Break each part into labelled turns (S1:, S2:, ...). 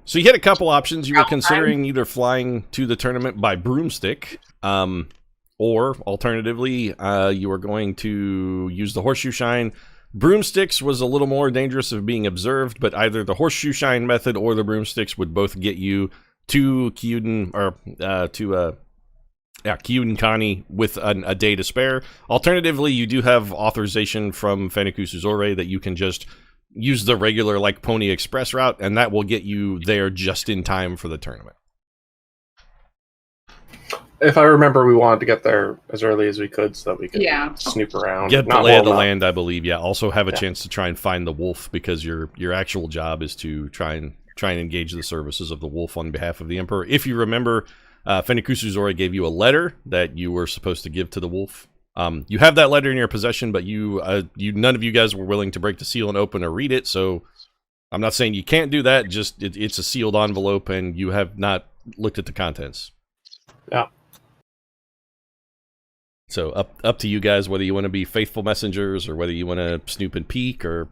S1: So you had a couple options. You were considering either flying to the tournament by broomstick, or alternatively, you were going to use the horseshoe shine. Broomsticks was a little more dangerous of being observed, but either the horseshoe shine method or the broomsticks would both get you to Kyuden, or Kyuden Kani with a day to spare. Alternatively, you do have authorization from Fenikusu Zore that you can just use the regular, like, Pony Express route, and that will get you there just in time for the tournament.
S2: If I remember, we wanted to get there as early as we could so that we could snoop around.
S1: Get the lay of the land, I believe. Yeah. Also have a chance to try and find the wolf, because your actual job is to try and engage the services of the wolf on behalf of the Emperor. If you remember, Fenikusu Zora gave you a letter that you were supposed to give to the wolf. You have that letter in your possession, but none of you guys were willing to break the seal and open or read it. So I'm not saying you can't do that. Just it's a sealed envelope, and you have not looked at the contents.
S2: Yeah.
S1: So up to you guys whether you want to be faithful messengers or whether you want to snoop and peek or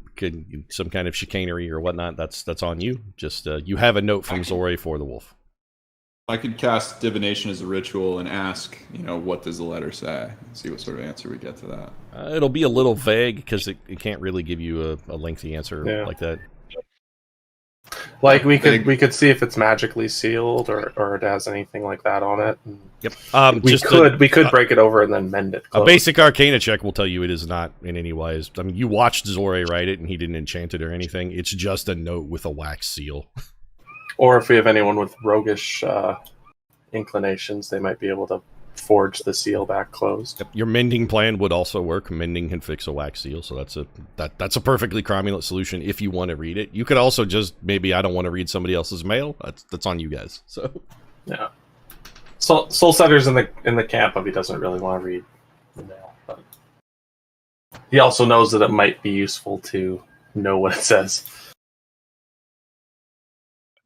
S1: some kind of chicanery or whatnot. That's on you. Just you have a note from Zore for the wolf.
S3: I could cast divination as a ritual and ask, what does the letter say? And see what sort of answer we get to that.
S1: It'll be a little vague because it can't really give you a lengthy answer like that.
S2: Like we could see if it's magically sealed or it has anything like that on it.
S1: Yep.
S2: We could break it over and then mend it closed.
S1: A basic Arcana check will tell you it is not in any wise. I mean, you watched Zore write it and he didn't enchant it or anything. It's just a note with a wax seal.
S2: Or if we have anyone with roguish inclinations, they might be able to forge the seal back closed.
S1: Yep. Your mending plan would also work. Mending can fix a wax seal, so that's a perfectly cromulent solution if you want to read it. You could also just maybe I don't want to read somebody else's mail. That's on you guys. So
S2: yeah. Soul Setter's in the camp of he doesn't really want to read the mail, but he also knows that it might be useful to know what it says.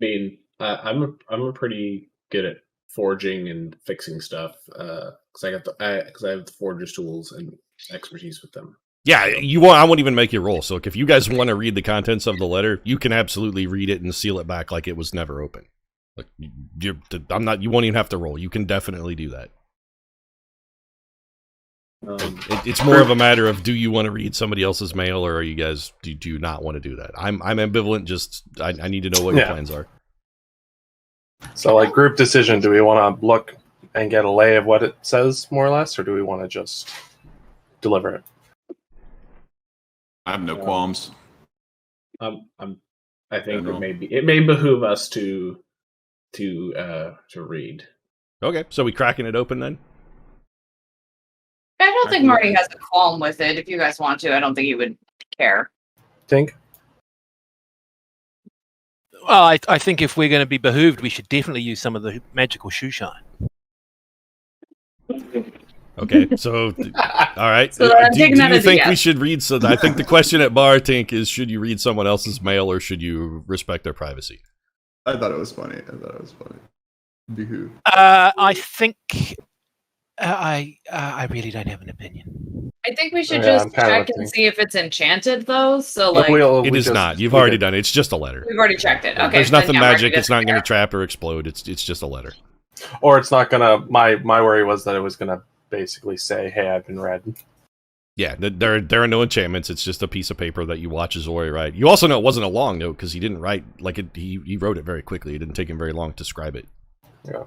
S4: I mean, I'm pretty good at forging and fixing stuff because I have the forger's tools and expertise with them.
S1: Yeah, I won't even make you roll. So if you guys want to read the contents of the letter, you can absolutely read it and seal it back like it was never open. Like you won't even have to roll. You can definitely do that. It's more of a matter of, do you want to read somebody else's mail, or are you guys do you not want to do that? I'm ambivalent. Just I need to know what your plans are.
S2: So, like, group decision, do we want to look and get a lay of what it says, more or less, or do we want to just deliver it?
S3: I have no qualms.
S4: I think it may behoove us to read.
S1: Okay, so we cracking it open then?
S5: I don't think Marty has a qualm with it. If you guys want to, I don't think he would care.
S2: Think?
S6: Well, I think if we're going to be behooved, we should definitely use some of the magical shoe shine.
S1: Okay, so all right.
S5: So
S1: do you think we should read? So I think the question at Bar Tink is: should you read someone else's mail, or should you respect their privacy?
S3: I thought it was funny. Behoo.
S6: I think I really don't have an opinion.
S5: I think we should just check and see if it's enchanted, though. So, like,
S1: it is not. You've already done it. It's just a letter.
S5: We've already checked it. Okay.
S1: There's nothing magic. It's not going to trap or explode. It's just a letter.
S2: Or it's not going to. My worry was that it was going to basically say, "Hey, I've been read."
S1: Yeah, there are no enchantments. It's just a piece of paper that you watch Zori write. You also know it wasn't a long note because he didn't write he wrote it very quickly. It didn't take him very long to scribe it.
S2: Yeah.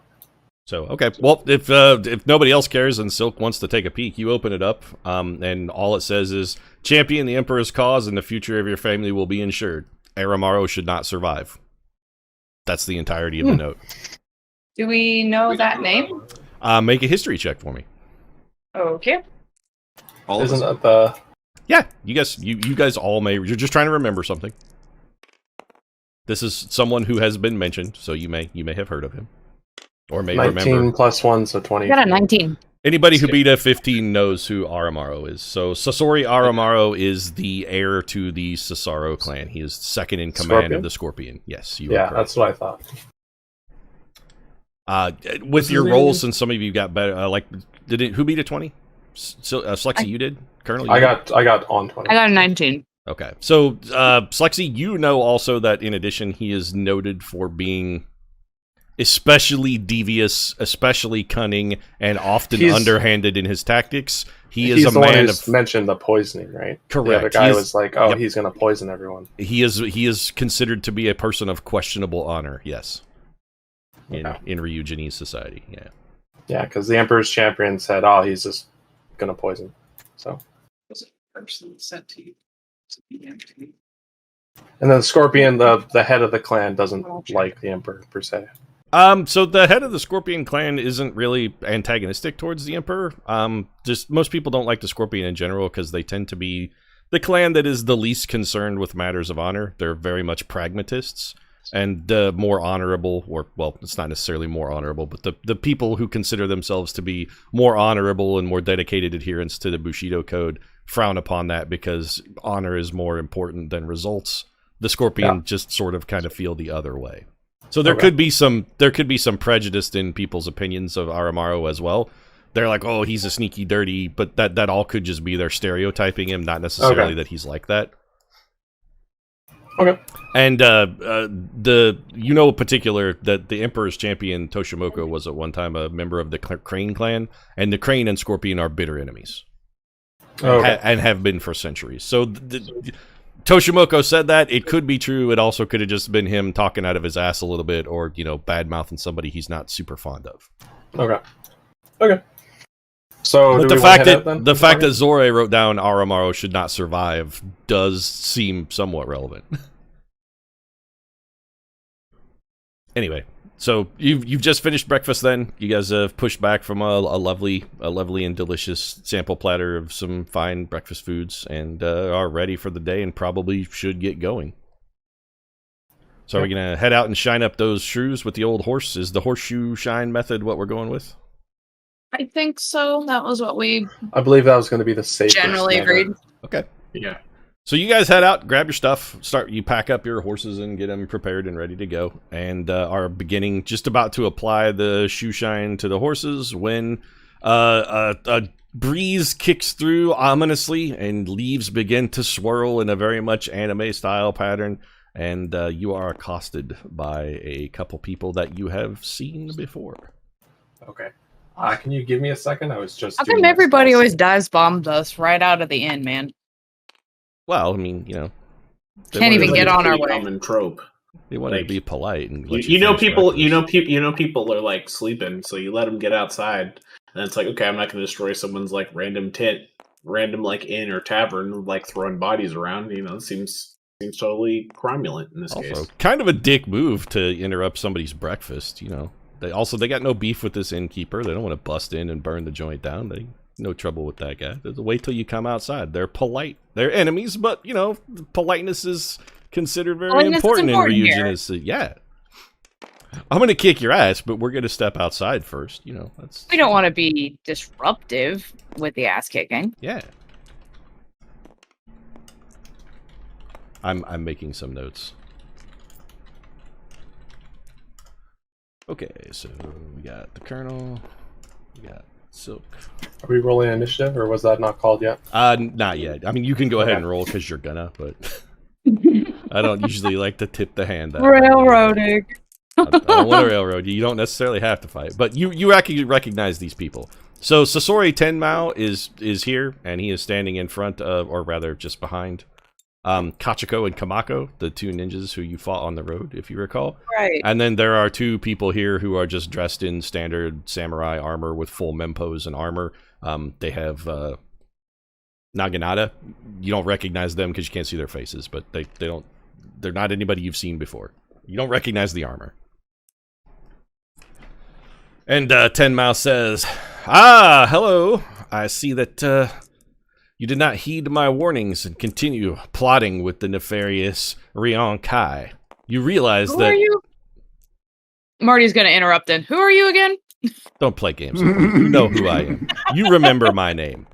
S1: So, okay. Well, if nobody else cares and Silk wants to take a peek, you open it up, and all it says is, champion the Emperor's cause and the future of your family will be ensured. Aramaro should not survive. That's the entirety of the note.
S5: Do we know that name?
S1: Make a history check for me.
S5: Okay.
S2: Isn't that the...
S1: Yeah, you guys all may... You're just trying to remember something. This is someone who has been mentioned, so you may have heard of him. Or may
S2: 19
S1: remember.
S2: plus 1, so 20.
S5: I got a 19.
S1: Anybody who beat a 15 knows who Aramaro is. So Sasori Aramaro is the heir to the Sasaro clan. He is second in command of the Scorpion. Yes, you are correct.
S2: That's what I thought.
S1: With your rolls, since some of you got better, who beat a 20? Slexy, you did? Colonel,
S2: I got on 20.
S5: I got a 19.
S1: Okay. So, Slexy, you know also that in addition, he is noted for being especially devious, especially cunning, and often underhanded in his tactics. He's a
S2: the one
S1: man
S2: who's
S1: of
S2: mentioned the poisoning, right?
S1: correct.
S2: The other guy was like, "Oh, he's going to poison everyone."
S1: He is considered to be a person of questionable honor. Yes, in Ryuginese society. Yeah.
S2: Yeah, because the Emperor's champion said, "Oh, he's just going to poison." So.
S7: Was it person sent to you?
S2: And then Scorpion, the head of the clan, doesn't like the Emperor per se.
S1: So the head of the Scorpion clan isn't really antagonistic towards the Emperor. Just most people don't like the Scorpion in general because they tend to be the clan that is the least concerned with matters of honor. They're very much pragmatists and more honorable, or well, it's not necessarily more honorable, but the people who consider themselves to be more honorable and more dedicated adherents to the Bushido code frown upon that because honor is more important than results. The Scorpion just sort of kind of feel the other way. So there could be some prejudice in people's opinions of Aramaru as well. They're like, oh, he's a sneaky dirty, but that all could just be their stereotyping him, not necessarily that he's like that.
S2: Okay.
S1: And particular that the Emperor's champion Toshimoko was at one time a member of the Crane clan, and the Crane and Scorpion are bitter enemies, and have been for centuries. So Toshimoko said that. It could be true. It also could have just been him talking out of his ass a little bit, or bad-mouthing somebody he's not super fond of.
S2: Okay. So
S1: but the fact that Zore wrote down Aramaru should not survive does seem somewhat relevant. Anyway, so you've just finished breakfast. Then you guys have pushed back from a lovely and delicious sample platter of some fine breakfast foods, and are ready for the day, and probably should get going. So are we gonna head out and shine up those shoes with the old horse? Is the horseshoe shine method what we're going with?
S5: I think so. That was what we
S2: I believe that was going to be the safest.
S5: generally agreed.
S1: Okay.
S4: Yeah.
S1: So you guys head out, grab your stuff, you pack up your horses and get them prepared and ready to go, and are beginning, just about to apply the shoe shine to the horses when a breeze kicks through ominously and leaves begin to swirl in a very much anime style pattern, and you are accosted by a couple people that you have seen before.
S2: Okay. Can you give me a second? I was just.
S5: How come everybody always dives bombed us right out of the inn, man?
S1: Well, I mean,
S5: Can't even get on our way.
S4: Common trope.
S1: They wanted to be polite and
S4: people are like sleeping, so you let them get outside, and it's like, okay, I'm not going to destroy someone's like random tent, random like inn or tavern, like throwing bodies around. It seems totally cromulent in this case.
S1: Kind of a dick move to interrupt somebody's breakfast. They got no beef with this innkeeper. They don't want to bust in and burn the joint down. They no trouble with that guy. Wait till you come outside. They're polite. They're enemies, but politeness is considered very important in Ryugin. Yeah. I'm gonna kick your ass, but we're gonna step outside first. We
S5: don't want to be disruptive with the ass kicking.
S1: Yeah. I'm making some notes. Okay, so we got the Colonel, we got Silk.
S2: Are we rolling initiative, or was that not called yet?
S1: Not yet. I mean, you can go ahead and roll because you're gonna, but I don't usually like to tip the hand.
S5: Railroading.
S1: I don't want to railroad you. You don't necessarily have to fight, but you actually recognize these people. So Sasori Tenmao is here, and he is standing in front of, or rather, just behind Kachiko and Kamako, the two ninjas who you fought on the road, if you recall.
S5: Right.
S1: And then there are two people here who are just dressed in standard samurai armor with full mempos and armor. They have Naginata. You don't recognize them because you can't see their faces, but they're not anybody you've seen before. You don't recognize the armor. And Tenmao says, hello. I see that you did not heed my warnings and continue plotting with the nefarious Rion Kai. You realize
S5: Who are you? Marty's going to interrupt then. Who are you again?
S1: Don't play games with me. You know who I am. You remember my name.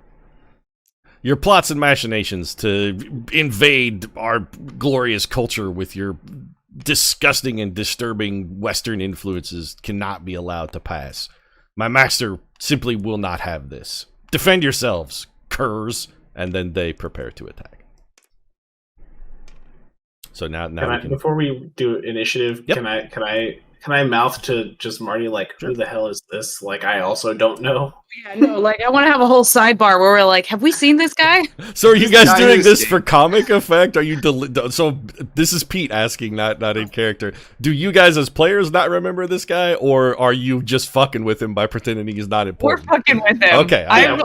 S1: Your plots and machinations to invade our glorious culture with your disgusting and disturbing Western influences cannot be allowed to pass. My master simply will not have this. Defend yourselves, curs. And then they prepare to attack. So now
S4: Can
S1: we
S4: I,
S1: can.
S4: before we do initiative,
S1: Yep.
S4: can I mouth to just Marty like,
S1: Sure.
S4: who the hell is this? Like, I also don't know.
S5: Yeah, no, like I want to have a whole sidebar where we're like, have we seen this guy?
S1: So are you
S3: This
S1: guys
S3: guy
S1: doing
S3: who
S1: this
S3: escaped.
S1: for comic effect? Are you so this is Pete asking, not in character. Do you guys as players not remember this guy, or are you just fucking with him by pretending he's not
S5: We're
S1: important?
S5: fucking with him.
S1: Okay,
S5: I'm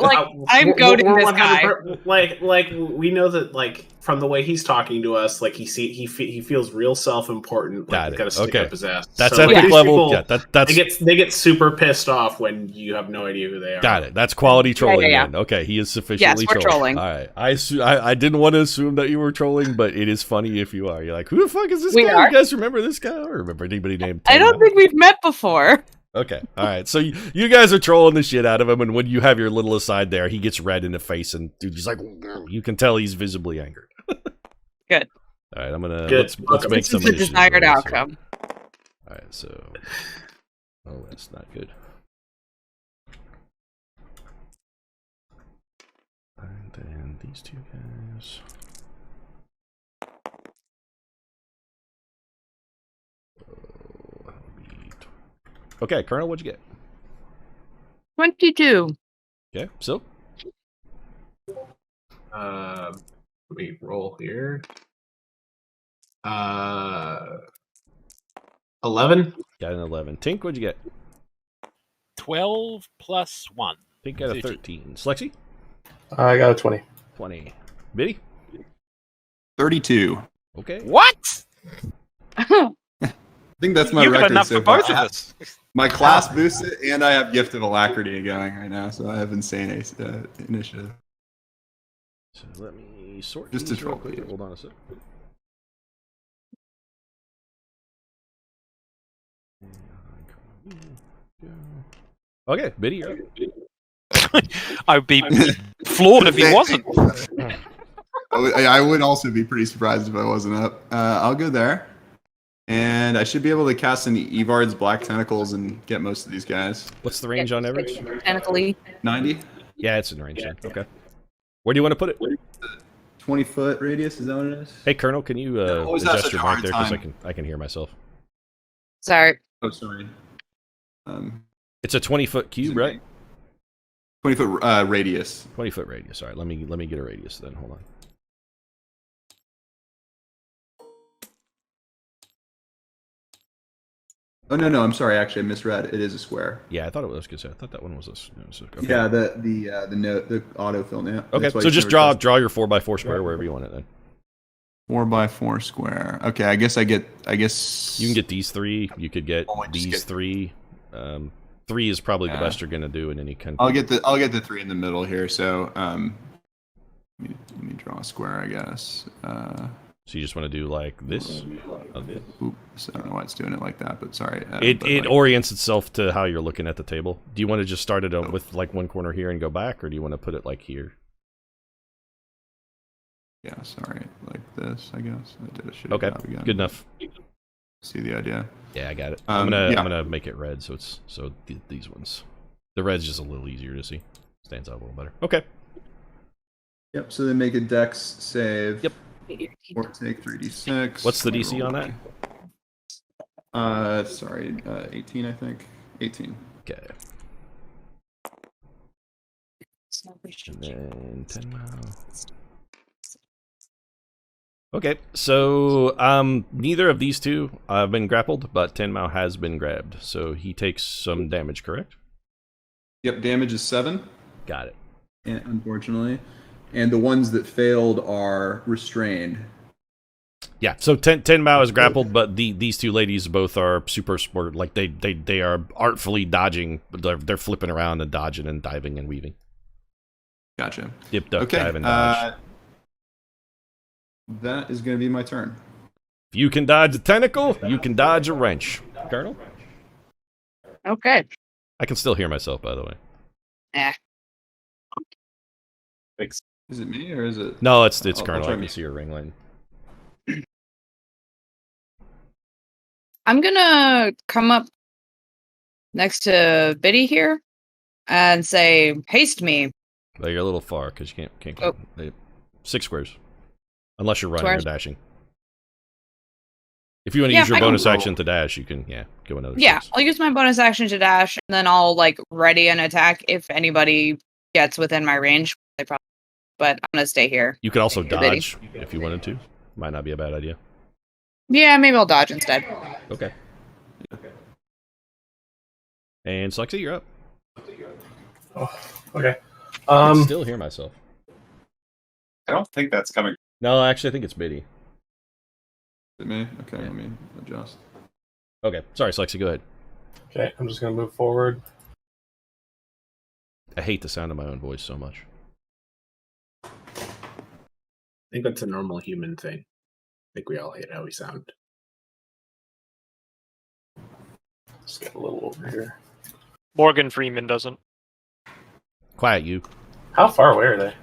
S5: I'm goading this guy.
S4: Like we know that like from the way he's talking to us, like he feels real self-important. Like
S1: Got
S4: he's
S1: it.
S4: got to stick
S1: Okay.
S4: up his ass.
S1: That's
S4: So, like,
S1: epic
S4: these
S1: level.
S4: people,
S1: Yeah, that's
S4: they get super pissed off when you have no idea who they are.
S1: got it. That's quality trolling.
S5: yeah.
S1: Then. Okay, he is sufficiently
S5: Yes, we're trolling.
S1: All right, I didn't want to assume that you were trolling, but it is funny if you are. You're like, who the fuck is this
S5: We
S1: guy?
S5: are.
S1: You guys remember this guy? Or remember anybody named?
S5: I don't
S1: Tim?
S5: think we've met before.
S1: Okay, all right. So you guys are trolling the shit out of him, and when you have your little aside there, he gets red in the face, and dude, he's like, you can tell he's visibly angered.
S5: Good.
S1: All right, I'm gonna
S4: Good.
S1: let's make
S5: This
S1: some
S5: is the
S1: initiative
S5: desired
S1: rolls here.
S5: outcome.
S1: All right, so that's not good. And then these two guys. Oh, that would be okay, Colonel, what'd you get?
S5: 22.
S1: Okay, so
S4: Let me roll here. 11.
S1: got an 11. Tink, what'd you get?
S6: 12 plus 1.
S1: Tink got a
S6: 13.
S1: 13. Slexy?
S2: I got a 20.
S1: 20. Biddy?
S3: 32.
S1: Okay.
S6: What?
S3: I think that's my
S6: You got
S3: record
S6: enough
S3: so
S6: for
S3: far.
S6: both of us.
S3: My class boosted, and I have Gift of Alacrity going right now, so I have insane initiative.
S1: So let me sort
S3: Just
S1: these
S3: to
S1: real
S3: troll
S1: quick.
S3: you.
S1: Hold on a sec. Okay, Biddy, you're up.
S6: I'd be floored if he wasn't.
S3: I would also be pretty surprised if I wasn't up. I'll go there. And I should be able to cast an Evard's Black Tentacles and get most of these guys.
S1: What's the range on average?
S5: Tentacly.
S3: 90?
S1: Yeah, it's in range then. Okay. Where do you want to put it?
S3: 20-foot radius, is that what it is?
S1: Hey, Colonel, can you
S3: always have
S1: adjust
S3: such
S1: your
S3: a
S1: mic
S3: hard
S1: there because
S3: time.
S1: I can hear myself.
S5: Sorry.
S3: Oh, sorry.
S1: It's a 20-foot cube, right?
S3: 20-foot radius.
S1: 20-foot radius. All right, let me get a radius then. Hold on.
S3: Oh, no, I'm sorry. Actually, I misread. It is a square.
S1: Yeah, I thought it was good. I thought that one was okay.
S3: Yeah, the note, the autofill. Yeah.
S1: Okay,
S3: That's why
S1: so
S3: you
S1: just
S3: never trust-
S1: draw your 4x4 square wherever you want it then.
S3: 4x4 square. Okay, I guess
S1: You can get these three. You could get
S3: Oh, I just
S1: these
S3: get-
S1: three. 3 is probably the
S3: Yeah.
S1: best you're gonna do in any kind.
S3: I'll get the 3 in the middle here. So let me draw a square, I guess.
S1: So you just want to do like this.
S3: Oops, I don't know why it's doing it like that, but sorry.
S1: It
S3: but like-
S1: orients itself to how you're looking at the table. Do you want to just start it with like one corner here and go back, or do you want to put it like here?
S3: Yeah, sorry, like this, I guess. I did a shitty
S1: Okay,
S3: job again.
S1: good enough.
S3: See the idea?
S1: Yeah, I got it.
S3: Yeah.
S1: I'm gonna make it red, so these ones. The red's just a little easier to see. Stands out a little better. Okay.
S3: Yep. So they make a Dex save.
S1: Yep.
S3: Or take 3d6.
S1: What's the
S3: Let me
S1: DC
S3: roll
S1: on
S3: that? Sorry, 18, I think. 18.
S1: Okay. And then 10 miles. Okay, so neither of these two have been grappled, but Tenmao has been grabbed, so he takes some damage, correct?
S3: Yep. Damage is 7.
S1: Got it.
S3: Unfortunately, and the ones that failed are restrained.
S1: Yeah, so Tenmao is grappled, but these two ladies both are super smart. Like they are artfully dodging. They're flipping around and dodging and diving and weaving.
S3: Gotcha.
S1: Dip, duck,
S3: Okay.
S1: dive, and dodge.
S3: That is going to be my turn.
S1: If you can dodge a tentacle, you can dodge a wrench. Colonel?
S5: Okay.
S1: I can still hear myself, by the way.
S3: Is it me or is it?
S1: No, it's
S3: I'll
S1: Colonel.
S3: try
S1: I can
S3: me.
S1: see your ring line.
S5: I'm gonna come up next to Biddy here and say, haste me.
S1: Well, you're a little far because you can't.
S5: Oh.
S1: 6 squares, unless you're running
S5: Squares.
S1: or dashing. If you want to
S5: Yeah,
S1: use your
S5: I can
S1: bonus
S2: go.
S1: action to dash, you can, go another
S5: Yeah,
S1: space.
S5: I'll use my bonus action to dash, and then I'll like ready an attack if anybody gets within my range. They probably, but I'm gonna stay here.
S1: You could also
S5: Hey, Biddy.
S1: dodge if you wanted to. Might not be a bad idea.
S5: Yeah, maybe I'll dodge instead.
S1: Okay. And Slexy, you're up.
S2: Oh, okay.
S1: I can still hear myself.
S8: I don't think that's coming.
S1: No, actually, I think it's Biddy.
S3: Is it me? Okay, let me adjust.
S1: Okay, sorry, Slexy, go ahead.
S2: Okay, I'm just gonna move forward.
S1: I hate the sound of my own voice so much.
S4: I think that's a normal human thing. I think we all hate how we sound.
S2: Just get a little over here.
S9: Morgan Freeman doesn't.
S1: Quiet, you.
S2: How far away are they?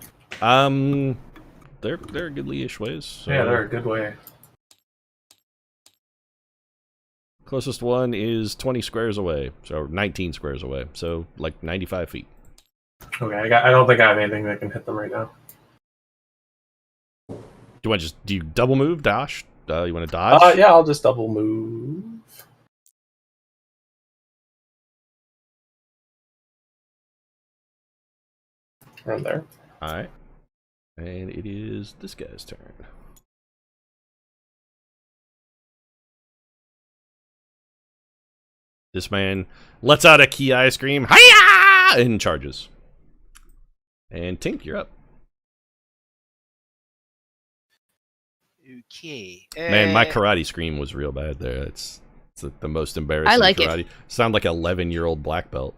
S1: They're a goodly-ish ways. So
S2: Yeah, they're a good way.
S1: closest one is 20 squares away, so 19 squares away, so like 95 feet.
S2: Okay, I don't think I have anything that can hit them right now.
S1: Do you double move, dash? You want to dodge?
S2: Yeah, I'll just double move. Around there.
S1: All right. And it is this guy's turn. This man lets out a key eye scream, hiya, and charges. And Tink, you're up.
S6: Okay.
S1: Man, my karate scream was real bad there. It's the most embarrassing
S5: I like it.
S1: karate. Sound like an 11-year-old black belt.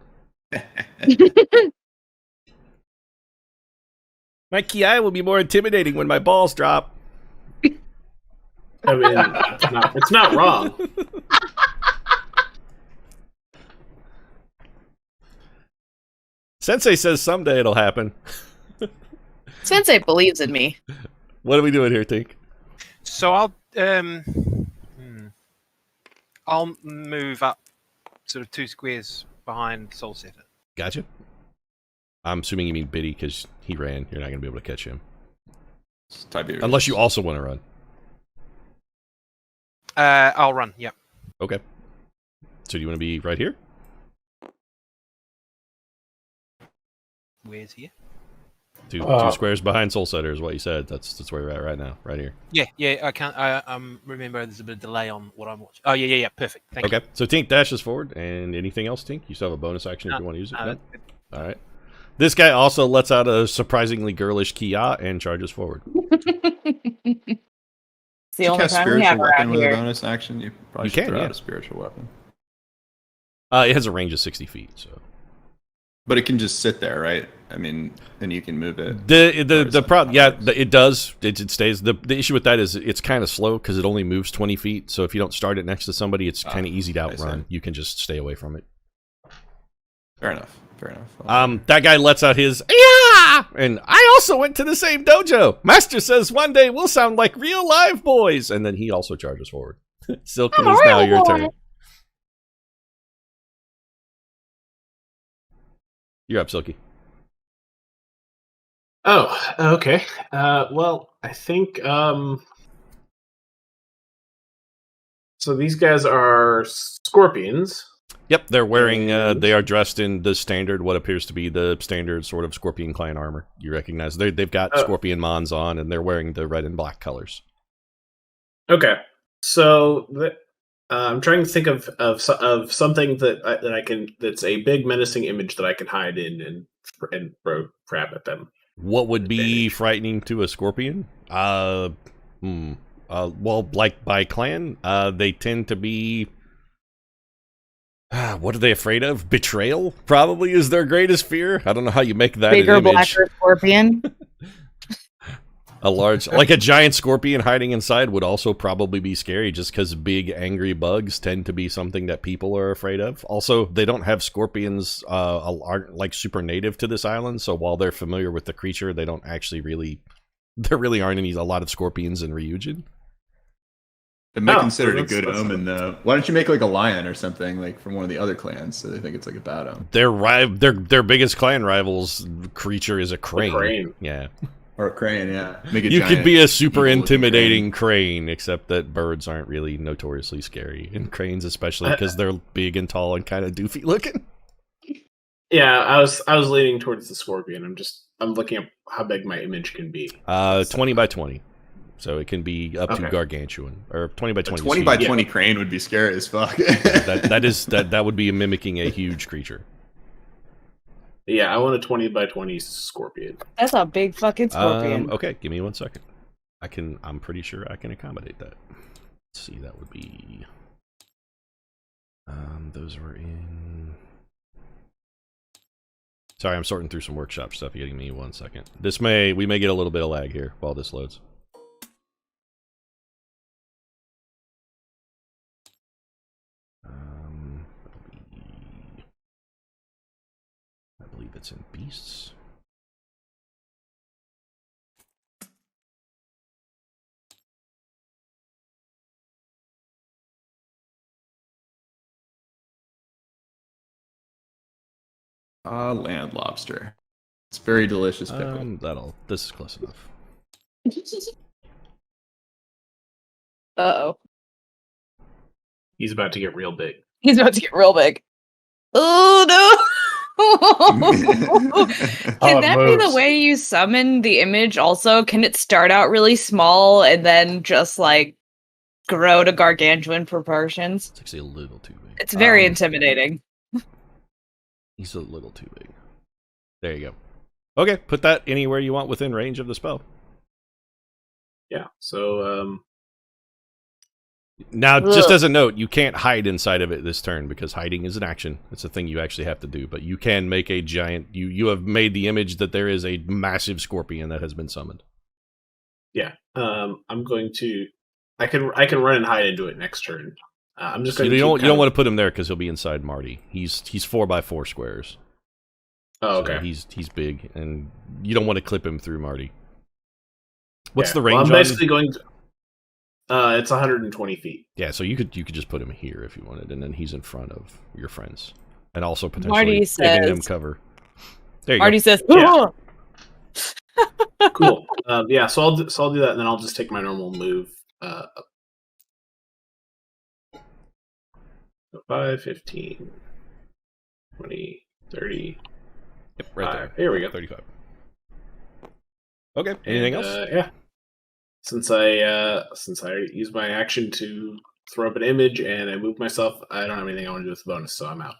S1: My ki will be more intimidating when my balls drop.
S4: I mean, it's not wrong.
S1: Sensei says someday it'll happen.
S5: Sensei believes in me.
S1: What are we doing here, Tink?
S6: So I'll move up sort of 2 squares behind Soul Setter.
S1: Gotcha. I'm assuming you mean Biddy because he ran. You're not going to be able to catch him.
S3: Tiberius.
S1: Unless you also want to run.
S6: I'll run, yep.
S1: Okay. So do you want to be right here?
S6: Where's here?
S1: Two squares behind Soul Setter is what you said. That's where we're at right now. Right here.
S6: Yeah, I can't, remember there's a bit of delay on what I'm watching. Oh, yeah, perfect. Thank you.
S1: Okay. So Tink dashes forward. And anything else, Tink? You still have a bonus action if you want to use it? No? All right. This guy also lets out a surprisingly girlish Kia and charges forward.
S5: It's the
S3: You
S5: only
S3: cast
S5: time we
S3: spiritual
S5: have
S3: weapon
S5: around
S3: with a
S5: here.
S3: bonus action. You probably
S1: You
S3: should
S1: can,
S3: throw
S1: yeah.
S3: out a spiritual weapon.
S1: It has a range of 60 feet, so.
S3: But it can just sit there, right? I mean, and you can move it.
S1: The problem, yeah, it does. It stays. The issue with that is it's kind of slow because it only moves 20 feet. So if you don't start it next to somebody, it's kind of easy to
S3: I see.
S1: outrun. You can just stay away from it.
S3: Fair enough.
S1: That guy lets out his yeah, and I also went to the same dojo. Master says one day we'll sound like real live boys, and then he also charges forward. Silk, it is now your turn. You're up, Silky.
S4: Oh, okay. Well, I think so these guys are scorpions.
S1: Yep, they're wearing. They are dressed in the standard, what appears to be the standard sort of Scorpion Clan armor. You recognize they've got Scorpion Mons on, and they're wearing the red and black colors.
S4: Okay, so I'm trying to think of something that I can that's a big menacing image that I can hide in and throw crap at them.
S1: What would be frightening to a Scorpion? Well, like by clan, they tend to be. What are they afraid of? Betrayal probably is their greatest fear. I don't know how you make that
S5: Bigger,
S1: an image.
S5: blacker scorpion.
S1: A large, like a giant scorpion hiding inside would also probably be scary just because big angry bugs tend to be something that people are afraid of. Also, they don't have scorpions, aren't like super native to this island. So while they're familiar with the creature, they don't actually there really aren't a lot of scorpions in Ryugin.
S3: It might consider it a
S2: that's
S3: good omen, though. Why don't you make like a lion or something, like from one of the other clans, so they think it's like a bad omen?
S1: Their biggest clan rival's creature is a crane.
S4: crane.
S1: Yeah.
S3: Or a crane, yeah. Make a
S1: You could
S3: giant
S1: be a super
S3: evil-looking
S1: intimidating crane, except that birds aren't really notoriously scary, and cranes especially because they're big and tall and kind of doofy looking.
S4: Yeah, I was leaning towards the scorpion. I'm looking at how big my image can be.
S1: 20 by 20. So it can be up to
S4: Okay.
S1: gargantuan, or 20 by 20.
S3: A 20 by 20 crane would be scary as fuck.
S1: that would be mimicking a huge creature.
S4: Yeah, I want a 20 by 20 scorpion.
S5: That's a big fucking scorpion.
S1: Okay, give me 1 second. I'm pretty sure I can accommodate that. Let's see, that would be. Those were in. Sorry, I'm sorting through some workshop stuff. Give me 1 second. We may get a little bit of lag here while this loads. I believe it's in beasts.
S3: Land lobster. It's very delicious pickle.
S1: This is close enough.
S5: Uh-oh.
S4: He's about to get real big.
S5: He's about to get real big. Oh, no! Can that be the way you summon the image also? Can it start out really small and then just, like, grow to gargantuan proportions?
S1: It's actually a little too big.
S5: It's very intimidating.
S1: He's a little too big. There you go. Okay, put that anywhere you want within range of the spell.
S4: Yeah, so,
S1: Now, just as a note, you can't hide inside of it this turn because hiding is an action. It's a thing you actually have to do. But you can make a giant. You have made the image that there is a massive scorpion that has been summoned.
S4: yeah, I'm going to. I can run and hide into it next turn. I'm just
S1: So
S4: going to.
S1: you don't want to put him there because he'll be inside Marty. He's 4x4 squares.
S4: Oh, okay.
S1: So he's big, and you don't want to clip him through Marty. What's the
S4: Well,
S1: range?
S4: I'm basically going to. It's 120 feet.
S1: Yeah, so you could just put him here if you wanted, and then he's in front of your friends, and also potentially
S5: Marty
S1: giving him
S5: says-
S1: cover. There you
S5: Marty
S1: go.
S5: says,
S4: Yeah. Cool. Yeah, so I'll do that, and then I'll just take my normal move. 5, 15, 20, 30.
S1: Yep, right there.
S4: Here we go.
S1: 35. Okay. Anything else?
S4: Yeah. Since I use my action to throw up an image and I move myself, I don't have anything I want to do with the bonus, so I'm out.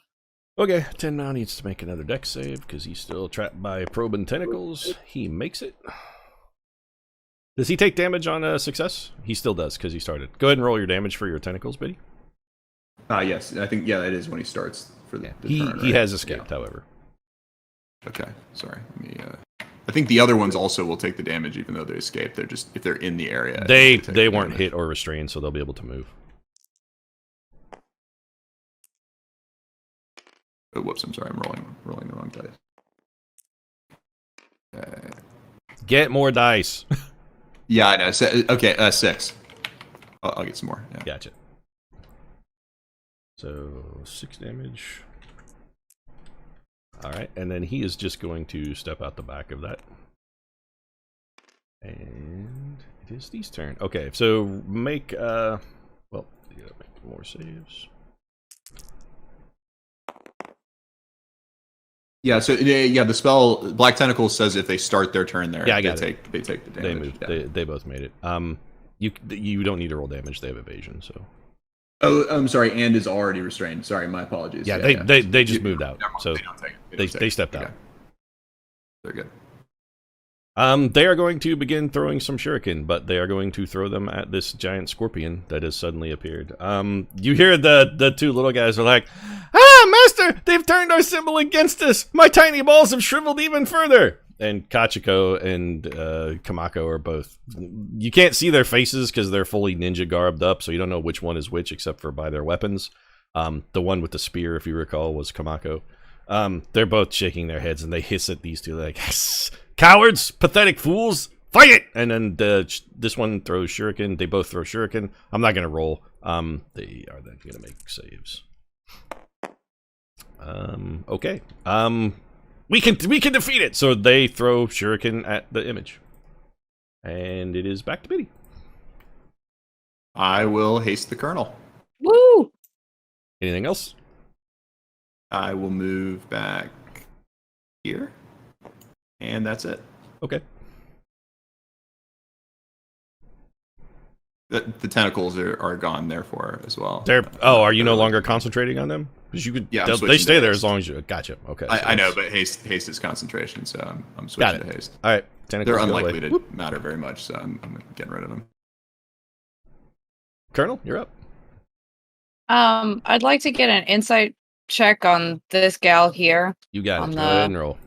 S1: Okay, 10 now needs to make another dex save because he's still trapped by probing tentacles. He makes it. Does he take damage on a success? He still does because he started. Go ahead and roll your damage for your tentacles, Biddy.
S3: Yes, I think that is when he starts for the
S1: He
S3: turn,
S1: he
S3: right?
S1: has escaped, however.
S3: Okay, sorry. Let me, I think the other ones also will take the damage even though they escape. They're just if they're in the area.
S1: They
S3: take the
S1: weren't
S3: damage.
S1: hit or restrained, so they'll be able to move.
S3: Oh, whoops! I'm sorry. I'm rolling the wrong dice.
S1: Get more dice.
S3: Yeah, I know. Okay, 6. I'll get some more. Yeah.
S1: Gotcha. So 6 damage. All right, and then he is just going to step out the back of that. And it is Steve's turn. Okay, so make well, you gotta make more saves.
S3: Yeah. So the spell Black Tentacles says if they start their turn there,
S1: Yeah, I
S3: they
S1: got
S3: take the damage.
S1: They moved.
S3: Yeah.
S1: They both made it. You don't need to roll damage. They have evasion, so.
S3: Oh, I'm sorry. And is already restrained. Sorry, my apologies.
S1: Yeah, they just moved out, so
S3: they don't take.
S1: they stepped out.
S3: Okay. They're good.
S1: They are going to begin throwing some shuriken, but they are going to throw them at this giant scorpion that has suddenly appeared. You hear the two little guys are like, "Ah, master! They've turned our symbol against us! My tiny balls have shriveled even further!" And Kachiko and Kamako are both. You can't see their faces because they're fully ninja garbed up, so you don't know which one is which except for by their weapons. The one with the spear, if you recall, was Kamako. They're both shaking their heads and they hiss at these two like, "Cowards! Pathetic fools! Fight it!" And then this one throws shuriken. They both throw shuriken. I'm not going to roll. They are then going to make saves. Okay. We can defeat it. So they throw shuriken at the image. And it is back to Biddy.
S3: I will haste the Colonel.
S5: Woo!
S1: Anything else?
S3: I will move back here. And that's it.
S1: Okay.
S3: The tentacles are gone, therefore, as well.
S1: Are you no longer concentrating on them? Because you could.
S3: Yeah,
S1: they stay there as long as you. Gotcha. Okay.
S3: I know, but haste is concentration, so I'm switching to haste.
S1: All right. Tentacles
S3: They're
S1: go
S3: unlikely
S1: away.
S3: to matter very much, so I'm getting rid of them.
S1: Colonel, you're up.
S5: I'd like to get an insight check on this gal here.
S1: You got
S5: On
S1: it.
S5: the-
S1: Go ahead and roll.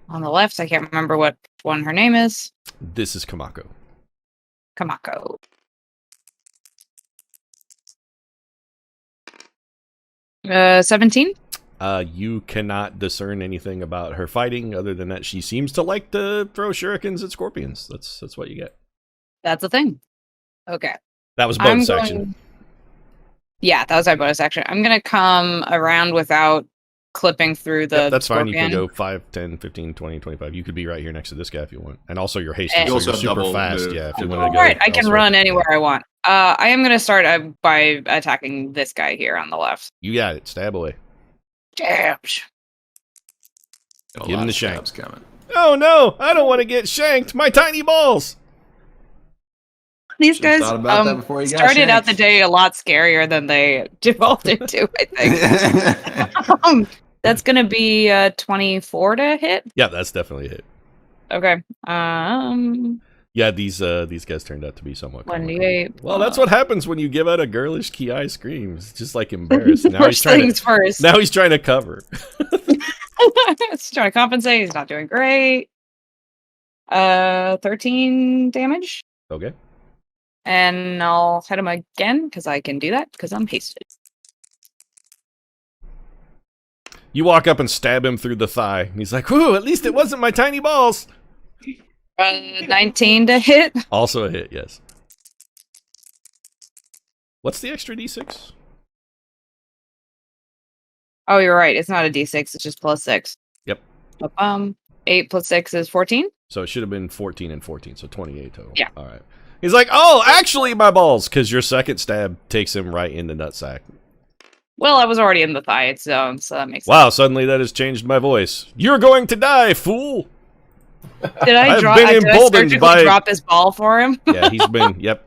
S5: On the left, I can't remember what one her name is.
S1: This is Kamako.
S5: Kamako. 17?
S1: You cannot discern anything about her fighting other than that she seems to like to throw shurikens at scorpions. That's what you get.
S5: That's a thing. Okay.
S1: That was bonus action.
S5: Yeah, that was my bonus action. I'm going to come around without clipping through the
S1: That's fine. You
S5: scorpion.
S1: can go 5, 10, 15, 20, 25. You could be right here next to this guy if you want. And also your haste
S5: And-
S1: is
S3: You also
S1: so you're
S3: have
S1: super
S3: double
S1: fast.
S3: move.
S1: Yeah, if you
S5: All
S1: want to go.
S5: right, I can
S1: elsewhere.
S5: run anywhere I want. I am going to start by attacking this guy here on the left.
S1: You got it. Stab away.
S5: Damn.
S3: Got a
S1: Give him
S3: lot
S1: the
S3: of
S1: shank.
S3: stabs coming.
S1: Oh no! I don't want to get shanked. My tiny balls.
S5: These
S3: Should've
S5: guys
S3: thought about that before you got
S5: started out the
S3: shanked.
S5: day a lot scarier than they devolved into, I think. That's going to be 24 to hit.
S1: Yeah, that's definitely a hit.
S5: Okay.
S1: Yeah, these guys turned out to be somewhat comical.
S5: 28.
S1: Well, that's what happens when you give out a girlish Ki scream. It's just like embarrassed. Now he's
S5: First
S1: trying
S5: things
S1: to.
S5: first.
S1: Now he's trying to cover.
S5: He's trying to compensate. He's not doing great. 13 damage.
S1: Okay.
S5: And I'll hit him again because I can do that because I'm hasted.
S1: You walk up and stab him through the thigh. And he's like, "Whew! At least it wasn't my tiny balls."
S5: 19 to hit.
S1: Also a hit. Yes. What's the extra d6?
S5: Oh, you're right. It's not a d6. It's just plus 6.
S1: Yep.
S5: 8 plus 6 is 14.
S1: So it should have been 14 and 14, so 28 total.
S5: Yeah.
S1: All right. He's like, "Oh, actually, my balls," because your second stab takes him right in the nutsack.
S5: Well, I was already in the thigh zone, so that makes sense.
S1: Wow! Suddenly that has changed my voice. You're going to die, fool.
S5: Did I
S1: I've
S5: drop?
S1: been
S5: Did I
S1: emboldened
S5: surgically
S1: by-
S5: drop his ball for him?
S1: Yeah, he's been. Yep.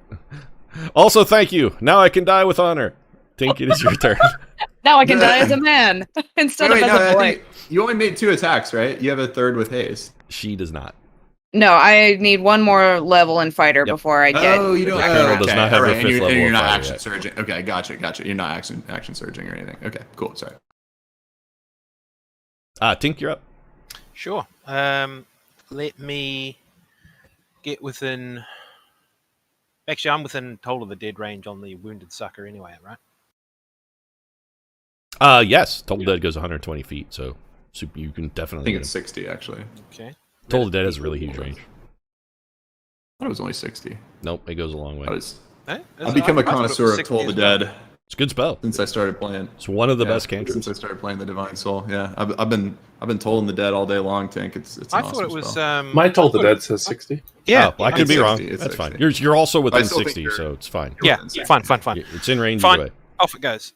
S1: Also, thank you. Now I can die with honor. Tink, it is your turn.
S5: Now I can die as a man instead
S3: Wait,
S5: of
S3: no,
S5: as a
S3: I
S5: boy.
S3: think you only made 2 attacks, right? You have a third with haste.
S1: She does not.
S5: No, I need one more level in fighter
S1: Yep.
S5: before I get.
S3: Oh, you don't.
S1: The Colonel does not have a
S3: and
S1: fifth
S3: you're,
S1: level
S3: and you're
S1: of
S3: not
S1: fire
S3: action
S1: yet.
S3: surging. Okay, gotcha. You're not action surging or anything. Okay, cool. Sorry.
S1: Tink, you're up.
S6: Sure. Let me get within. Actually, I'm within Toll of the Dead range on the wounded sucker anyway, right?
S1: Yes. Toll Dead goes 120 feet, so you can
S3: I
S1: definitely.
S3: think
S1: get
S3: it's
S1: him.
S3: 60 actually.
S6: Okay.
S1: Toll Dead has a really huge range.
S3: I thought it was only 60.
S1: Nope, it goes a long way.
S3: I've become a connoisseur of Toll the Dead
S1: It's a good spell.
S3: since I started playing.
S1: It's one of the
S3: Yeah,
S1: best cantrips.
S3: since I started playing the Divine Soul. Yeah, I've been Toll the Dead all day long. Tank. It's an
S6: I
S3: awesome
S6: thought it was.
S3: spell.
S2: My Toll the Dead says 60.
S6: Yeah.
S1: Oh, well, I could
S3: It's
S1: be
S3: 60,
S1: wrong.
S3: it's
S1: That's fine.
S3: 60.
S1: You're also
S3: I
S1: within
S3: still think
S1: 60,
S3: you're-
S1: so it's fine.
S6: Yeah. Fine.
S1: It's in range
S6: Fine.
S1: either way.
S6: Off it goes.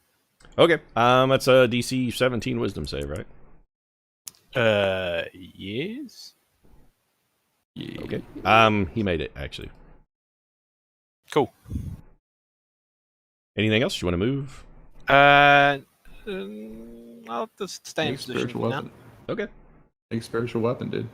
S1: Okay. That's a DC 17 Wisdom save, right?
S6: Yes.
S3: Yeah.
S1: Okay. He made it actually.
S6: Cool.
S1: Anything else you want to move?
S6: I'll just stay in
S3: Make
S6: position
S3: spiritual
S6: for now.
S3: weapon.
S1: Okay.
S3: Make spiritual weapon, dude.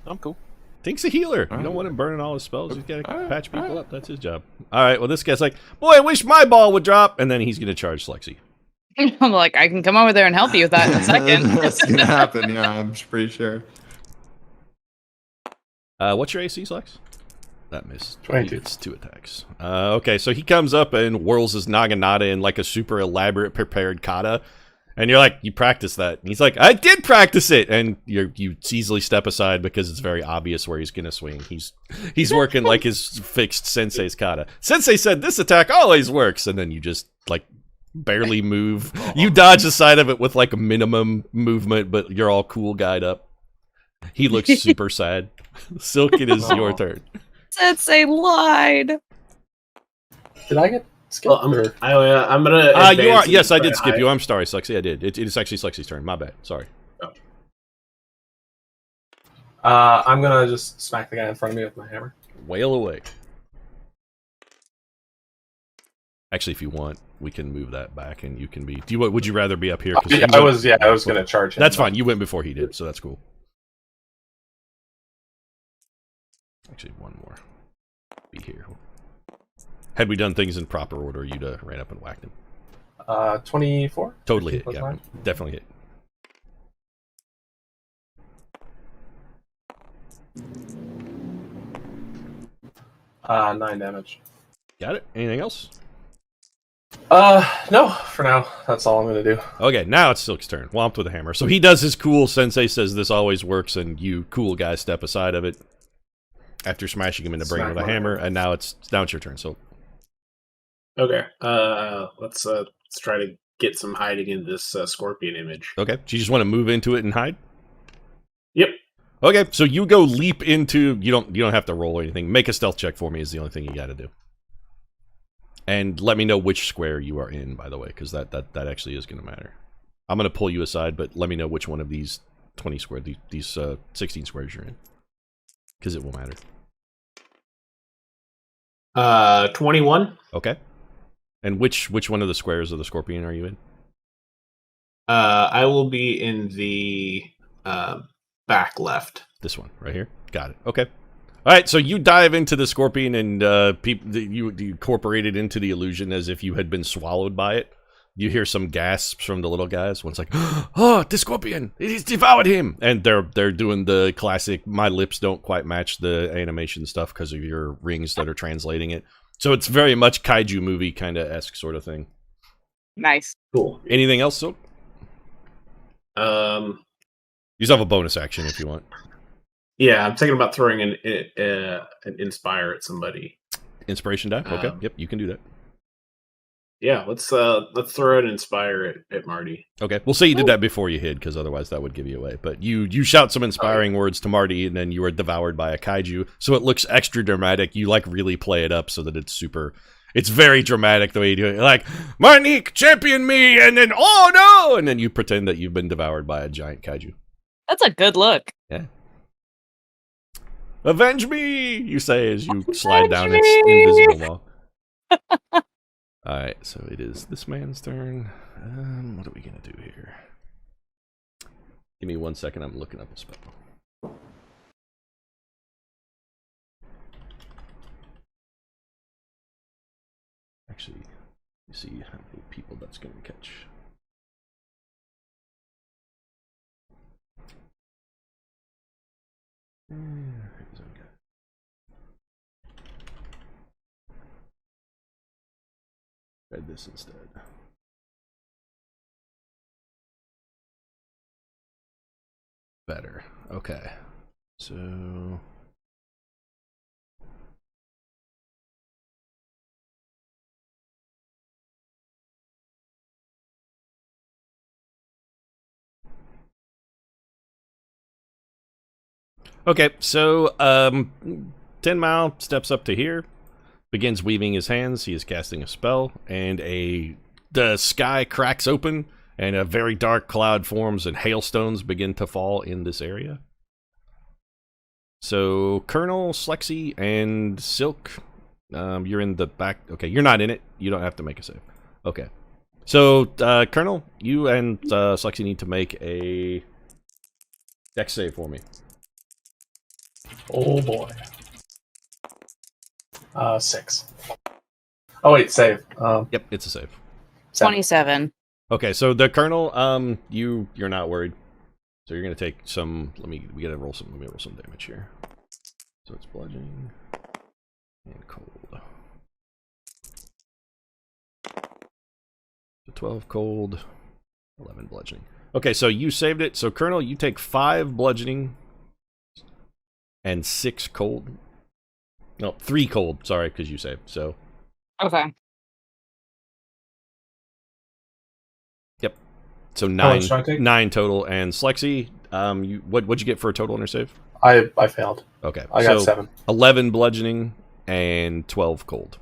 S6: I'm cool.
S1: Tink's a healer. You
S3: Alright.
S1: don't want him burning all his spells. He's got to
S3: Alright,
S1: patch people
S3: alright.
S1: up. That's his job. All right. Well, this guy's like, boy, I wish my ball would drop. And then he's going to charge Slexy.
S5: I'm like, I can come over there and help you with that in a second.
S3: That's gonna happen. Yeah, I'm pretty sure.
S1: What's your AC, Slex? That missed.
S2: 22.
S1: It's 2 attacks. Okay, so he comes up and whirls his naginata in like a super elaborate prepared kata. And you're like, you practiced that. And he's like, I did practice it. And you easily step aside because it's very obvious where he's going to swing. He's working like his fixed sensei's kata. Sensei said this attack always works. And then you just like barely move. You dodge the side of it with like a minimum movement, but you're all cool guyed up. He looks super sad. Silk, it is your turn.
S5: That's a lied.
S2: Did I get skipped?
S4: Well, I'm gonna.
S1: You are.
S4: advance
S1: Yes,
S4: and
S1: I
S4: try
S1: did
S4: to
S1: skip
S4: hide.
S1: you. I'm sorry, Slexy. I did. It is actually Slexy's turn. My bad. Sorry.
S2: I'm gonna just smack the guy in front of me with my hammer.
S1: Wail away. Actually, if you want, we can move that back, and you can be. Would you rather be up here?
S2: Yeah, I was gonna charge him.
S1: That's fine. You went before he did, so that's cool. Actually, one more. Be here. Had we done things in proper order, you'd ran up and whacked him.
S2: 24.
S1: Totally hit.
S2: 15
S1: Yeah,
S2: plus 9?
S1: definitely hit.
S2: Uh, 9 damage.
S1: Got it. Anything else?
S2: No. For now, that's all I'm gonna do.
S1: Okay, now it's Silk's turn. Whomped with a hammer. So he does his cool. Sensei says this always works, and you cool guys step aside of it after smashing him in the brain
S2: Smack
S1: with a
S2: my
S1: hammer.
S2: hammer.
S1: And now it's your turn. So
S4: Okay. Let's try to get some hiding in this scorpion image.
S1: okay, so you just want to move into it and hide.
S4: Yep.
S1: Okay, so you go leap into. You don't have to roll or anything. Make a stealth check for me is the only thing you got to do. And let me know which square you are in, by the way, because that actually is going to matter. I'm going to pull you aside, but let me know which one of these 20 square, these 16 squares you're in, because it will matter.
S4: 21.
S1: Okay. And which one of the squares of the scorpion are you in?
S4: I will be in the back left.
S1: This one right here. Got it. Okay. All right. So you dive into the scorpion, and you incorporated into the illusion as if you had been swallowed by it. You hear some gasps from the little guys. One's like, "Oh, the scorpion! It has devoured him!" And they're doing the classic. My lips don't quite match the animation stuff because of your rings that are translating it. So it's very much kaiju movie kind of esque sort of thing.
S5: Nice.
S4: Cool.
S1: Anything else, Silk?
S4: Um.
S1: You still have a bonus action if you want.
S4: Yeah, I'm thinking about throwing an inspire at somebody.
S1: Inspiration die? Okay. Yep, you can do that.
S4: Yeah, let's throw an inspire at Marty.
S1: Okay. We'll say you did that before you hid, because otherwise that would give you away. But you shout some inspiring words to Marty, and then you are devoured by a kaiju. So it looks extra dramatic. You like really play it up so that it's super. It's very dramatic the way you do it. You're like, Marnique, champion me, and then oh no, and then you pretend that you've been devoured by a giant kaiju.
S5: That's a good look.
S1: Yeah. Avenge me, you say as you slide down its
S5: me!
S1: invisible wall. Alright, so it is this man's turn. What are we going to do here? Give me 1 second, I'm looking up a spell. Actually, you see how many people that's going to catch. Here's our guy. Try this instead. Better. Okay. So okay, so 10 Mile steps up to here, begins weaving his hands. He is casting a spell, and the sky cracks open, and a very dark cloud forms, and hailstones begin to fall in this area. So Colonel, Slexy, and Silk, you're in the back. Okay, you're not in it. You don't have to make a save. Okay. So Colonel, you and Slexy need to make a dex save for me.
S2: Oh boy. 6. Oh wait, save.
S1: Yep, it's a save.
S5: 27.
S1: Okay, so the Colonel, you're not worried. So you're gonna take some. Let me roll some damage here. So it's bludgeoning and cold. So 12 cold, 11 bludgeoning. Okay, so you saved it. So Colonel, you take 5 bludgeoning and 6 cold. No, 3 cold. Sorry, because you saved. So
S5: Okay.
S1: yep. So
S2: How
S1: 9
S2: much do I take?
S1: 9 total. And Slexy, What'd you get for a total on your save?
S2: I failed.
S1: Okay,
S2: I got 7.
S1: 11 bludgeoning and 12 cold.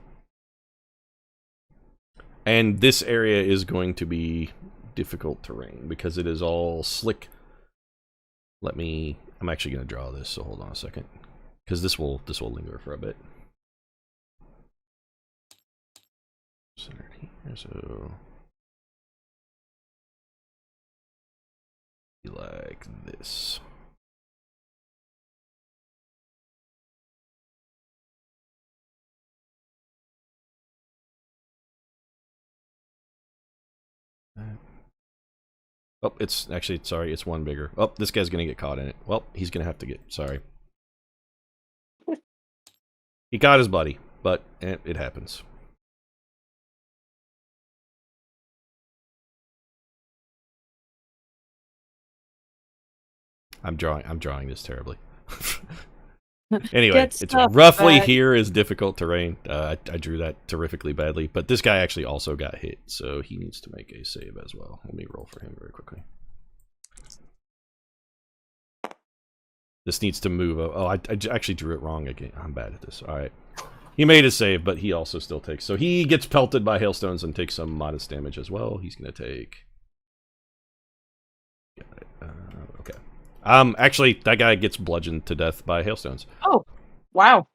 S1: And this area is going to be difficult terrain because it is all slick. I'm actually going to draw this, so hold on a second, because this will linger for a bit. Centered here, so like this. Oh, it's actually, sorry, it's one bigger. Oh, this guy's gonna get caught in it. Well, he's gonna have to get, sorry. He got his buddy, but it happens. I'm drawing this terribly. Anyway, it's roughly here is difficult terrain. I drew that terrifically badly, but this guy actually also got hit, so he needs to make a save as well. Let me roll for him very quickly. This needs to move. Oh, I actually drew it wrong again. I'm bad at this. All right. He made a save, but he also still takes. So he gets pelted by hailstones and takes some modest damage as well. He's going to take... Got it. Okay. Actually, that guy gets bludgeoned to death by hailstones.
S5: Oh, wow.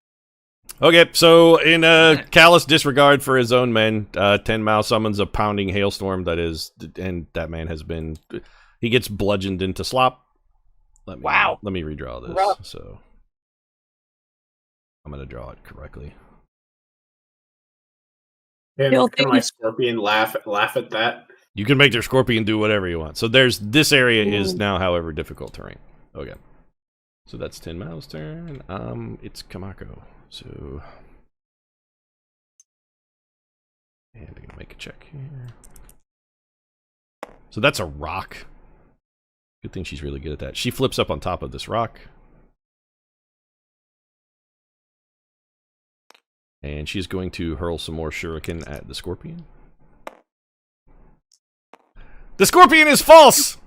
S1: Okay, so in callous disregard for his own men, Tenmao summons a pounding hailstorm and that man has been... He gets bludgeoned into slop. Let me redraw this.
S5: Rough.
S1: So I'm going to draw it correctly.
S4: Can my scorpion laugh at that?
S1: You can make your scorpion do whatever you want. So this area is now, however, difficult terrain. Okay. So that's Tenmao's turn. It's Kamako. So, and I'm gonna make a check here. So that's a rock. Good thing she's really good at that. She flips up on top of this rock. And she's going to hurl some more shuriken at the scorpion. The scorpion is false!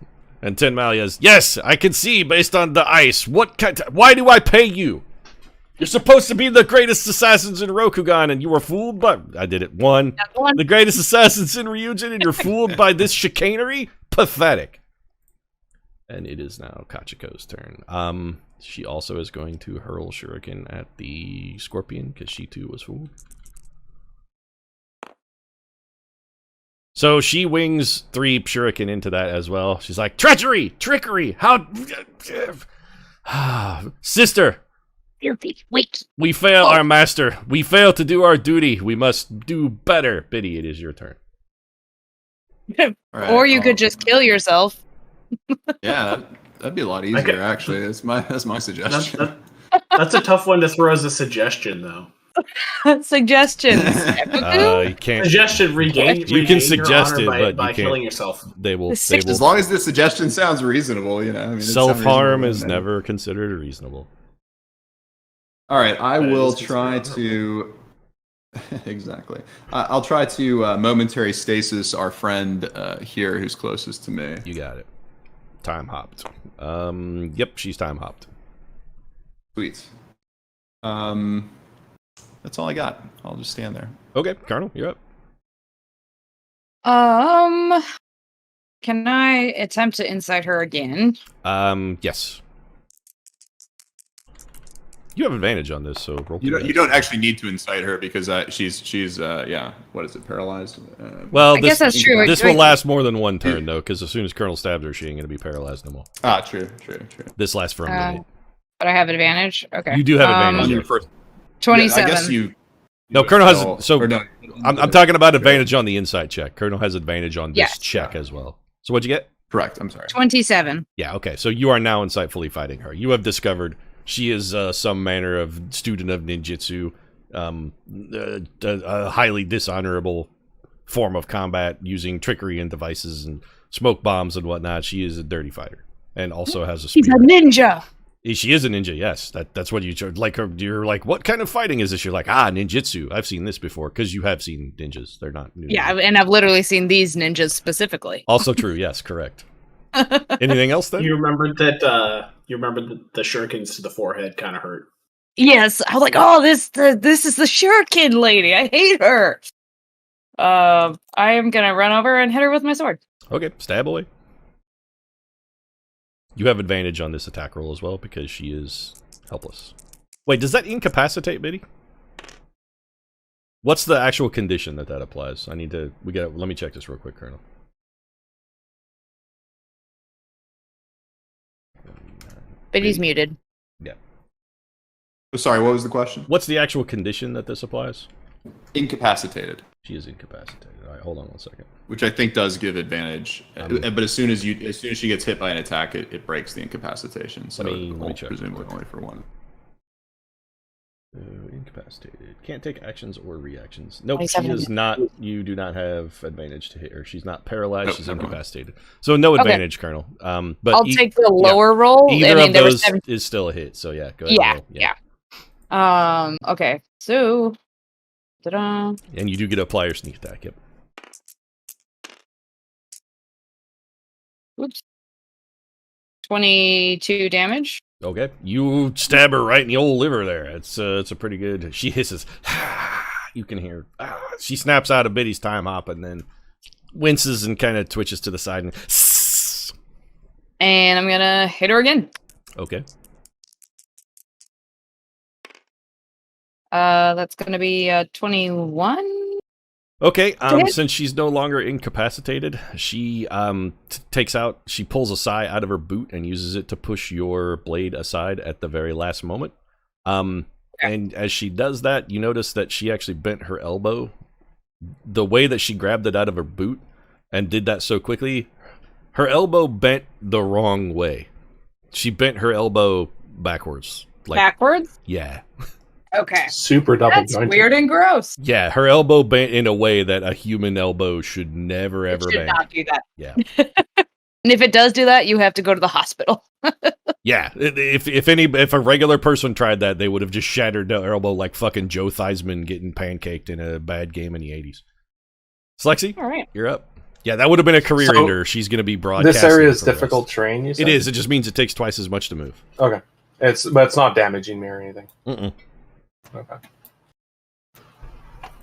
S1: And Tenmao yells, yes, I can see based on the ice. Why do I pay you? You're supposed to be the greatest assassins in Rokugan, and you were fooled by... I did it. One. The greatest assassins in Ryugin, and you're fooled by this chicanery? Pathetic. And it is now Kachiko's turn. She also is going to hurl shuriken at the scorpion, because she too was fooled. So she wings 3 shuriken into that as well. She's like, treachery! Trickery! How... Sister!
S5: Wait.
S1: We fail our master. We fail to do our duty. We must do better. Biddy, it is your turn.
S3: Right,
S5: or you could just kill yourself.
S3: Yeah, that'd be a lot easier, actually. That's my suggestion.
S4: That's a tough one to throw as a suggestion, though.
S5: Suggestions.
S1: You can't.
S4: Suggestion regain.
S1: You can suggest it, but
S4: by
S1: you can't.
S4: killing yourself.
S1: They will.
S3: As long as the suggestion sounds reasonable, you know. I mean,
S1: self-harm is never considered reasonable.
S3: All right, I will try to. Exactly. I'll try to momentary stasis our friend here who's closest to me.
S1: You got it. Time hopped. Yep, she's time hopped.
S3: Sweet. That's all I got. I'll just stand there.
S1: Okay, Colonel, you're up.
S5: Can I attempt to incite her again?
S1: Yes. You have advantage on this, so roll.
S3: You don't actually need to incite her because she's what is it, paralyzed?
S1: Well,
S5: I guess that's true.
S1: This will last more than one turn though, because as soon as Colonel stabs her, she ain't gonna be paralyzed no more.
S3: Ah, true.
S1: This lasts for a minute.
S5: But I have advantage. Okay.
S1: You do have advantage
S3: on your first.
S5: 27.
S3: Yeah, I guess you.
S1: No, Colonel has. So
S3: no,
S1: I'm talking about advantage on the insight check. Colonel has advantage on this check as well. So what'd you get?
S3: Correct. I'm sorry.
S5: 27.
S1: Yeah. Okay. So you are now insightfully fighting her. You have discovered she is some manner of student of ninjutsu, a highly dishonorable form of combat using trickery and devices and smoke bombs and whatnot. She is a dirty fighter and also has a spear.
S5: She's a ninja.
S1: She is a ninja, yes. That's what you like. You're like, what kind of fighting is this? You're like, ninjutsu. I've seen this before because you have seen ninjas. They're not new.
S5: Yeah, and I've literally seen these ninjas specifically.
S1: Also true. Yes, correct. Anything else then?
S4: You remember that? You remember the shurikens to the forehead kind of hurt.
S5: Yes, I was like, oh, this is the shuriken lady. I hate her. I am gonna run over and hit her with my sword.
S1: Okay, stab away. You have advantage on this attack roll as well because she is helpless. Wait, does that incapacitate Biddy? What's the actual condition that applies? Let me check this real quick, Colonel.
S5: Biddy's muted.
S1: Yeah.
S3: Sorry, what was the question?
S1: What's the actual condition that this applies?
S3: Incapacitated.
S1: She is incapacitated. All right, hold on 1 second.
S3: Which I think does give advantage, but as soon as she gets hit by an attack, it breaks the incapacitation. So
S1: let me check.
S3: Presumably only for one.
S1: Incapacitated. Can't take actions or reactions. Nope, she
S5: 27.
S1: is not. You do not have advantage to hit her. She's not paralyzed.
S3: Nope,
S1: she's
S3: never mind.
S1: incapacitated. So no
S5: Okay.
S1: advantage, Colonel. But
S5: I'll take the lower roll.
S1: Either of
S5: there were
S1: those
S5: 7.
S1: is still a hit. So yeah, go ahead.
S5: Yeah,
S1: and roll.
S5: yeah. Okay. So, ta-da.
S1: And you do get to apply your sneak attack. Yep.
S5: Oops. 22 damage.
S1: Okay. You stab her right in the old liver there. It's a pretty good. She hisses. You can hear. She snaps out of Biddy's time hop and then winces and kind of twitches to the side.
S5: And I'm gonna hit her again.
S1: Okay.
S5: That's gonna be 21.
S1: Okay,
S5: hit?
S1: since she's no longer incapacitated, she she pulls a sai out of her boot and uses it to push your blade aside at the very last moment. And as she does that, you notice that she actually bent her elbow. The way that she grabbed it out of her boot and did that so quickly, her elbow bent the wrong way. She bent her elbow backwards.
S5: Backwards?
S1: Yeah.
S5: Okay.
S2: Super double
S5: That's
S2: jointed.
S5: weird and gross.
S1: Yeah, her elbow bent in a way that a human elbow should never, ever
S5: It should
S1: bend.
S5: not do that.
S1: Yeah.
S5: And if it does do that, you have to go to the hospital.
S1: Yeah, if a regular person tried that, they would have just shattered their elbow like fucking Joe Theismann getting pancaked in a bad game in the 80s. Slexy,
S5: All right.
S1: you're up. Yeah, that would have been a career
S2: So,
S1: ender. She's going to be broadcasting.
S2: This area is
S1: for the
S2: difficult
S1: rest.
S2: terrain, you said?
S1: It is. It just means it takes twice as much to move.
S2: Okay. But it's not damaging me or anything.
S1: Mm-mm.
S2: Okay.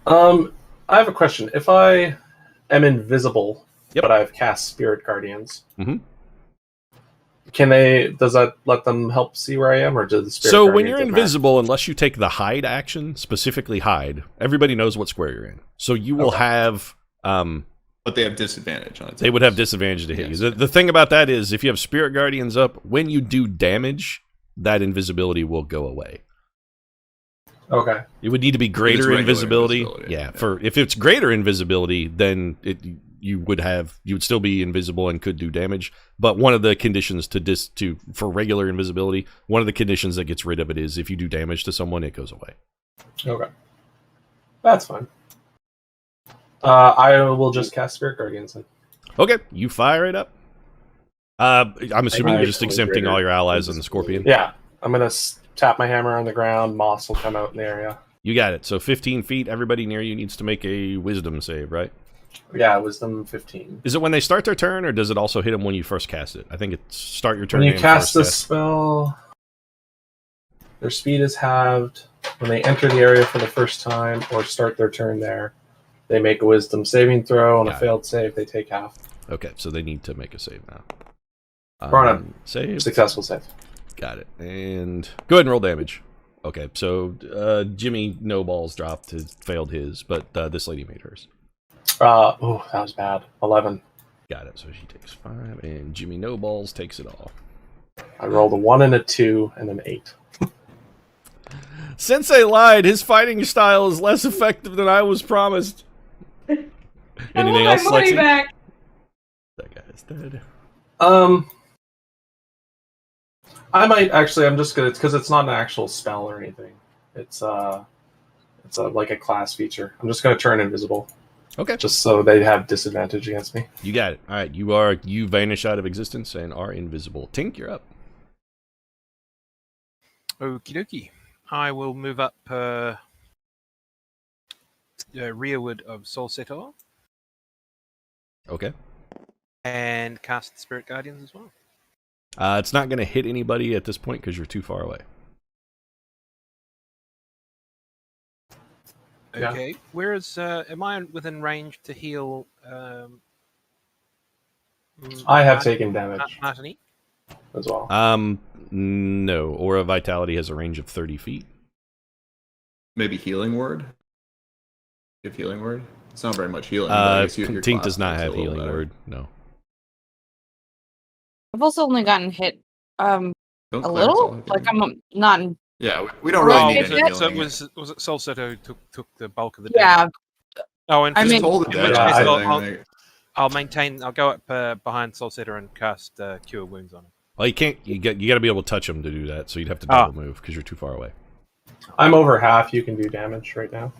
S2: I have a question. If I am invisible,
S1: Yep.
S2: but I've cast Spirit Guardians,
S1: Mhm.
S2: does that let them help see where I am, or does the Spirit
S1: So
S2: Guardians
S1: when you're
S2: doesn't matter?
S1: invisible, unless you take the hide action, specifically hide, everybody knows what square you're in. So you will have...
S3: But they have disadvantage on it.
S1: They would have disadvantage to hit you. The thing about that is, if you have Spirit Guardians up, when you do damage, that invisibility will go away.
S2: Okay.
S1: It would need to be greater
S3: regular
S1: invisibility.
S3: invisibility,
S1: Yeah,
S3: yeah.
S1: if it's greater invisibility, then you would still be invisible and could do damage. But one of the conditions for regular invisibility, one of the conditions that gets rid of it is if you do damage to someone, it goes away.
S2: Okay. That's fine. I will just cast Spirit Guardians then.
S1: Okay, you fire it up. I'm assuming you're just
S2: Actually,
S1: exempting all your allies and the
S2: invisibility.
S1: scorpion.
S2: Yeah. I'm going to tap my hammer on the ground. Moss will come out in the area.
S1: You got it. So 15 feet, everybody near you needs to make a wisdom save, right?
S2: Yeah, Wisdom 15.
S1: Is it when they start their turn, or does it also hit them when you first cast it? I think it's start your turn.
S2: When you
S1: and
S2: cast
S1: first
S2: the spell, their speed is halved. When they enter the area for the first time or start their turn there, they make a Wisdom saving throw. On a
S1: Got it.
S2: failed save, they take half.
S1: Okay, so they need to make a save now.
S2: Or on a
S1: Save.
S2: successful save.
S1: Got it. And go ahead and roll damage. Okay, so Jimmy no balls dropped, failed his, but this lady made hers.
S2: That was bad. 11.
S1: Got it. So she takes 5, and Jimmy no balls takes it all.
S2: I rolled a 1 and a 2 and an 8.
S1: Sensei lied. His fighting style is less effective than I was promised. Anything else, Lexi?
S5: back.
S1: That guy is dead.
S2: I might actually. I'm just gonna because it's not an actual spell or anything. It's like a class feature. I'm just gonna turn invisible.
S1: Okay.
S2: Just so they have disadvantage against me.
S1: You got it. All right, you vanish out of existence and are invisible. Tink, you're up.
S6: Okie dokie. I will move up rearward of Soul Setor.
S1: Okay.
S6: And cast the Spirit Guardians as well.
S1: It's not going to hit anybody at this point because you're too far away.
S2: Yeah.
S6: Okay. Whereas, am I within range to heal?
S2: I have taken damage
S6: Martini?
S2: as well.
S1: No. Aura Vitality has a range of 30 feet.
S3: Maybe Healing Word? You have Healing Word? It's not very much healing. But I guess your
S1: Tink
S3: class
S1: does not
S3: makes it
S1: have
S3: a little
S1: Healing
S3: better.
S1: Word. No.
S5: I've also only gotten hit
S3: Don't
S5: a
S3: Clarence
S5: little.
S3: all have
S5: Like
S3: healing?
S5: I'm not. In,
S3: Yeah, we don't really
S5: Oh,
S3: need
S5: was
S3: any
S5: it?
S6: So
S3: healing.
S6: was it Solsetto who took the bulk of the
S5: yeah,
S6: damage? Oh, and
S5: I
S3: Just
S5: mean-
S3: hold it
S6: in
S3: dead
S6: which
S3: or
S6: case
S3: something,
S6: I'll
S3: like-
S6: I'll go up behind Solsetto and cast Cure Wounds on him.
S1: Well, you can't. You got to be able to touch him to do that. So you'd have to double move because you're too far away.
S2: I'm over half. You can do damage right now.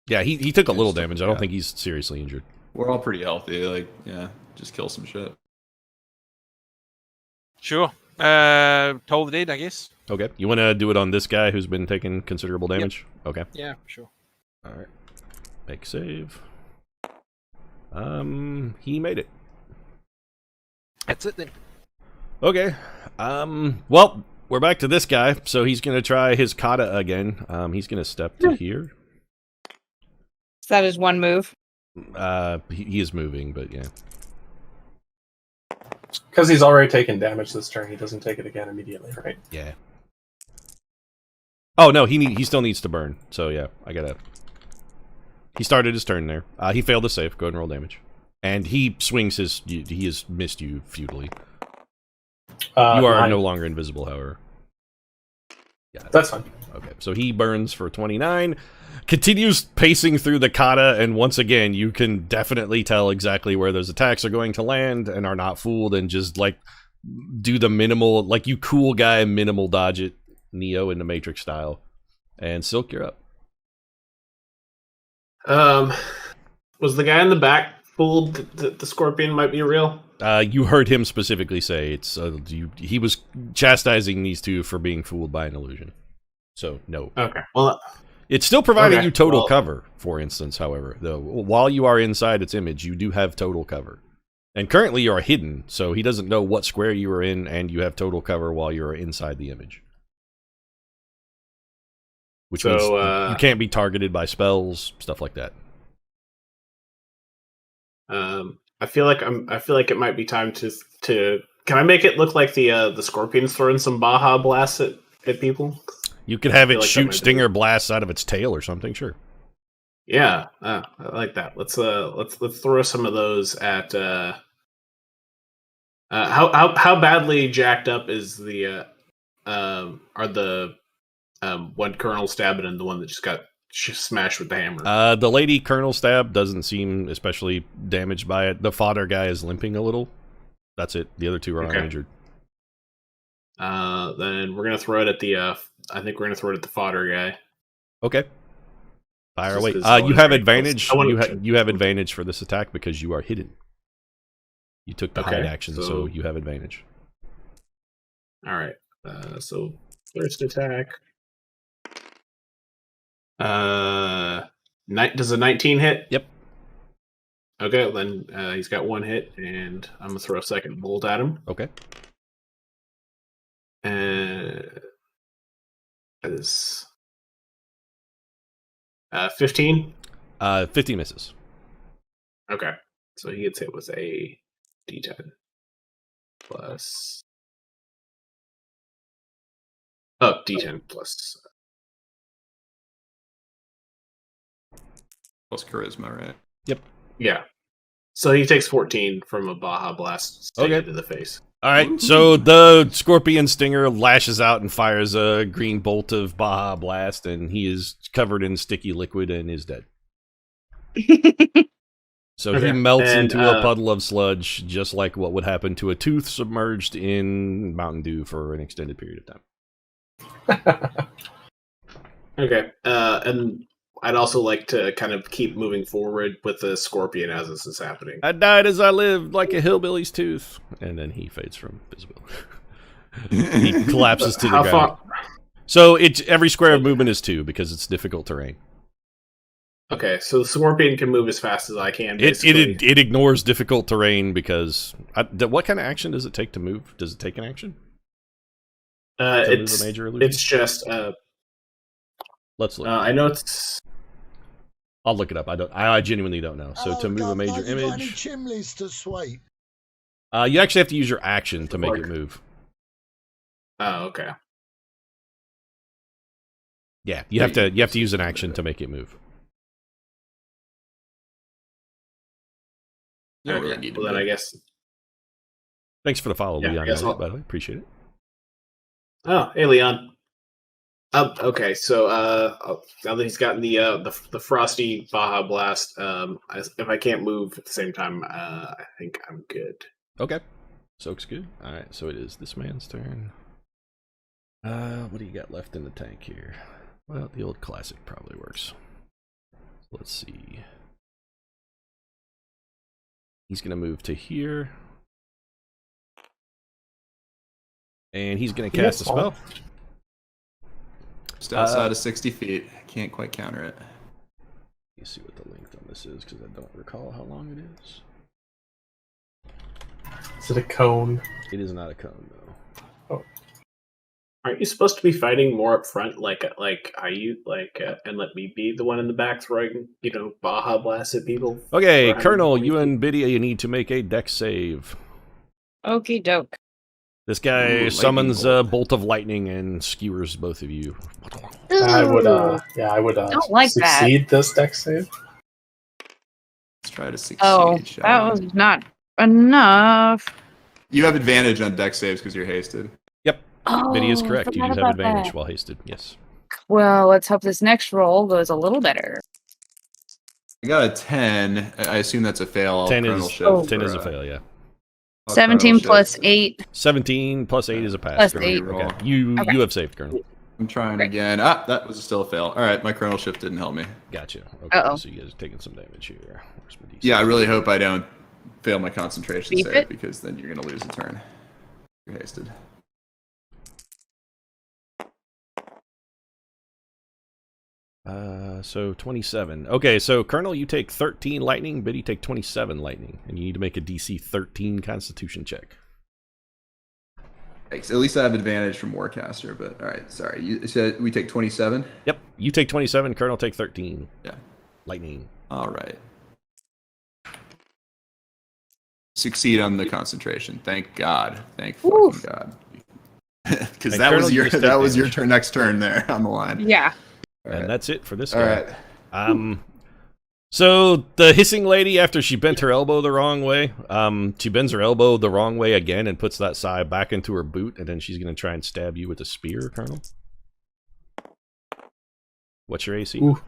S1: Yeah, he took a little
S3: Just-
S1: damage. I don't
S3: yeah.
S1: think he's seriously injured.
S3: We're all pretty healthy. Like, yeah, just kill some shit.
S6: Sure. Toll the Dead, I guess.
S1: Okay. You want to do it on this guy who's been taking considerable damage? Okay.
S6: Yeah, sure.
S1: All right. Make save. He made it.
S6: That's it then.
S1: Okay. Well, we're back to this guy, so he's gonna try his kata again. He's gonna step to here.
S5: is that his one move?
S1: He is moving, but yeah.
S2: Because he's already taken damage this turn, he doesn't take it again immediately, right?
S1: Yeah. Oh no, he still needs to burn. So yeah, I gotta. He started his turn there. He failed to save. Go ahead and roll damage. And he swings his. He has missed you futilely. You are
S2: 9.
S1: no longer invisible, however. Yeah,
S2: That's fine.
S1: okay. So he burns for 29. Continues pacing through the kata, and once again, you can definitely tell exactly where those attacks are going to land, and are not fooled, and just like do the minimal, like you cool guy minimal dodge it, Neo in the Matrix style. And Silk, you're up.
S4: Was the guy in the back fooled that the scorpion might be real?
S1: You heard him specifically say it's he was chastising these two for being fooled by an illusion. So no.
S4: Okay. Well,
S1: It's still providing
S4: Okay,
S1: you total
S4: well-
S1: cover, for instance, however. Though while you are inside its image, you do have total cover. And currently you are hidden, so he doesn't know what square you are in, and you have total cover while you are inside the image. Which means you can't be targeted by spells, stuff like that.
S4: I feel like it might be time to. Can I make it look like the scorpion's throwing some Baja blasts at people?
S1: You could have
S4: I
S1: it
S4: feel like that
S1: shoot
S4: might be-
S1: stinger blasts out of its tail or something, sure.
S4: Yeah, I like that. Let's throw some of those at. How badly jacked up is the are the one Colonel stabbing and the one that just got smashed with the hammer?
S1: The lady Colonel Stab doesn't seem especially damaged by it. The fodder guy is limping a little. That's it. The other two are
S4: Okay.
S1: uninjured.
S4: Then we're gonna throw it at the. I think we're gonna throw it at the fodder guy.
S1: Okay. Fire
S4: Just
S1: away.
S4: 'cause I
S1: You
S4: wanna
S1: have
S4: try-
S1: advantage.
S4: I wanna-
S1: You have advantage for this attack because you are hidden. You took the hide
S4: Okay,
S1: action, so
S4: so-
S1: you have advantage.
S4: All right. So first attack. Does a 19 hit?
S1: Yep.
S4: Okay, then he's got one hit, and I'm gonna throw a second bolt at him.
S1: Okay.
S4: That is 15.
S1: 50 misses.
S4: Okay, so he gets hit with a D10 plus. Oh, D10 plus.
S3: Plus charisma, right?
S4: Yeah. So he takes 14 from a Baja Blast
S1: Okay.
S4: to the face.
S1: All right, so the scorpion stinger lashes out and fires a green bolt of Baja Blast, and he is covered in sticky liquid and is dead. So he
S4: Okay,
S1: melts
S4: and,
S1: into a puddle of sludge, just like what would happen to a tooth submerged in Mountain Dew for an extended period of time.
S4: Okay. And I'd also like to kind of keep moving forward with the scorpion as this is happening.
S1: I died as I lived, like a hillbilly's tooth. And then he fades from visibility. He collapses to the
S4: How
S1: ground.
S4: far?
S1: So every square of movement is 2 because it's difficult terrain.
S4: Okay, so the scorpion can move as fast as I can.
S1: It
S4: Basically.
S1: it ignores difficult terrain because what kind of action does it take to move? Does it take an action? To move a major illusion?
S4: It's just.
S1: Let's look.
S4: I know it's.
S1: I'll look it up. I genuinely don't know. So to move a major image,
S10: chimneys to sweep.
S1: you actually have to use your action to make it move.
S4: Oh, okay.
S1: Yeah, you have to use an action to make it move.
S3: You don't really
S4: Okay,
S3: need to
S4: well, then
S3: move.
S4: I guess.
S1: Thanks for the follow,
S4: Yeah, I
S1: Leon.
S4: guess I'll-
S1: By the way, appreciate it.
S4: Oh, hey, Leon. Okay, so now that he's gotten the frosty Baja Blast, if I can't move at the same time, I think I'm good.
S1: Okay, soak's good. All right, so it is this man's turn. What do you got left in the tank here? Well, the old classic probably works. Let's see. He's gonna move to here, and he's gonna cast a spell.
S3: Just outside of 60 feet. I can't quite counter it.
S1: Let's see what the length on this is, because I don't recall how long it is.
S2: Is it a cone?
S1: It is not a cone, though.
S2: Oh.
S4: Aren't you supposed to be fighting more up front, like are you and let me be the one in the back throwing, Baja Blast at people?
S1: Okay,
S4: Or having
S1: Colonel,
S4: 20
S1: you
S4: feet?
S1: and Biddy, you need to make a dex save.
S5: Okie doke.
S1: This guy
S3: Ooh,
S1: summons
S3: lightning
S1: a
S3: bolt.
S1: bolt of lightning and skewers both of you.
S2: I would,
S5: Ooh. Don't like that.
S2: succeed this deck save.
S3: Let's try to succeed.
S5: Oh,
S3: shall
S5: that
S3: we?
S5: was not enough.
S3: You have advantage on deck saves because you're hasted.
S5: Oh,
S1: Biddy is
S5: I
S1: correct. You
S5: forgot
S1: do have
S5: about
S1: advantage
S5: that.
S1: while hasted. Yes.
S5: Well, let's hope this next roll goes a little better.
S3: I got a 10. I assume that's a fail. I'll
S1: 10
S3: Chronal
S1: is
S3: Shift
S1: 10
S3: for,
S1: is a fail. Yeah.
S3: I'll
S5: 17
S3: Chronal
S5: plus
S3: Shift.
S5: 8.
S1: 17 plus 8 is a pass.
S5: Plus
S1: Colonel.
S5: 8.
S1: Okay. You
S5: Okay.
S1: you have saved, Colonel.
S3: I'm trying
S5: Great.
S3: again. Ah, that was still a fail. All right, my Chronal Shift didn't help me.
S1: Gotcha. Okay.
S5: Uh-oh.
S1: So you guys are taking some damage here. Where's my DC?
S3: Yeah, I really hope I don't fail my concentration
S5: Beep
S3: save
S5: it.
S3: because then you're going to lose a turn. You're hasted.
S1: So 27. Okay, so Colonel, you take 13 lightning. Biddy take 27 lightning, and you need to make a DC 13 Constitution check.
S3: Thanks. At least I have advantage from Warcaster, but all right, sorry. You said we take 27?
S1: Yep. You take 27. Colonel take 13.
S3: Yeah.
S1: Lightning.
S3: All right. Succeed on the concentration. Thank God. Thank fucking
S5: Oof.
S3: God. Because
S1: And
S3: that
S1: Colonel,
S3: was
S1: you
S3: your
S1: just take
S3: that was your
S1: damage.
S3: turn next turn there on the line.
S5: Yeah.
S3: All
S1: And
S3: right.
S1: that's it for this
S3: All
S1: guy.
S3: right.
S1: So the hissing lady, after she bent her elbow the wrong way, she bends her elbow the wrong way again and puts that side back into her boot, and then she's going to try and stab you with a spear, Colonel. What's your AC?
S2: Ooh.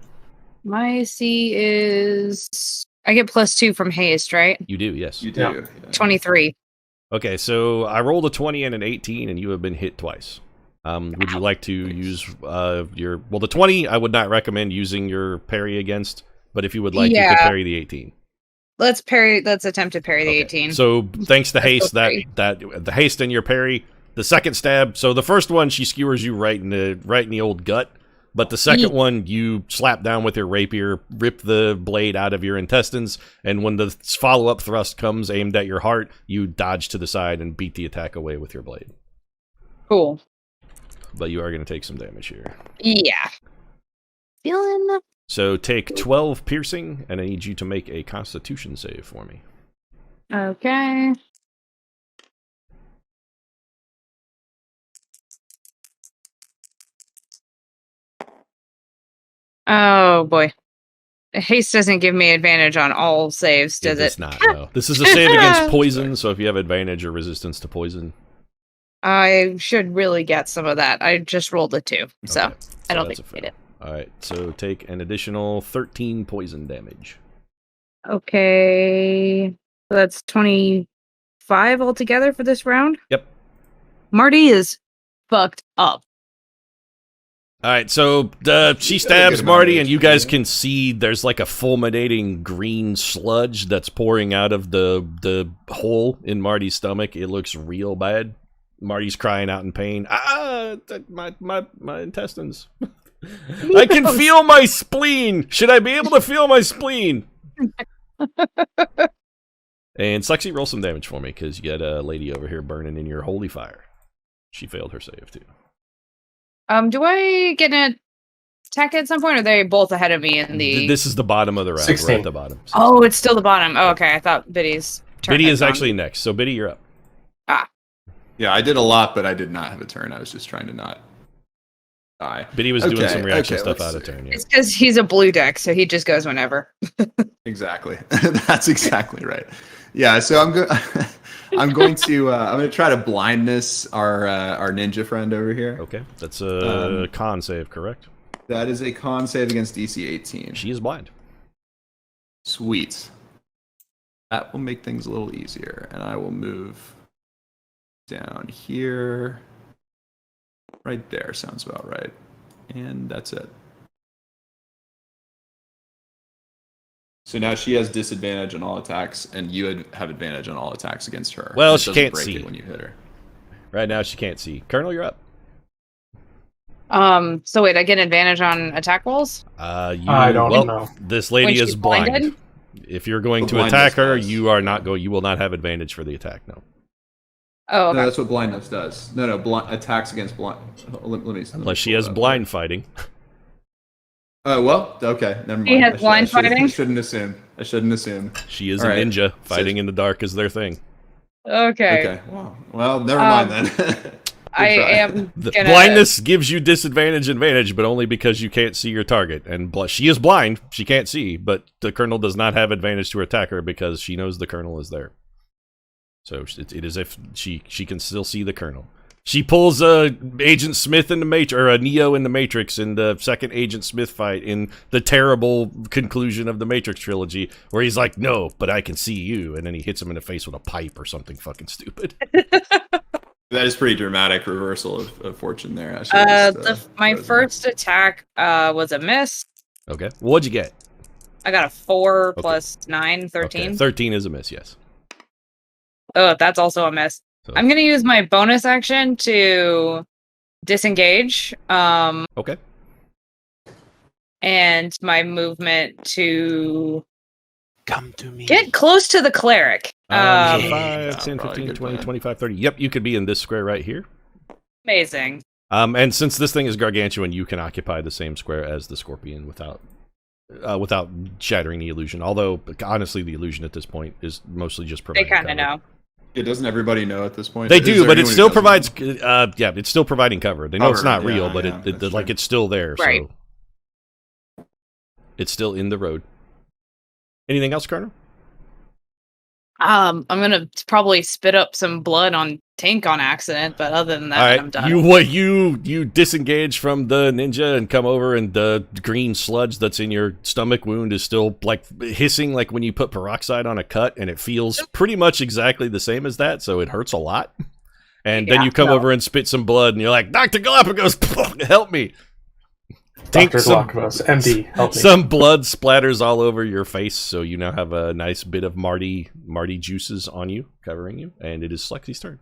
S5: My AC is. I get +2 from haste, right?
S1: You do, yes.
S3: You do.
S2: Yeah.
S3: Yeah.
S5: 23.
S1: Okay, so I rolled a 20 and an 18, and you have been hit twice. Would you like to use your... Well, the 20, I would not recommend using your parry against, but if you would like, you
S5: Yeah.
S1: could parry the 18.
S5: Let's attempt to parry the
S1: Okay.
S5: 18.
S1: So thanks to
S5: Let's go
S1: haste,
S5: parry.
S1: that the haste and your parry, the second stab. So the first one, she skewers you right in the old gut, but the second one, you slap down with your rapier, rip the blade out of your intestines, and when the follow-up thrust comes aimed at your heart, you dodge to the side and beat the attack away with your blade.
S5: Cool.
S1: But you are going to take some damage here.
S5: Yeah. Feeling.
S1: So take 12 piercing, and I need you to make a Constitution save for me.
S5: Okay. Oh boy. Haste doesn't give me advantage on all saves, does it?
S1: does not, no. This is a save against poison, so if you have advantage or resistance to poison.
S5: I should really get some of that. I just rolled a 2, so
S1: Okay.
S5: I don't
S1: that's
S5: think
S1: a
S5: I did it.
S1: fail. Alright, so take an additional 13 poison damage.
S5: Okay. So that's 25 altogether for this round.
S1: Yep.
S5: Marty is fucked up.
S1: Alright, so she
S3: She's got a good
S1: stabs
S3: amount
S1: Marty,
S3: of
S1: and you
S3: HP,
S1: guys
S3: yeah.
S1: can see there's like a fulminating green sludge that's pouring out of the hole in Marty's stomach. It looks real bad. Marty's crying out in pain. My intestines. I can feel my spleen. Should I be able to feel my spleen? And Slexi, roll some damage for me, because you got a lady over here burning in your holy fire. She failed her save, too.
S5: Do I get an attack at some point, or are they both ahead of me in the...
S1: This is the bottom of the round.
S2: 16.
S1: We're at the bottom. 16.
S5: Oh, it's still the bottom. Oh, okay. I thought Biddy's turn.
S1: Biddy is
S5: had gone.
S1: actually next. So, Biddy, you're up.
S5: Ah.
S3: Yeah, I did a lot, but I did not have a turn. I was just trying to not die.
S1: Biddy was doing some reaction stuff
S3: let's
S1: out of
S3: see.
S1: turn. Yeah.
S5: It's because he's a blue deck, so he just goes whenever.
S3: Exactly. That's exactly right. Yeah, so I'm going to try to blindness our ninja friend over here.
S1: Okay, that's a con save, correct?
S3: That is a con save against DC 18.
S1: She is blind.
S3: Sweet. That will make things a little easier, and I will move down here. Right there sounds about right. And that's it. So now she has disadvantage on all attacks, and you have advantage on all attacks against her.
S1: Well,
S3: It
S1: she
S3: doesn't
S1: can't
S3: break
S1: see.
S3: it when you hit her.
S1: Right now, she can't see. Colonel, you're up.
S5: So wait, I get advantage on attack rolls?
S2: I don't know.
S1: This lady
S5: When
S1: is
S5: she's
S1: blind.
S5: blinded?
S1: If you're going
S3: Well,
S1: to
S3: blindness
S1: attack her,
S3: does.
S1: you are not going. You will not have advantage for the attack. No.
S5: Oh, okay.
S3: No, that's what blindness does. No, attacks against blind. Let me
S1: Unless she has blind fighting.
S3: Well, okay, never mind.
S5: He has
S3: I
S5: blind fighting?
S3: I shouldn't assume.
S1: She is
S3: All
S1: a
S3: right.
S1: ninja. Fighting in the dark is their thing.
S5: Okay.
S3: Okay. Well, never mind then.
S5: I
S3: try.
S5: am
S1: The
S5: gonna...
S1: blindness gives you disadvantage and advantage, but only because you can't see your target. And she is blind; she can't see. But the colonel does not have advantage to attack her because she knows the colonel is there. So it is if she can still see the colonel. She pulls Agent Smith in the Matrix, or Neo in the Matrix, in the second Agent Smith fight in the terrible conclusion of the Matrix trilogy, where he's like, "No, but I can see you," and then he hits him in the face with a pipe or something fucking stupid.
S3: That is pretty dramatic reversal of fortune there.
S5: My first attack was a miss.
S1: Okay, what'd you get?
S5: I got a 4
S1: Okay.
S5: plus 9, 13.
S1: Okay. 13 is a miss. Yes.
S5: Oh, that's also a miss.
S1: So,
S5: I'm gonna use my bonus action to disengage.
S1: okay.
S5: And my movement to
S6: Come to me.
S5: get close to the cleric.
S1: So 5,
S3: Yeah,
S1: 10,
S3: probably
S1: 15,
S3: good
S1: 20,
S3: plan.
S1: 25, 30. Yep, you could be in this square right here.
S5: Amazing.
S1: And since this thing is gargantuan, you can occupy the same square as the scorpion without shattering the illusion. Although, honestly, the illusion at this point is mostly just
S5: They
S1: providing
S5: kind of
S1: cover.
S5: know.
S3: Yeah, doesn't everybody know at this point?
S1: They
S3: Is
S1: do,
S3: there
S1: but it
S3: anyone who
S1: still
S3: doesn't?
S1: provides. Yeah, it's still providing cover. They know it's
S3: Cover,
S1: not real,
S3: yeah,
S1: but
S3: yeah,
S1: it
S3: that's
S1: like
S3: true.
S1: it's still there.
S5: Right.
S1: So it's still in the road. Anything else, Colonel?
S5: I'm gonna probably spit up some blood on Tink on accident, but other than that,
S1: All right,
S5: I'm done.
S1: you disengage from the ninja and come over, and the green sludge that's in your stomach wound is still like hissing, like when you put peroxide on a cut, and it feels pretty much exactly the same as that, so it hurts a lot. And then
S5: Yeah,
S1: you come
S5: no.
S1: over and spit some blood, and you're like, Dr. Galapagos, help me!
S2: Dr.
S1: some-
S2: Galapagos, MD, help me.
S1: Some blood splatters all over your face, so you now have a nice bit of Marty juices on you, covering you, and it is Slexi's turn.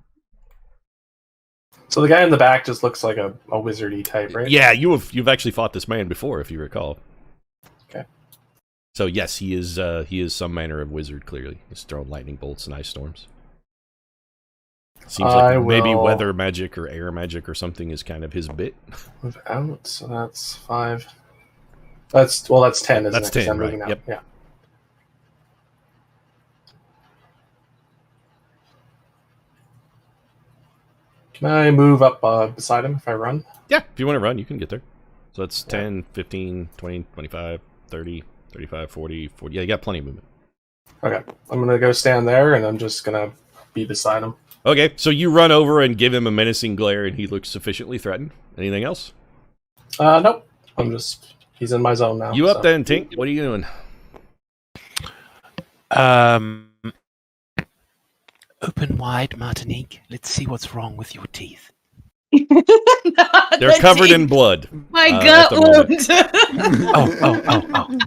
S2: So the guy in the back just looks like a wizardy type, right?
S1: Yeah, you've actually fought this man before, if you recall.
S2: Okay.
S1: So yes, he is some manner of wizard. Clearly, he's throwing lightning bolts and ice storms. Seems like maybe
S2: will-
S1: weather magic or air magic or something is kind of his bit.
S2: Move out, so that's 5. That's 10, isn't
S1: That's
S2: it? 'Cause
S1: 10,
S2: I'm moving
S1: right,
S2: out.
S1: yep.
S2: Yeah. Can I move up beside him if I run?
S1: Yeah, if you want to run, you can get there. So that's 10, 15, 20, 25, 30, 35, 40, 40. Yeah, you got plenty of movement.
S2: Okay. I'm going to go stand there, and I'm just going to be beside him.
S1: Okay, so you run over and give him a menacing glare, and he looks sufficiently threatened. Anything else?
S2: Nope. He's in my zone now.
S1: You up
S2: so.
S1: then, Tink? What are you doing?
S6: Open wide, Martinique. Let's see what's wrong with your teeth.
S1: They're covered in blood.
S5: My
S1: at
S5: gut
S1: the moment.
S5: wound.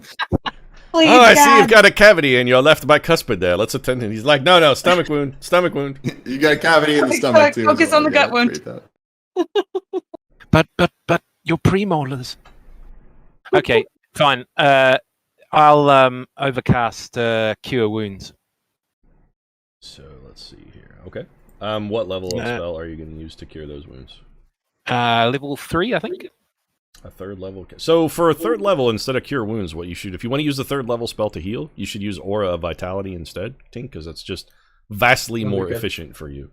S5: Please,
S1: Oh, I see
S5: God.
S1: you've got a cavity in your left bicuspid there. Let's attend him. He's like, no, stomach wound, stomach wound.
S3: You got a cavity in the stomach too.
S5: Focus
S3: as well.
S5: on the
S3: You
S5: gut
S3: gotta
S5: wound.
S3: treat that.
S6: But your premolars. Okay, fine. I'll overcast Cure Wounds.
S1: So let's see here. Okay. What level of
S6: Uh,
S1: spell are you going to use to cure those wounds?
S6: Level 3, I think.
S1: A third level. So for a third level, instead of cure wounds, what you should, if you want to use a third level spell to heal, you should use Aura of Vitality instead, Tink, because that's just vastly more efficient for you.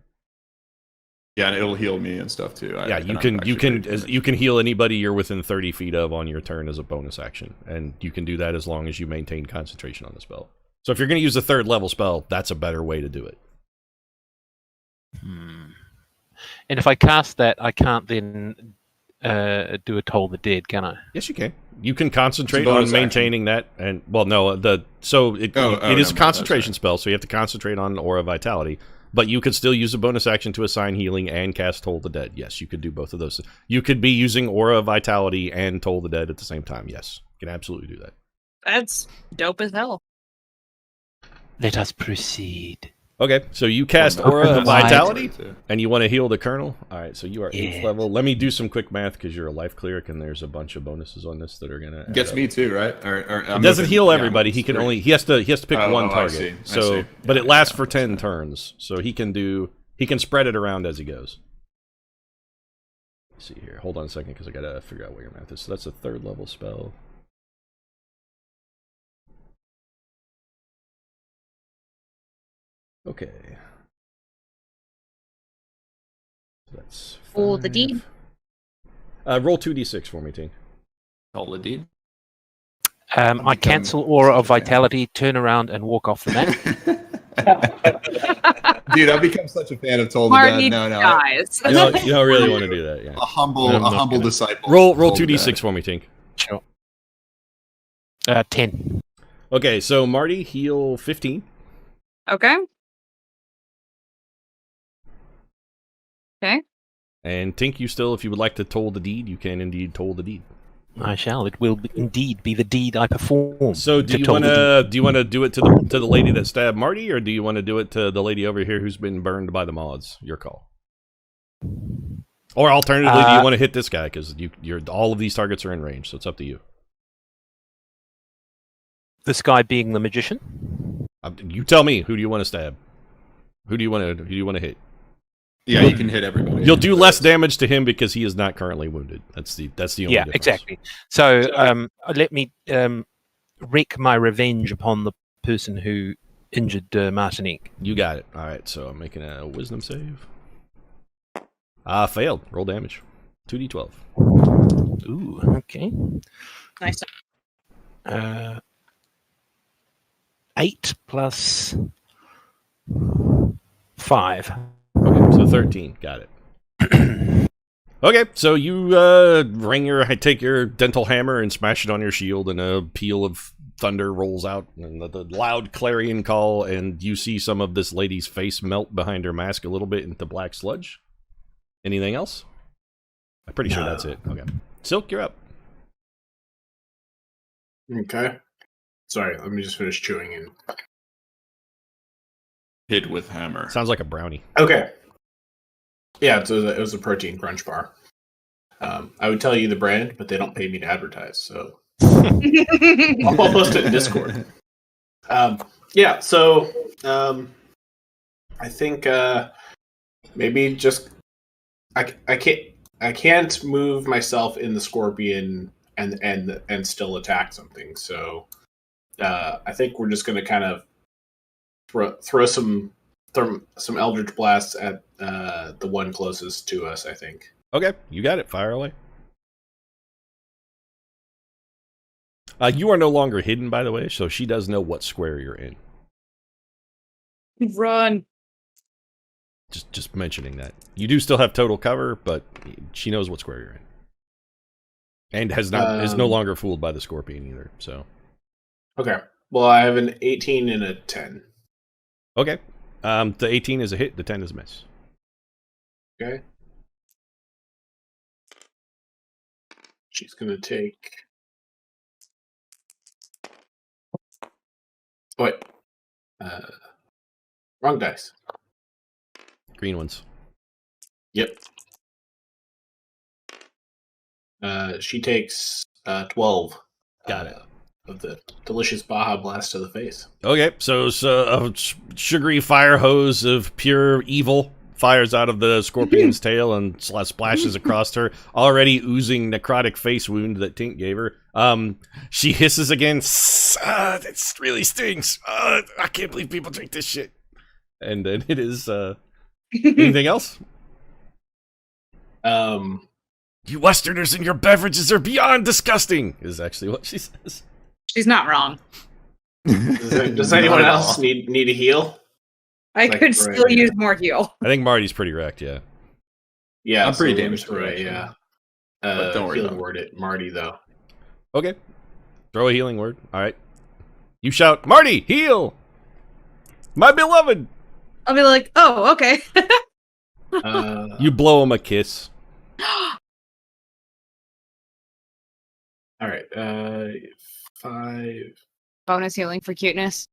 S3: Yeah, and it'll heal me and stuff too.
S1: Yeah, you can heal anybody you're within 30 feet of on your turn as a bonus action, and you can do that as long as you maintain concentration on the spell. So if you're going to use a third level spell, that's a better way to do it.
S6: And if I cast that, I can't then do a Toll the Dead, can I?
S1: Yes, you can. You can concentrate on maintaining that, and well, no, it is a concentration spell, so you have to concentrate on Aura Vitality. But you could still use a bonus action to assign healing and cast Toll the Dead. Yes, you could do both of those. You could be using Aura Vitality and Toll the Dead at the same time. Yes, you can absolutely do that.
S5: That's dope as hell.
S6: Let us proceed.
S1: Okay, so you cast Aura of Vitality, and you want to heal the Colonel? Alright, so you are 8th level. Let me do some quick math, because you're a life cleric, and there's a bunch of bonuses on this that are going to...
S3: Gets me too, right?
S1: It doesn't heal everybody. He can only... He has to pick one target.
S3: I see.
S1: But it lasts for 10 turns, so he can spread it around as he goes. Let's see here. Hold on a second, because I got to figure out what your math is. So that's a 3rd level spell. Okay. So that's 5.
S5: Roll the deed.
S1: Roll 2d6 for me, Tink.
S3: Roll the deed.
S6: I cancel Aura of Vitality, turn around, and walk off the
S3: map. Dude, I've become such a fan of Toll the Dead. No,
S5: dies.
S1: You don't really want to do that, yeah.
S3: A humble disciple.
S1: Roll 2d6 for me, Tink.
S6: Sure. 10.
S1: Okay, so Marty, heal 15.
S5: Okay. Okay.
S1: And Tink, you still, if you would like to toll the deed, you can indeed toll the deed.
S6: I shall. It will indeed be the deed I perform.
S1: So, do you want to do it to the lady that stabbed Marty, or do you want to do it to the lady over here who's been burned by the moths? Your call. Or alternatively, do you want to hit this guy, because you're all of these targets are in range, so it's up to you.
S6: This guy being the magician.
S1: You tell me. Who do you want to stab? Who do you want to hit?
S3: Yeah, you can hit everybody.
S1: You'll do less damage to him because he is not currently wounded. That's the only difference.
S6: Exactly. So let me wreak my revenge upon the person who injured Martinique.
S1: You got it. All right, so I'm making a wisdom save. Failed. Roll damage. 2d12.
S6: Ooh, okay.
S5: Nice.
S6: 8 plus 5.
S1: Okay, so 13. Got it. Okay, so you take your dental hammer and smash it on your shield, and a peal of thunder rolls out, and the loud clarion call, and you see some of this lady's face melt behind her mask a little bit into black sludge. Anything else? I'm pretty sure that's it. Okay. Silk, you're up.
S4: Okay. Sorry, let me just finish chewing and
S3: hit with hammer.
S1: Sounds like a brownie.
S4: Okay. Yeah, it was a protein crunch bar. I would tell you the brand, but they don't pay me to advertise, so I'll post it in Discord. Yeah, so I think maybe just I can't move myself in the scorpion and still attack something. So I think we're just going to kind of throw some Eldritch Blasts at the one closest to us, I think.
S1: Okay, you got it. Fire away. You are no longer hidden, by the way, so she does know what square you're in.
S5: Run.
S1: Just mentioning that. You do still have total cover, but she knows what square you're in. And is no longer fooled by the scorpion either, so.
S4: Okay. Well, I have an 18 and a 10.
S1: Okay. The 18 is a hit, the 10 is a miss.
S4: Okay. She's going to take... Wait. Wrong dice.
S1: Green ones.
S4: Yep. She takes 12
S1: Got it.
S4: Of the delicious Baja Blast to the face.
S1: Okay, so a sugary fire hose of pure evil fires out of the scorpion's tail and splashes across her already oozing necrotic face wound that Tink gave her. She hisses again. It really stings. I can't believe people drink this shit. And then it is anything else? You Westerners and your beverages are beyond disgusting, is actually what she says.
S5: She's not wrong.
S4: Does anyone else need a heal?
S5: I could still use more heal.
S1: I think Marty's pretty wrecked, yeah.
S4: Yeah,
S3: I'm pretty damaged,
S4: right? Yeah.
S3: But don't worry
S4: healing
S3: about
S4: word it, Marty though.
S1: Okay. Throw a healing word. All right. You shout, Marty, heal! My beloved!
S5: I'll be like, oh, okay.
S1: You blow him a kiss.
S4: All right. 5.
S5: Bonus healing for cuteness.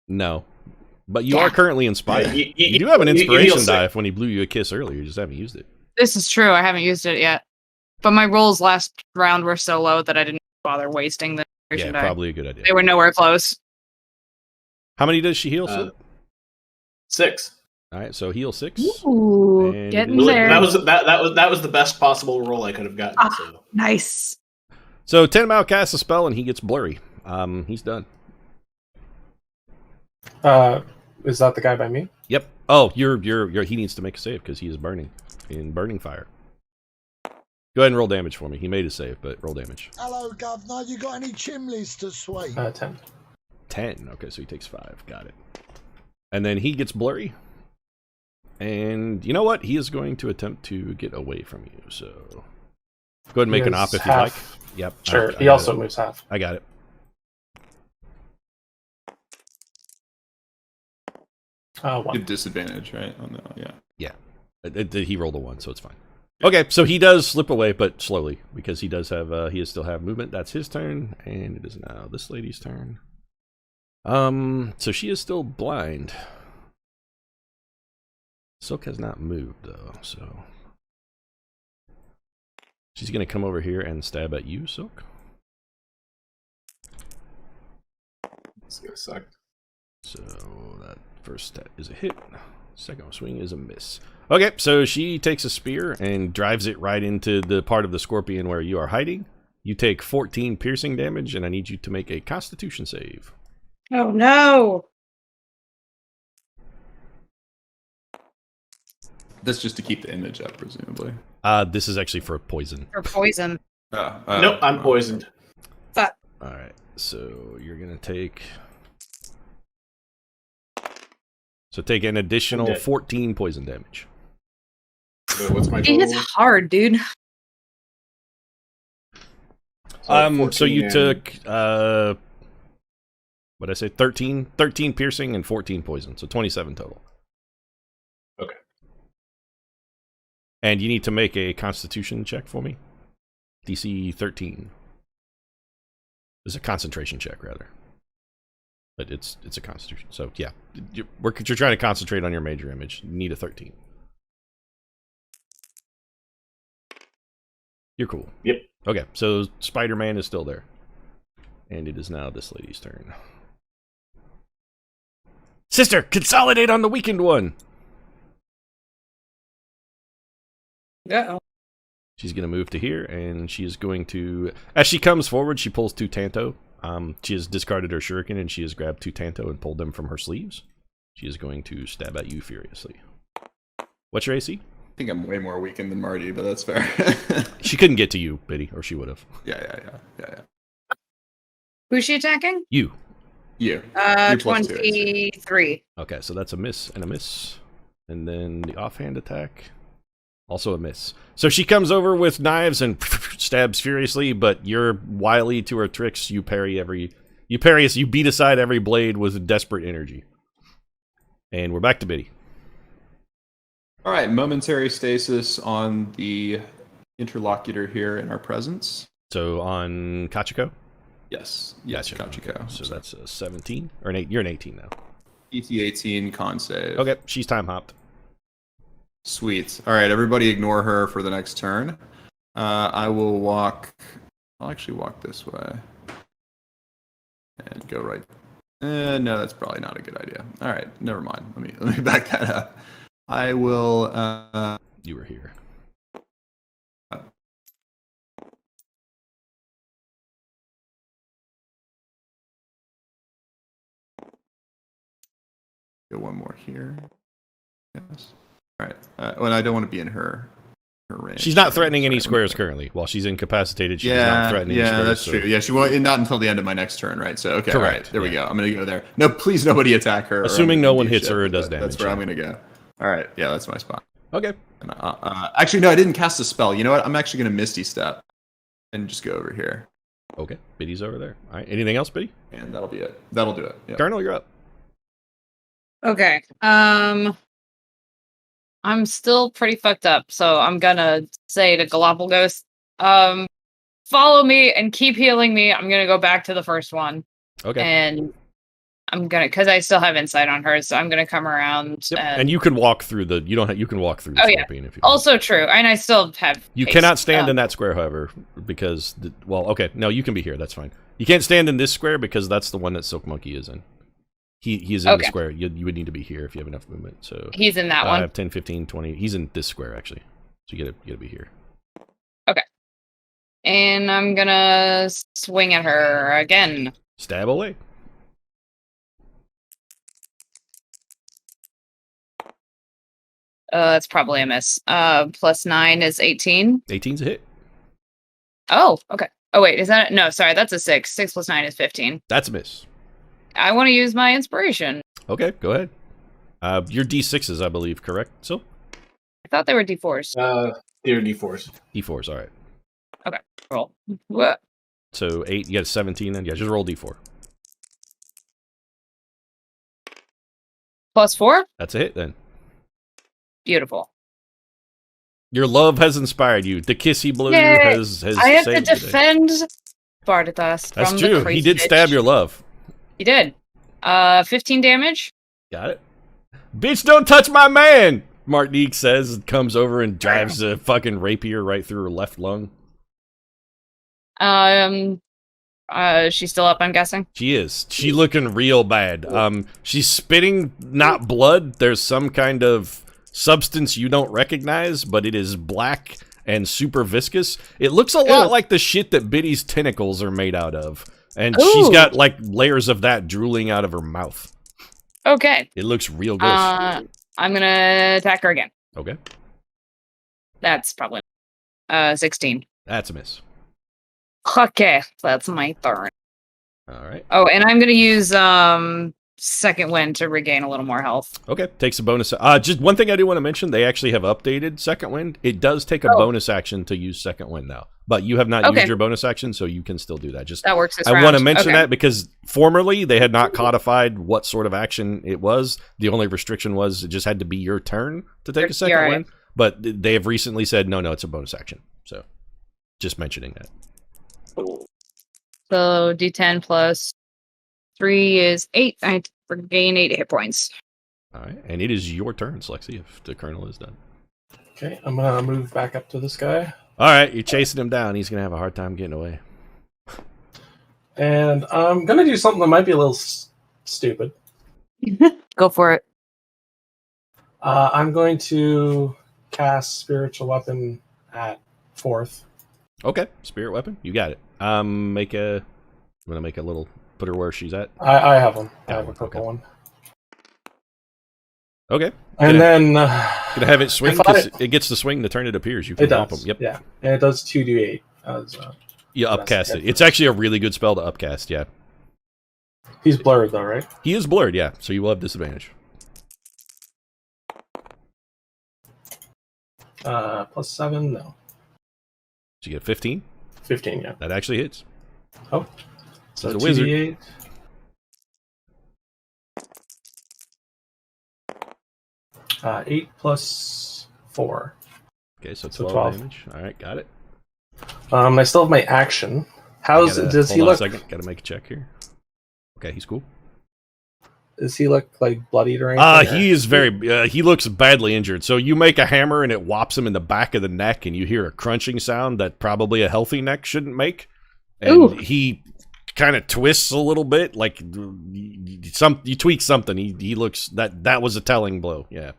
S1: No. But you are currently inspired.
S4: Yeah,
S1: you do have an inspiration
S4: heal
S1: die if when he blew you a kiss earlier. You just haven't used it.
S5: This is true. I haven't used it yet. But my rolls last round were so low that I didn't bother wasting the inspiration die.
S1: Probably a good idea.
S5: They were nowhere close.
S1: How many does she heal?
S4: 6.
S1: All right, so heal 6.
S5: Ooh,
S1: And
S5: getting there.
S4: That was the best possible roll I could have gotten. So.
S5: Nice.
S1: So Tenmao casts a spell and he gets blurry. He's done.
S2: Is that the guy by me?
S1: Yep. Oh, you're he needs to make a save because he is burning in burning fire. Go ahead and roll damage for me. He made a save, but roll damage.
S10: Hello, Governor. You got any chimneys to sweep?
S2: 10.
S1: 10. Okay, so he takes 5. Got it. And then he gets blurry. And you know what? He is going to attempt to get away from you. So go ahead and make an op if you like. Yep.
S2: Sure. He also moves half.
S1: I got it.
S3: You have disadvantage, right? Oh no, yeah.
S1: Yeah. He rolled a 1, so it's fine. Okay, so he does slip away, but slowly, because he does have he still have movement. That's his turn, and it is now this lady's turn. So she is still blind. Silk has not moved though, so she's gonna come over here and stab at you, Silk.
S4: It's gonna suck.
S1: So that first stat is a hit. Second swing is a miss. Okay, so she takes a spear and drives it right into the part of the scorpion where you are hiding. You take 14 piercing damage, and I need you to make a Constitution save.
S5: Oh no!
S3: That's just to keep the image up, presumably.
S1: This is actually for poison.
S5: For poison.
S4: Nope, I'm poisoned.
S5: But
S1: all right, so you're gonna take. So take an additional 14 poison damage.
S4: So what's my total?
S5: it's hard, dude.
S1: So you took what'd I say? 13 piercing and 14 poison, so 27 total.
S4: Okay.
S1: And you need to make a Constitution check for me. DC 13. It's a concentration check, rather. But it's a Constitution. So yeah, you're trying to concentrate on your major image. You need a 13. You're cool.
S4: Yep.
S1: Okay, so Spider-Man is still there. And it is now this lady's turn. Sister, consolidate on the weakened one!
S5: Uh-oh.
S1: She's going to move to here, and she is going to... As she comes forward, she pulls 2 Tanto. She has discarded her shuriken, and she has grabbed 2 Tanto and pulled them from her sleeves. She is going to stab at you furiously. What's your AC?
S3: I think I'm way more weakened than Marty, but that's fair.
S1: She couldn't get to you, Biddy, or she would have.
S3: Yeah.
S5: Who's she attacking?
S1: You.
S3: You. You're plus
S5: 23.
S1: Okay, so that's a miss and a miss. And then the offhand attack, also a miss. So she comes over with knives and stabs furiously, but you're wily to her tricks. You beat aside every blade with desperate energy. And we're back to Biddy.
S3: All right, momentary stasis on the interlocutor here in our presence.
S1: So on Kachiko?
S3: Yes,
S1: Gotcha.
S3: Kachiko.
S1: So that's a 17 or an 8. You're an 18 now.
S3: ET 18 con save.
S1: Okay, she's time hopped.
S3: Sweet. All right, everybody ignore her for the next turn. I will walk. I'll actually walk this way. And go right. No, that's probably not a good idea. All right, never mind. Let me back that up. I will.
S1: You were here.
S3: Go one more here. Yes. All right. Well, I don't want to be in her range.
S1: She's not threatening any squares currently. While she's incapacitated, she's not threatening any squares.
S3: That's true. Yeah, she won't. Not until the end of my next turn, right? So, okay.
S1: Correct.
S3: All right, there we go. I'm going to go there. No, please nobody attack her.
S1: Assuming no one hits her or does damage.
S3: That's where I'm going to go. All right. Yeah, that's my spot.
S1: Okay.
S3: And, actually, no, I didn't cast a spell. You know what? I'm actually going to Misty Step and just go over here.
S1: Okay. Biddy's over there. All right. Anything else, Biddy?
S3: And that'll be it. That'll do it. Yep.
S1: Colonel, you're up.
S5: Okay. I'm still pretty fucked up, so I'm gonna say to Galapagos, follow me and keep healing me. I'm gonna go back to the first one.
S1: Okay.
S5: And I'm gonna, because I still have insight on her, so I'm gonna come around.
S1: Yep. And you can walk through the. You can walk through the scorpion if you want.
S5: Also true, and I still have.
S1: You cannot stand in that square, however, because okay, no, you can be here. That's fine. You can't stand in this square because that's the one that Silk Monkey is in. He is in the square. You would need to be here if you have enough movement. So
S5: he's in that
S1: 5, 10, 15, 20. He's in this square actually. So you gotta be here.
S5: Okay. And I'm gonna swing at her again.
S1: Stab away.
S5: That's probably a miss. +9 is 18.
S1: 18's a hit.
S5: Oh, okay. Oh wait, is that no? Sorry, that's a 6. 6 + 9 is 15.
S1: That's a miss.
S5: I want to use my inspiration.
S1: Okay, go ahead. Your D6s, I believe, correct? So
S5: I thought they were D4s.
S4: They're D4s.
S1: D4s, all right.
S5: Okay, roll. What?
S1: So 8, you got a 17 then? Yeah, just roll D4.
S5: +4?
S1: That's a hit then.
S5: Beautiful.
S1: Your love has inspired you. The kissy blue has
S5: I have to
S1: saved
S5: defend Bardathas.
S1: That's
S5: from
S1: true.
S5: The
S1: He did stab your love.
S5: He did. 15 damage.
S1: Got it. Bitch, don't touch my man! Martinique says and comes over and drives a fucking rapier right through her left lung.
S5: She's still up, I'm guessing?
S1: She is. She looking real bad. She's spitting not blood. There's some kind of substance you don't recognize, but it is black and super viscous. It looks a lot like the shit that Biddy's tentacles are made out of. And she's got, like, layers of that drooling out of her mouth.
S5: Okay.
S1: It looks real gross.
S5: I'm gonna attack her again.
S1: Okay.
S5: That's probably 16.
S1: That's a miss.
S5: Okay, that's my turn.
S1: All right.
S5: Oh, and I'm gonna use second wind to regain a little more health.
S1: Okay, takes a bonus. Just one thing I do want to mention, they actually have updated second wind. It does take a bonus action to use second wind now. But you have not used your bonus action, so you can still do that. Just
S5: that works this
S1: I
S5: round.
S1: want to mention that because formerly they had not codified what sort of action it was. The only restriction was it just had to be your turn to take a second wind. But they have recently said, no, it's a bonus action. So just mentioning that.
S5: So D10 plus 3 is 8. I regain 8 hit points.
S1: All right, and it is your turn, Slexi, if the colonel is done.
S2: Okay, I'm gonna move back up to this guy.
S1: All right, you're chasing him down. He's gonna have a hard time getting away.
S2: And I'm gonna do something that might be a little stupid.
S5: Go for it.
S2: I'm going to cast Spiritual Weapon at 4th.
S1: Okay, spirit weapon, you got it. I'm gonna make a little. Put her where she's at.
S2: I have one. I have a purple one.
S1: Okay.
S2: And then
S1: gonna have it swing because it gets to swing the turn it appears. You can hop them. Yep.
S2: Yeah, and it does 2d8.
S1: You upcast it. It's actually a really good spell to upcast. Yeah.
S2: He's blurred though, right?
S1: He is blurred. Yeah. So you will have disadvantage.
S2: +7, no.
S1: So you get 15.
S2: 15, yeah.
S1: That actually hits.
S2: Oh.
S1: So the wizard.
S2: 2d8. +8 plus 4.
S1: Okay, so 12 damage. All right, got it.
S2: I still have my action. Does he look?
S1: Hold on a second. Got to make a check here. Okay, he's cool.
S2: Does he look like bloodied or anything?
S1: He is very. He looks badly injured. So you make a hammer and it whops him in the back of the neck, and you hear a crunching sound that probably a healthy neck shouldn't make. And he kind of twists a little bit, like you tweak something. He looks that was a telling blow. Yeah.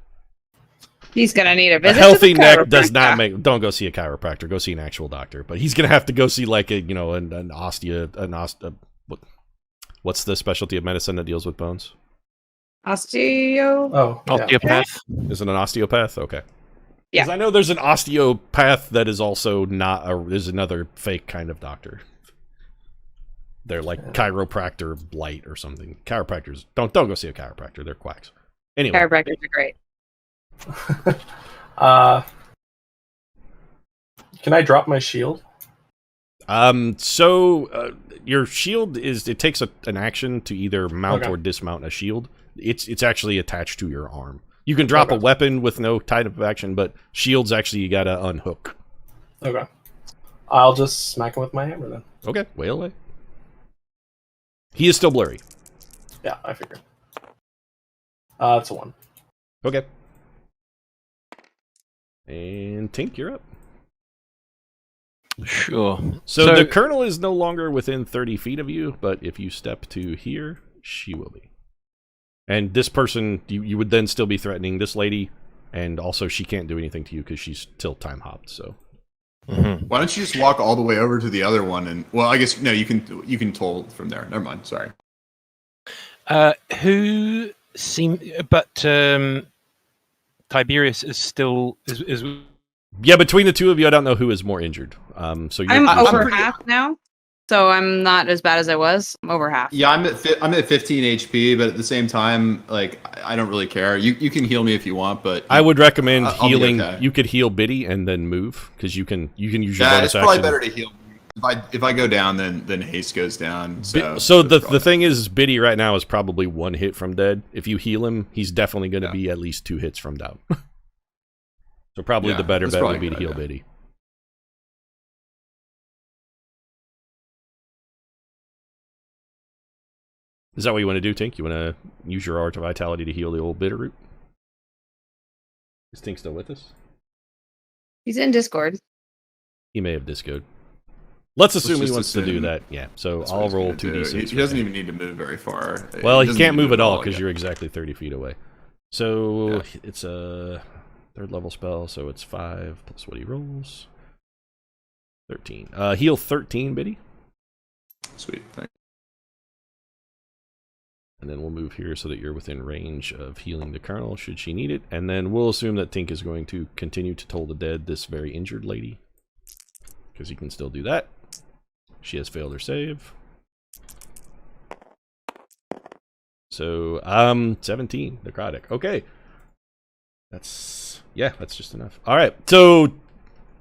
S5: He's gonna need a
S1: A
S5: visit.
S1: healthy
S5: to the
S1: neck does
S5: chiropractor.
S1: not make. Don't go see a chiropractor. Go see an actual doctor. But he's gonna have to go see like an what's the specialty of medicine that deals with bones?
S5: Osteo.
S2: Oh, yeah.
S6: Osteopath.
S1: Is it an osteopath? Okay.
S5: Yeah.
S1: Because I know there's an osteopath that is also is another fake kind of doctor. They're like chiropractor light or something. Chiropractors don't go see a chiropractor. They're quacks. Anyway,
S5: Chiropractors are great.
S2: Can I drop my shield?
S1: Your shield it takes an action to either mount or dismount a shield. It's actually attached to your arm. You can drop a weapon with no type of action, but shields actually you gotta unhook.
S2: Okay. I'll just smack him with my hammer then.
S1: Okay, whale away. He is still blurry.
S2: Yeah, I figured. It's a 1.
S1: Okay. And Tink, you're up.
S6: Sure.
S1: So the Colonel is no longer within 30 feet of you, but if you step to here, she will be. And this person, you would then still be threatening this lady, and also she can't do anything to you because she's still time hopped. So,
S3: Why don't you just walk all the way over to the other one? And well, I guess no, you can toll from there. Never mind. Sorry.
S6: Who seem? But Tiberius is still is.
S1: Yeah, between the two of you, I don't know who is more injured. So
S5: I'm over half now, so I'm not as bad as I was. I'm over half.
S3: Yeah, I'm at 15 HP, but at the same time, like I don't really care. You can heal me if you want, but
S1: I would recommend
S3: I'll be
S1: healing.
S3: okay.
S1: You could heal Biddy and then move because you can use your
S3: Yeah,
S1: bonus
S3: it's probably
S1: action.
S3: better to heal. If I go down, then haste goes down. So
S1: The thing is, Biddy right now is probably 1 hit from dead. If you heal him, he's definitely going to be at least 2 hits from down. So probably the better bet would be to heal Biddy. Is that what you want to do, Tink? You want to use your Art of Vitality to heal the old Bitterroot? Is Tink still with us?
S5: He's in Discord.
S1: He may have discoed. Let's assume he wants to do that. Yeah, so I'll roll 2d6.
S3: He doesn't even need to move very far.
S1: Well, he can't move at all because you're exactly 30 feet away. So it's a 3rd level spell, so it's 5 plus what he rolls. 13. Heal 13, Biddy.
S3: Sweet, thanks.
S1: And then we'll move here so that you're within range of healing the Colonel should she need it. And then we'll assume that Tink is going to continue to toll the dead this very injured lady. Because he can still do that. She has failed her save. So, 17, necrotic. Okay. That's just enough. Alright, so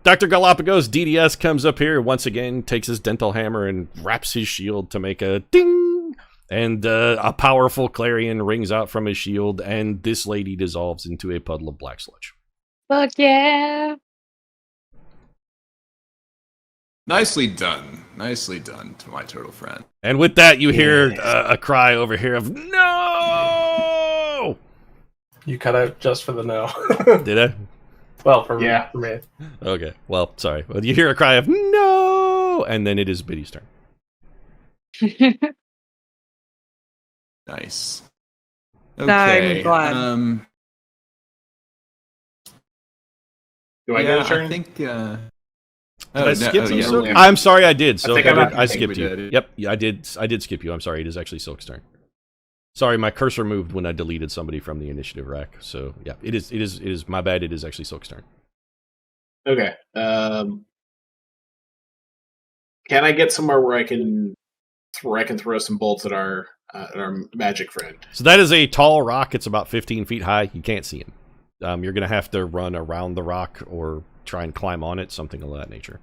S1: Dr. Galapagos, DDS, comes up here once again, takes his dental hammer and wraps his shield to make a ding! And a powerful clarion rings out from his shield, and this lady dissolves into a puddle of black sludge.
S5: Fuck yeah!
S3: Nicely done to my turtle friend.
S1: And with that, you hear a cry over here of no.
S2: You cut out just for the no.
S1: Did I?
S2: Well, for me.
S1: Okay. Well, sorry. But you hear a cry of no, and then it is Biddy's turn.
S3: Nice.
S5: Okay.
S3: Okay.
S4: Do I get a turn?
S3: I think.
S1: Did I skip you? So? I'm sorry, I did. So I skipped you.
S3: Did.
S1: Yep, I did skip you. I'm sorry. It is actually Silk's turn. Sorry, my cursor moved when I deleted somebody from the initiative rack. So yeah, it is my bad. It is actually Silk's turn.
S4: Okay. Can I get somewhere where I can throw some bolts at our magic friend?
S1: So that is a tall rock. It's about 15 feet high. You can't see him. You're gonna have to run around the rock or try and climb on it, something of that nature.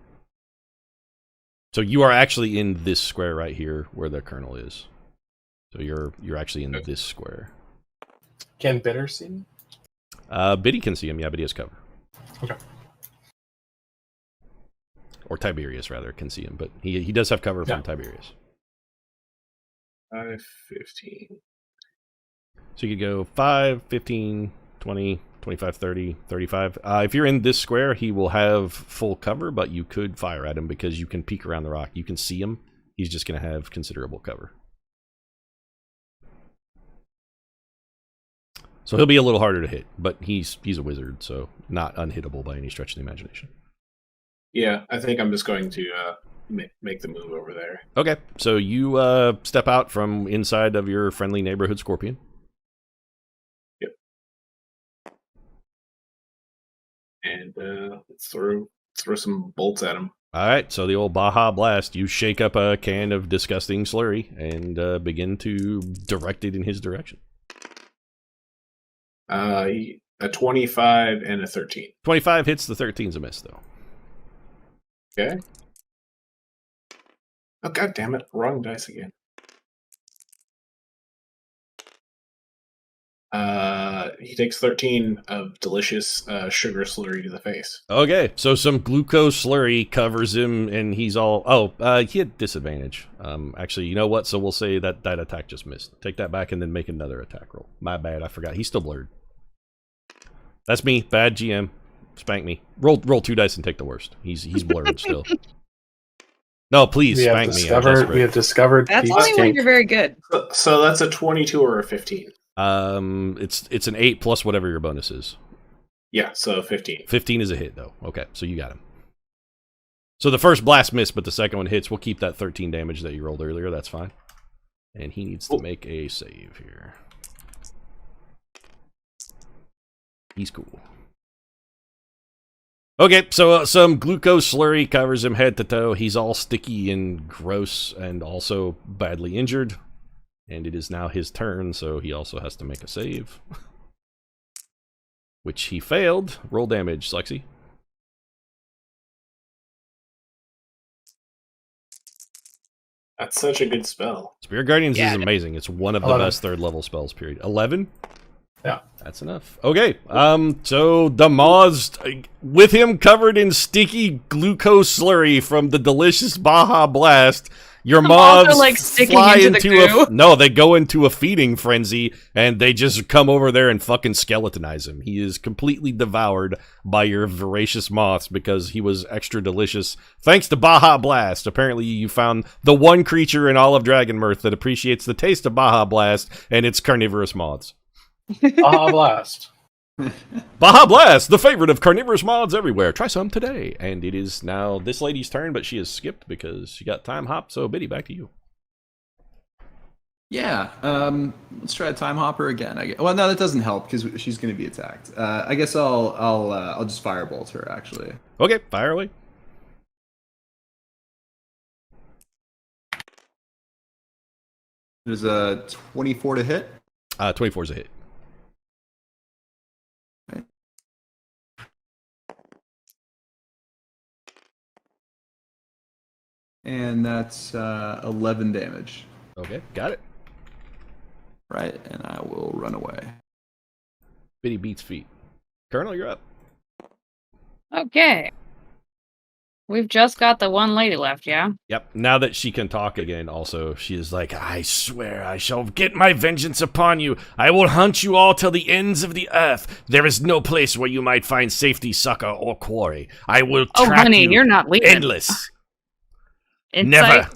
S1: So you are actually in this square right here where the Colonel is. So you're actually in this square.
S2: Can Bitter see me?
S1: Biddy can see him, yeah, but he has cover.
S2: Okay.
S1: Or Tiberius, rather, can see him, but he does have cover from Tiberius.
S4: 5, 15.
S1: So you could go 5, 15, 20, 25, 30, 35. If you're in this square, he will have full cover, but you could fire at him because you can peek around the rock. You can see him, he's just going to have considerable cover. So he'll be a little harder to hit, but he's a wizard, so not unhittable by any stretch of the imagination.
S4: Yeah, I think I'm just going to make the move over there.
S1: Okay, so you step out from inside of your friendly neighborhood scorpion.
S4: Yep. And let's throw some bolts at him.
S1: All right, so the old Baja Blast. You shake up a can of disgusting slurry and begin to direct it in his direction.
S4: A 25 and a 13.
S1: 25 hits, the 13's a miss, though.
S4: Okay. Oh, god damn it. Wrong dice again. He takes 13 of delicious sugar slurry to the face.
S1: Okay, so some glucose slurry covers him, and he's all... Oh, he had disadvantage. Actually, you know what? So we'll say that attack just missed. Take that back and then make another attack roll. My bad, I forgot. He's still blurred. That's me. Bad GM. Spank me. Roll 2 dice and take the worst. He's blurred still. No, please spank me.
S2: We have discovered.
S5: That's only when you're very good.
S4: So that's a 22 or a 15.
S1: It's an 8 plus whatever your bonus is.
S4: Yeah, so 15.
S1: 15 is a hit though. Okay, so you got him. So the first blast missed, but the second one hits. We'll keep that 13 damage that you rolled earlier. That's fine. And he needs to make a save here. He's cool. Okay, so some glucose slurry covers him head to toe. He's all sticky and gross and also badly injured. And it is now his turn, so he also has to make a save. Which he failed. Roll damage, Lexi.
S4: That's such a good spell.
S1: Spirit Guardians is amazing. It's one of the
S2: 11.
S1: best third level spells, period. 11?
S2: Yeah.
S1: That's enough. Okay, so the Moz, with him covered in sticky glucose slurry from the delicious Baja Blast, your
S5: Moths
S1: Moths
S5: are, like, sticking
S1: fly
S5: into the goo.
S1: no, they go into a feeding frenzy, and they just come over there and fucking skeletonize him. He is completely devoured by your voracious moths because he was extra delicious. Thanks to Baja Blast. Apparently you found the one creature in all of Dragonmyrth that appreciates the taste of Baja Blast, and it's carnivorous moths.
S2: Baja Blast.
S1: Baja Blast, the favorite of carnivorous moths everywhere. Try some today. And it is now this lady's turn, but she has skipped because she got time hop. So, Biddy, back to you.
S3: Yeah, let's try a time hopper again. Well, no, that doesn't help because she's going to be attacked. I guess I'll just firebolt her actually.
S1: Okay, fire away.
S3: There's a 24 to hit.
S1: 24 is a hit.
S3: Okay. And that's 11 damage.
S1: Okay, got it.
S3: Right, and I will run away.
S1: Biddy beats feet. Colonel, you're up.
S5: Okay. We've just got the one lady left, yeah?
S1: Yep. Now that she can talk again, also, she is like, I swear I shall get my vengeance upon you. I will hunt you all till the ends of the earth. There is no place where you might find safety, succor, or quarry. I will track
S5: honey,
S1: you
S5: you're not leaving.
S1: endless.
S5: Insight?
S1: Never.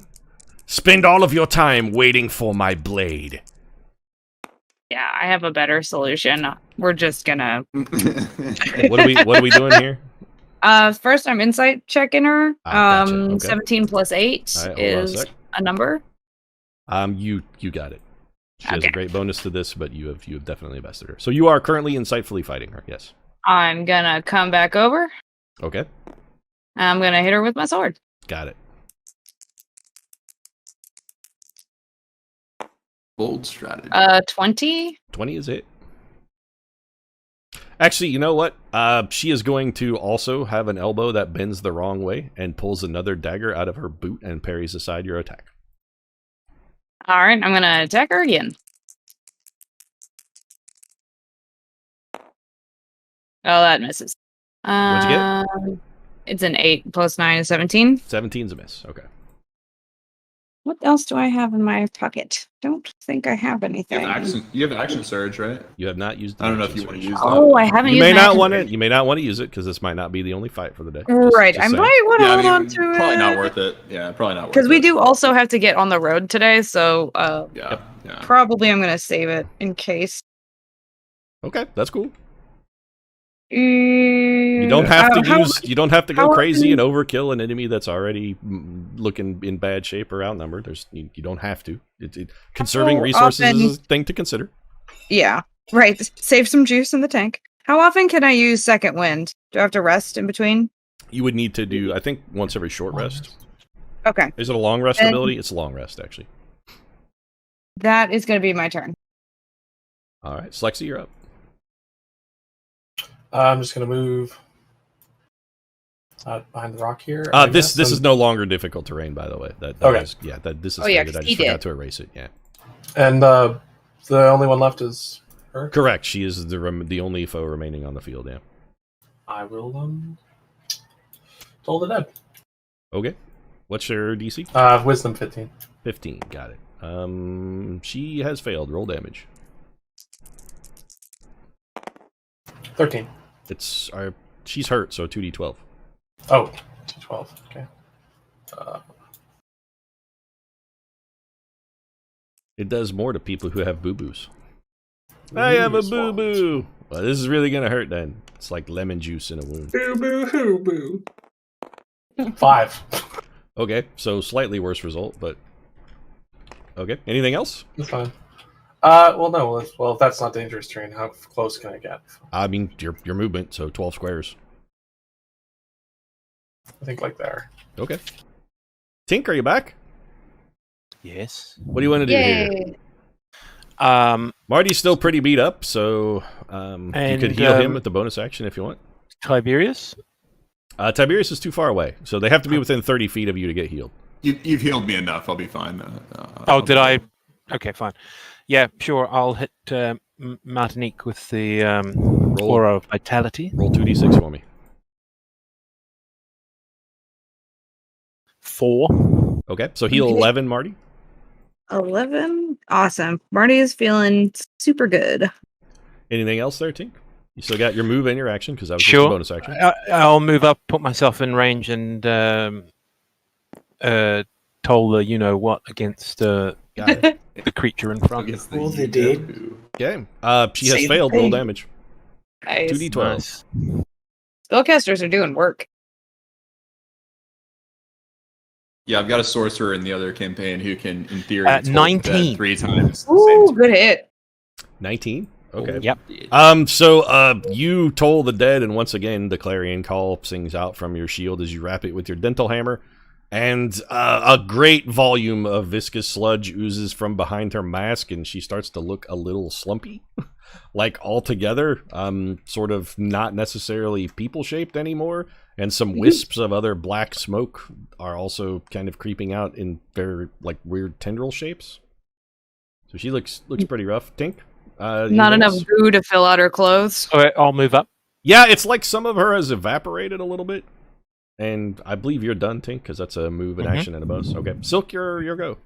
S1: Spend all of your time waiting for my blade.
S5: Yeah, I have a better solution. We're just gonna...
S1: What are we doing here?
S5: First I'm insight checking her.
S1: Gotcha. Okay.
S5: 17 plus 8
S1: All right, hold on a
S5: is
S1: sec.
S5: a number.
S1: You got it. She has a great bonus to this, but you have definitely bested her. So you are currently insightfully fighting her, yes.
S5: I'm gonna come back over.
S1: Okay.
S5: I'm gonna hit her with my sword.
S1: Got it.
S3: Bold strategy.
S5: 20.
S1: 20 is it. Actually, you know what? She is going to also have an elbow that bends the wrong way and pulls another dagger out of her boot and parries aside your attack.
S5: All right, I'm gonna attack her again. Oh, that misses.
S1: What'd you get?
S5: It's an 8 plus 9 is 17.
S1: 17's a miss. Okay.
S5: What else do I have in my pocket? Don't think I have anything.
S3: You have action surge, right?
S1: You have not used.
S3: I don't know if you want to use that.
S5: Oh, I haven't
S1: You
S5: used
S1: may
S5: my
S1: not
S5: action
S1: want
S5: surge.
S1: to. You may not want to use it because this might not be the only fight for the day.
S5: Right,
S1: Just
S5: I
S1: saying.
S5: might want to hold on to it.
S3: Probably not worth it. Yeah, probably not worth it.
S5: Because we do also have to get on the road today, so
S3: Yeah.
S5: probably I'm gonna save it in case.
S1: Okay, that's cool.
S5: You
S1: You don't have to use. You don't have to go
S5: how
S1: crazy
S5: often-
S1: and overkill an enemy that's already looking in bad shape or outnumbered. You don't have to. Conserving resources is a thing to consider.
S5: Yeah, right. Save some juice in the tank. How often can I use second wind? Do I have to rest in between?
S1: You would need to do, I think, once every short rest.
S5: Okay.
S1: Is it a long rest ability? It's a long rest, actually.
S5: That is going to be my turn.
S1: All right, Slexi, you're up.
S2: I'm just going to move behind the rock here.
S1: This is no longer difficult terrain, by the way. That
S2: Okay.
S1: is, yeah, this is
S5: Oh, yeah,
S1: standard. I
S5: 'cause
S1: just
S5: he
S1: forgot
S5: did.
S1: to erase it. Yeah.
S2: And the only one left is her?
S1: Correct. She is the only foe remaining on the field, yeah.
S2: I will toll the dead.
S1: Okay. What's your DC?
S2: Wisdom 15.
S1: 15. Got it. She has failed. Roll damage.
S2: 13.
S1: She's hurt, so 2d12.
S2: Oh, 12. Okay.
S1: It does more to people who have boo-boos. I have a boo-boo! Well, this is really gonna hurt then. It's like lemon juice in a wound.
S4: Boo.
S2: 5.
S1: Okay, so slightly worse result, but... Okay, anything else?
S2: That's fine. Well, no. Well, if that's not dangerous terrain, how close can I get?
S1: I mean, your movement, so 12 squares.
S2: I think like there.
S1: Okay. Tink, are you back?
S6: Yes.
S1: What do you want to do here? Marty's still pretty beat up, so you could heal him with the bonus action if you want.
S6: Tiberius?
S1: Tiberius is too far away, so they have to be within 30 feet of you to get healed.
S3: You've healed me enough. I'll be fine.
S6: Did I? Okay, fine. Yeah, sure. I'll hit Martinique with the Aura of Vitality.
S1: Roll 2d6 for me.
S6: 4.
S1: Okay, so heal 11, Marty.
S5: 11? Awesome. Marty is feeling super good.
S1: Anything else there, Tink? You still got your move and your action, because that was
S6: Sure.
S1: the bonus action.
S6: I'll move up, put myself in range, and toll the you-know-what against the creature in front.
S4: Well, they did.
S1: Okay. She has failed. Roll damage.
S5: Nice.
S1: 2d12.
S6: Nice.
S5: Spellcasters are doing work.
S3: Yeah, I've got a sorcerer in the other campaign who can, in theory,
S6: 19.
S3: 3 times.
S5: Ooh, good hit.
S1: 19? Okay.
S6: Yep.
S1: So you toll the dead, and once again, the clarion call sings out from your shield as you wrap it with your dental hammer. And a great volume of viscous sludge oozes from behind her mask, and she starts to look a little slumpy. Like altogether, sort of not necessarily people-shaped anymore. And some wisps of other black smoke are also kind of creeping out in very like weird tendril shapes. So she looks pretty rough. Tink?
S5: Not enough goo to fill out her clothes.
S6: So I'll move up.
S1: Yeah, it's like some of her has evaporated a little bit. And I believe you're done, Tink, because that's a move, an action, and a bonus. Okay. Silk, your go.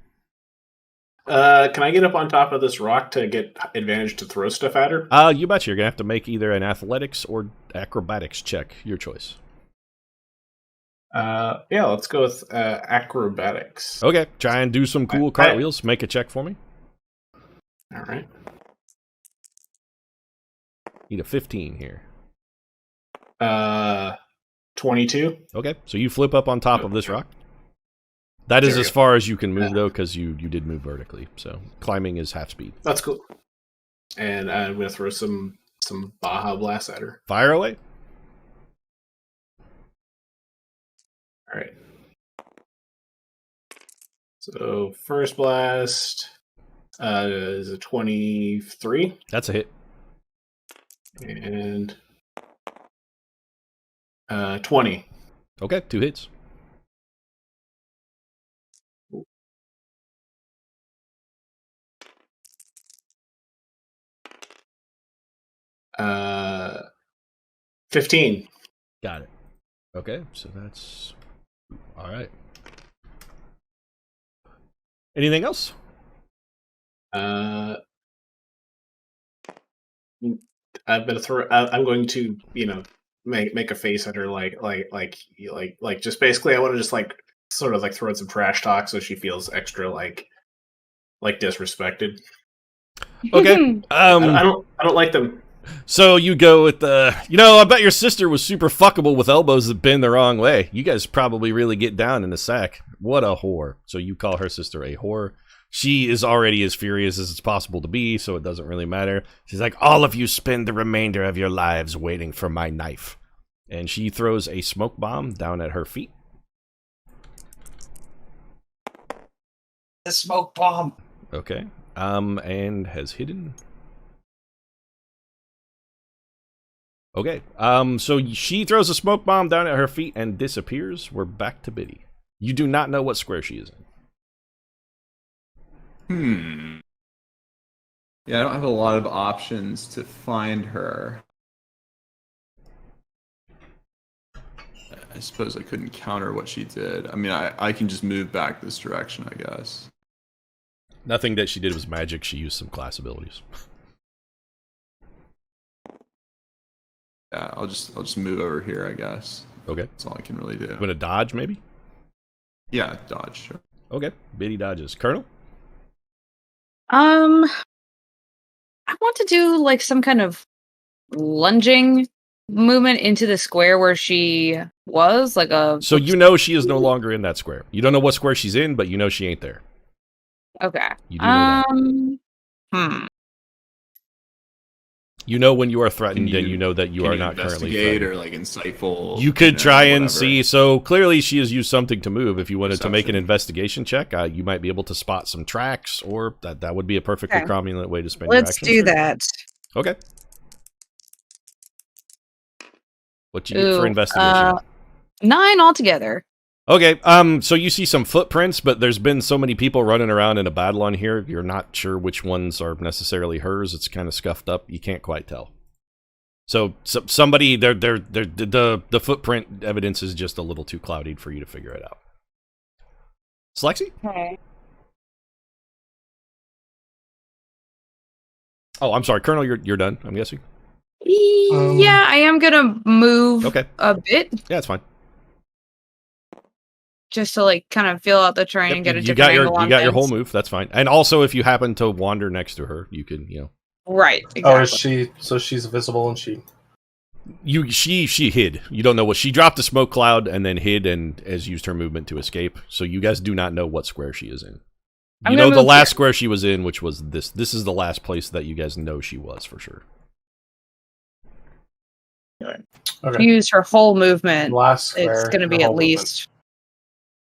S4: Can I get up on top of this rock to get advantage to throw stuff at her?
S1: You betcha. You're going to have to make either an athletics or acrobatics check. Your choice.
S4: Yeah, let's go with acrobatics.
S1: Okay. Try and do some cool cartwheels. Make a check for me.
S4: All right.
S1: Need a 15 here.
S4: 22.
S1: Okay. So you flip up on top of this rock. That is as far as you can move, though, because you did move vertically. So climbing is half speed.
S4: That's cool. And I'm going to throw some Baja Blast at her.
S1: Fire away.
S4: All right. So first blast is a 23.
S1: That's a hit.
S4: And 20.
S1: Okay. 2 hits.
S4: Uh, 15.
S1: Got it. Okay. So that's... All right. Anything else?
S4: I'm going to, make a face at her, like, just basically, I want to just sort of throw in some trash talk so she feels extra like disrespected.
S1: Okay.
S4: I don't like them.
S1: So you go with the, I bet your sister was super fuckable with elbows that bend the wrong way. You guys probably really get down in the sack. What a whore. So you call her sister a whore. She is already as furious as it's possible to be, so it doesn't really matter. She's like, all of you spend the remainder of your lives waiting for my knife. And she throws a smoke bomb down at her feet.
S7: The smoke bomb.
S1: Okay. And has hidden. Okay. So she throws a smoke bomb down at her feet and disappears. We're back to Biddy. You do not know what square she is in.
S3: Yeah, I don't have a lot of options to find her. I suppose I couldn't counter what she did. I mean, I can just move back this direction, I guess.
S1: Nothing that she did was magic. She used some class abilities.
S3: Yeah, I'll just move over here, I guess.
S1: Okay.
S3: That's all I can really do.
S1: You want to dodge, maybe?
S3: Yeah, dodge, sure.
S1: Okay. Biddy dodges. Colonel?
S5: I want to do like some kind of lunging movement into the square where she was, like a.
S1: So you know she is no longer in that square. You don't know what square she's in, but you know she ain't there.
S5: Okay.
S1: You do know that. You know when you are threatened, and you know that you are not currently threatened.
S3: Or like insightful.
S1: You could try and
S3: whatever.
S1: see. So clearly, she has used something to move. If you wanted to make an investigation check, you might be able to spot some tracks, or that would be a perfectly cromulent way to spend your
S5: Let's
S1: action.
S5: do that.
S1: Okay. What you get for investigation?
S5: 9 altogether.
S1: Okay, so you see some footprints, but there's been so many people running around in a battle on here, you're not sure which ones are necessarily hers. It's kind of scuffed up. You can't quite tell. So somebody, the footprint evidence is just a little too cloudy for you to figure it out. Slexi?
S5: Okay.
S1: Oh, I'm sorry, Colonel. You're done. I'm guessing.
S5: Yeah, I am gonna move a bit.
S1: Yeah, it's fine.
S5: Just to like kind of feel out the terrain and get a
S1: you
S5: different
S1: got
S5: angle on
S1: you got your
S5: things.
S1: whole move. That's fine. And also, if you happen to wander next to her, you can
S5: Right. Exactly.
S2: Oh, is she? So she's visible and she.
S1: She hid. You don't know what she dropped a smoke cloud and then hid and has used her movement to escape. So you guys do not know what square she is in. You know the last square she was in, which was this. This is the last place that you guys know she was for sure.
S5: Okay. Use her whole movement.
S2: Last square,
S5: it's going to be at least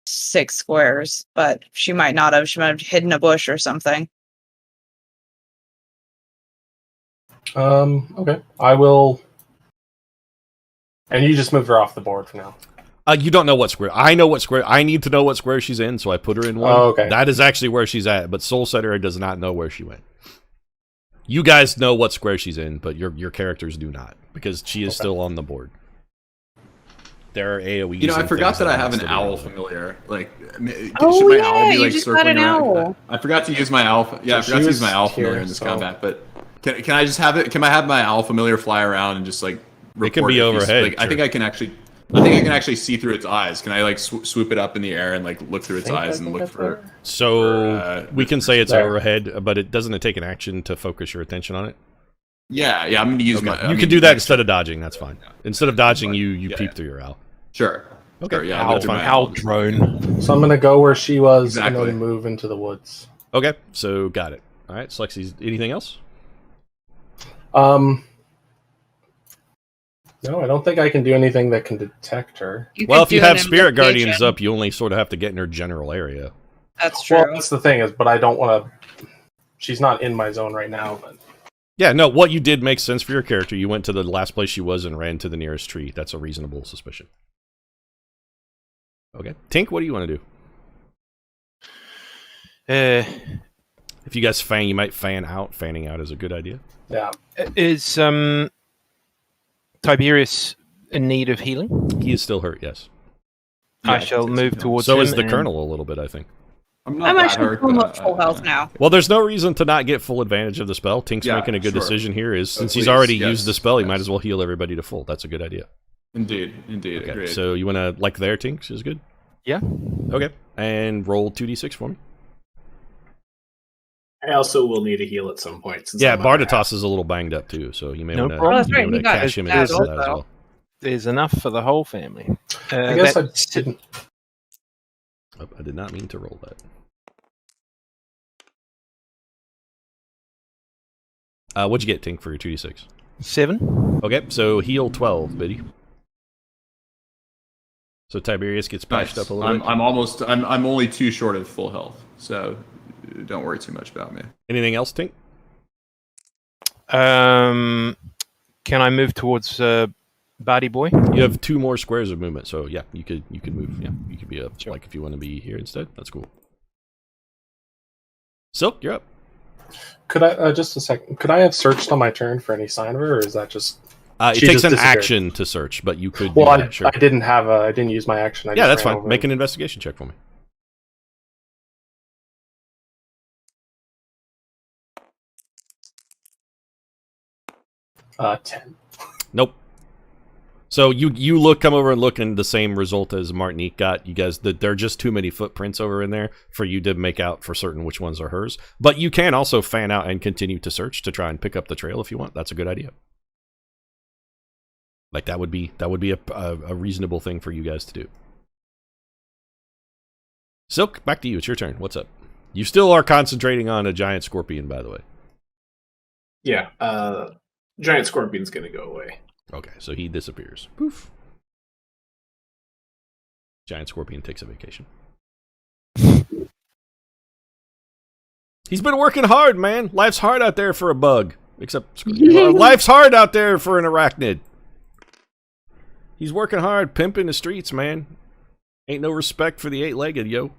S5: 6 squares, but she might not have. She might have hidden a bush or something.
S2: Okay. I will. And you just moved her off the board for now.
S1: You don't know what square. I know what square. I need to know what square she's in, so I put her in one.
S2: Oh, okay.
S1: That is actually where she's at, but Soul Setter does not know where she went. You guys know what square she's in, but your characters do not, because she is still on the board. There are AoEs.
S3: I forgot that I have an owl familiar. Like, should my
S5: yeah,
S3: owl be
S5: you
S3: like
S5: just got
S3: circling
S5: an
S3: around?
S5: owl.
S3: I forgot to use my owl. Yeah,
S2: So
S3: I forgot to use my owl
S2: here,
S3: familiar in this
S2: so-
S3: combat. But can I just have it? Can I have my owl familiar fly around and just like?
S1: It can
S3: report
S1: be
S3: if
S1: overhead,
S3: Like, I
S1: sure.
S3: think I can actually see through its eyes. Can I like swoop it up in the air and like look through its eyes and look for?
S1: So we can say it's
S2: there.
S1: overhead, but it doesn't take an action to focus your attention on it.
S3: Yeah. I'm going to use my.
S1: You can do that instead of dodging. That's fine. Instead of dodging, you peep through your owl.
S3: Sure.
S1: Okay.
S3: Sure, yeah.
S6: Owl,
S3: that's my
S6: owl drone.
S2: So I'm gonna go where she was
S3: Exactly.
S2: and then move into the woods.
S1: Okay. So got it. All right. Slexi, anything else?
S2: No, I don't think I can do anything that can detect her.
S1: Well, if you
S5: do
S1: have
S5: an
S1: Spirit Guardians
S5: investigation.
S1: up, you only sort of have to get in her general area.
S5: That's true.
S2: Well, that's the thing but I don't want to. She's not in my zone right now, but
S1: Yeah, no, what you did makes sense for your character. You went to the last place she was and ran to the nearest tree. That's a reasonable suspicion. Okay. Tink, what do you want to do? If you guys fan, you might fan out. Fanning out is a good idea.
S2: yeah.
S6: Is Tiberius in need of healing?
S1: He is still hurt, yes.
S6: I shall move towards
S1: So
S6: him.
S1: is the
S6: and-
S1: Colonel a little bit, I think.
S3: I'm not
S5: I'm
S3: that
S5: actually
S3: hurt.
S5: almost full health now.
S1: Well, there's no reason to not get full advantage of the spell. Tink's
S3: Yeah,
S1: making a good
S3: sure.
S1: decision here. Is since he's
S3: Please,
S1: already
S3: yes,
S1: used the spell, he
S3: yes.
S1: might as well heal everybody to full. That's a good idea.
S3: Indeed,
S1: Okay,
S3: agreed.
S1: so you want to like there, Tinks is good.
S6: Yeah.
S1: Okay, and roll 2d6 for me.
S4: I also will need a heal at some point. Since
S1: Yeah,
S4: I'm under half.
S1: Bardatos is a little banged up too, so you may
S6: No
S1: want
S6: problem.
S5: Oh, that's right,
S1: to
S5: he got
S1: cash him in
S5: that
S1: for that as
S5: also.
S1: well.
S6: There's enough for the whole family.
S2: I guess I
S6: That's-
S2: didn't.
S1: Oh, I did not mean to roll that. What'd you get, Tink, for your 2d6?
S6: 7.
S1: Okay, so heal 12, Biddy. So Tiberius gets patched up a little bit.
S3: I'm only 2 short of full health, so don't worry too much about me.
S1: Anything else, Tink?
S6: Can I move towards Barty Boy?
S1: You have 2 more squares of movement, so yeah, you could move. Yeah, you could be up.
S6: Sure.
S1: Like if you want to be here instead, that's cool. Silk, you're up.
S2: Could I just a second? Could I have searched on my turn for any sign of her, or is that just?
S1: It
S2: She
S1: takes
S2: just
S1: an
S2: disappeared.
S1: action to search, but you could.
S2: Well,
S1: do that, sure.
S2: I didn't have I didn't use my action. I
S1: Yeah,
S2: just
S1: that's
S2: ran
S1: fine.
S2: over
S1: Make
S2: it.
S1: an investigation check for me.
S2: 10.
S1: Nope. So you come over and look, and the same result as Martinique got. You guys, there are just too many footprints over in there for you to make out for certain which ones are hers. But you can also fan out and continue to search to try and pick up the trail if you want. That's a good idea. Like that would be a reasonable thing for you guys to do. Silk, back to you. It's your turn. What's up? You still are concentrating on a giant scorpion, by the way.
S4: Yeah, giant scorpion's gonna go away.
S1: Okay, so he disappears. Poof. Giant scorpion takes a vacation. He's been working hard, man. Life's hard out there for a bug. Except, life's hard out there for an arachnid. He's working hard, pimping the streets, man. Ain't no respect for the 8-legged, yo.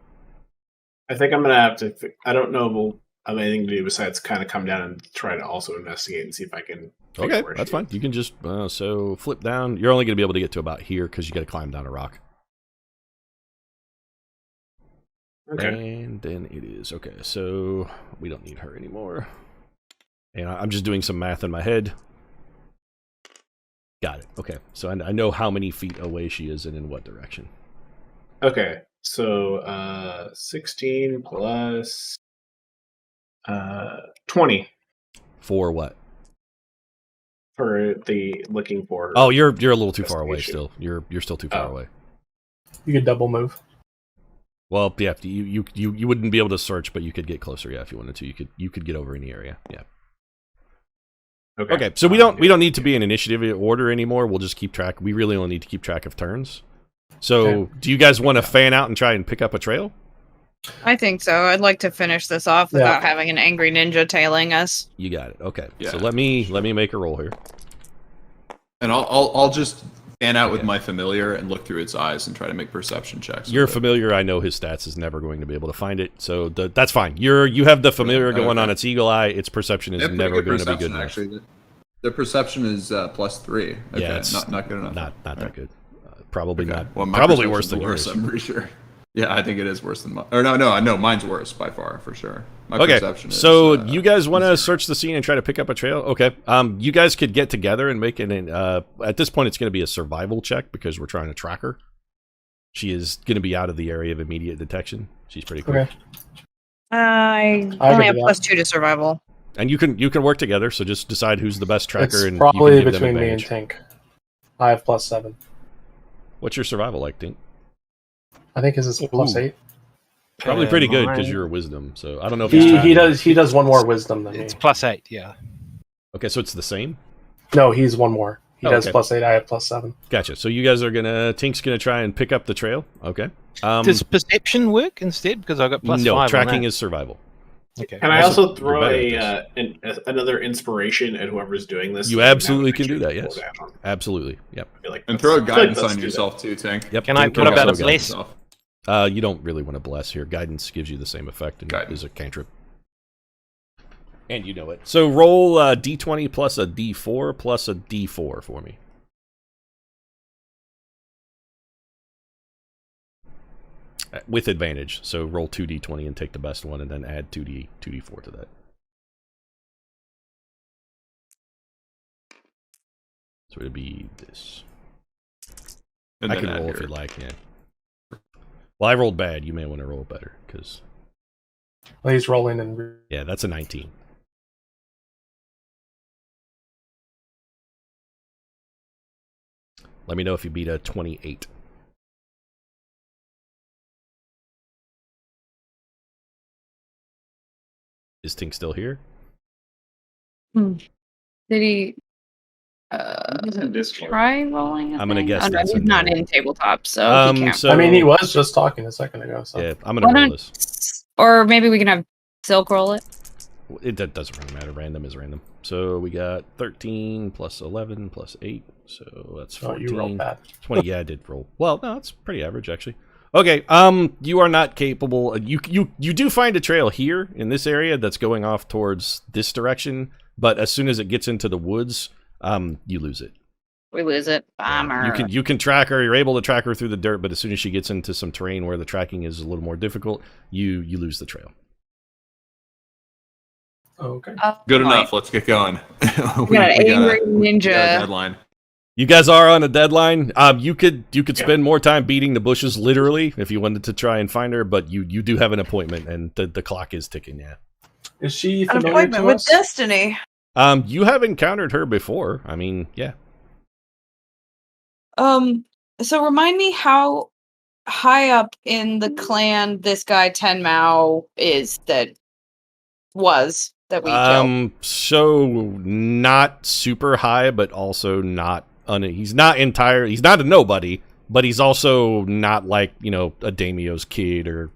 S4: I think I'm gonna have to. I don't know if we'll have anything to do besides kind of come down and try to also investigate and see if I can.
S1: Okay, that's fine. You can just, so flip down. You're only going to be able to get to about here because you got to climb down a rock.
S4: Okay.
S1: And then it is, okay, so we don't need her anymore. And I'm just doing some math in my head. Got it. Okay, so I know how many feet away she is and in what direction.
S4: Okay, so 16 plus 20
S1: For what?
S4: for the looking for.
S1: Oh, you're a little too far away
S4: Investigation.
S1: still. You're still too far
S4: Oh.
S1: away.
S2: You could double move.
S1: Well, yeah, you wouldn't be able to search, but you could get closer. Yeah, if you wanted to, you could get over in the area. Yeah. Okay, so we don't need to be in initiative order anymore. We'll just keep track. We really only need to keep track of turns. So,
S2: Okay.
S1: do you guys want to fan out and try and pick up a trail?
S5: I think so. I'd like to finish this off without having an angry ninja tailing us.
S1: You got it. Okay.
S3: Yeah.
S1: So let me make a roll here.
S3: And I'll just fan out with my familiar and look through its eyes and try to make perception checks.
S1: Your
S3: with it.
S1: familiar, I know his stats is never going to be able to find it, so that's fine. You have the familiar going on its eagle eye. Its perception is
S3: They have
S1: never
S3: pretty
S1: going to be good
S3: perception,
S1: enough.
S3: actually. The perception is +3. Okay,
S1: Yeah, it's
S3: not good enough.
S1: Not that good. Probably
S3: Okay.
S1: not.
S3: Well, my
S1: Probably worse
S3: perception's
S1: than
S3: worse.
S1: yours.
S3: I'm pretty sure. Yeah, I think it is worse than mine. Or no, mine's worse by far for sure. My
S1: Okay,
S3: perception is,
S1: so you guys want to
S3: easier.
S1: search the scene and try to pick up a trail? Okay, you guys could get together and make an. At this point, it's going to be a survival check because we're trying to track her. She is going to be out of the area of immediate detection. She's pretty quick.
S2: Okay.
S5: I
S2: I
S5: only
S2: could
S5: have
S2: do
S5: +2 to survival.
S1: And you can work together. So just decide who's the best tracker,
S2: It's
S1: and you
S2: probably
S1: can give them
S2: between me and
S1: advantage.
S2: Tink. I have +7.
S1: What's your survival like, Tink?
S2: I think his is +8.
S1: Probably pretty good because
S6: mine-
S1: you're a wisdom. So I don't know if he's
S2: He does one more wisdom than me.
S6: It's +8, yeah.
S1: Okay, so it's the same.
S2: No, he's one more. He
S1: Oh,
S2: does
S1: okay.
S2: +8. I have +7.
S1: Gotcha. So you guys are Tink's gonna try and pick up the trail. Okay.
S6: Does perception work instead? Because I got +5.
S1: no,
S6: on
S1: tracking
S6: that.
S1: is survival.
S6: Okay.
S4: Can I also throw
S1: you're better at
S4: another inspiration at whoever's doing this?
S1: You
S4: so we have
S1: absolutely
S4: an
S1: can do
S4: extra
S1: that. Yes,
S4: pull down on?
S1: absolutely. Yep.
S4: I feel like
S3: And
S4: that's-
S3: throw a
S4: I feel like
S3: guidance
S4: let's
S3: on
S4: do that.
S3: yourself too, Tank.
S1: Yep.
S6: Can I
S1: Tink
S6: put about a
S1: also
S6: bless?
S1: You don't really want to bless here. Guidance gives you the same effect and
S3: Guidance.
S1: is a cantrip. And you know it. So roll a d20 plus a d4 plus a d4 for me. with advantage. So roll 2d20 and take the best one, and then add 2d4 to that. So it'd be this.
S3: And
S1: I
S3: then
S1: can
S3: add
S1: roll if
S3: your-
S1: you like, yeah. Well, I rolled bad. You may want to roll better, because...
S2: Well, he's rolling and...
S1: Yeah, that's a 19. Let me know if you beat a 28. Is Tink still here?
S5: Did he
S8: Discord.
S5: try rolling?
S1: I'm gonna guess
S5: Oh, no,
S1: that's
S5: he's
S1: a
S5: not
S1: no.
S5: in tabletop, so he can't.
S1: So,
S2: I mean, he was just talking a second ago, so...
S1: Yeah, I'm gonna
S5: Why
S1: roll
S5: don't-
S1: this.
S5: Or maybe we can have Silk roll it.
S1: It doesn't really matter. Random is random. So we got 13 plus 11 plus 8. So that's 14.
S2: Oh, you rolled bad.
S1: 20. Yeah, I did roll. Well, no, it's pretty average, actually. Okay, you are not capable. You do find a trail here in this area that's going off towards this direction, but as soon as it gets into the woods, you lose it.
S5: We lose it. Bummer.
S1: You can track her. You're able to track her through the dirt, but as soon as she gets into some terrain where the tracking is a little more difficult, you lose the trail.
S2: Okay.
S3: Good enough. Let's get going.
S5: We got an angry
S3: we got a
S5: ninja.
S3: deadline.
S1: You guys are on a deadline. You could spend more time beating the bushes, literally, if you wanted to try and find her, but you do have an appointment, and the clock is ticking. Yeah.
S2: Is she
S5: An
S2: familiar
S5: appointment
S2: to
S5: with
S2: us?
S5: destiny.
S1: You have encountered her before. I mean, yeah.
S5: So remind me how high up in the clan this guy Ten Mao is that we killed.
S1: So not super high, but also not. He's not a nobody, but he's also not like a daimyo's kid, or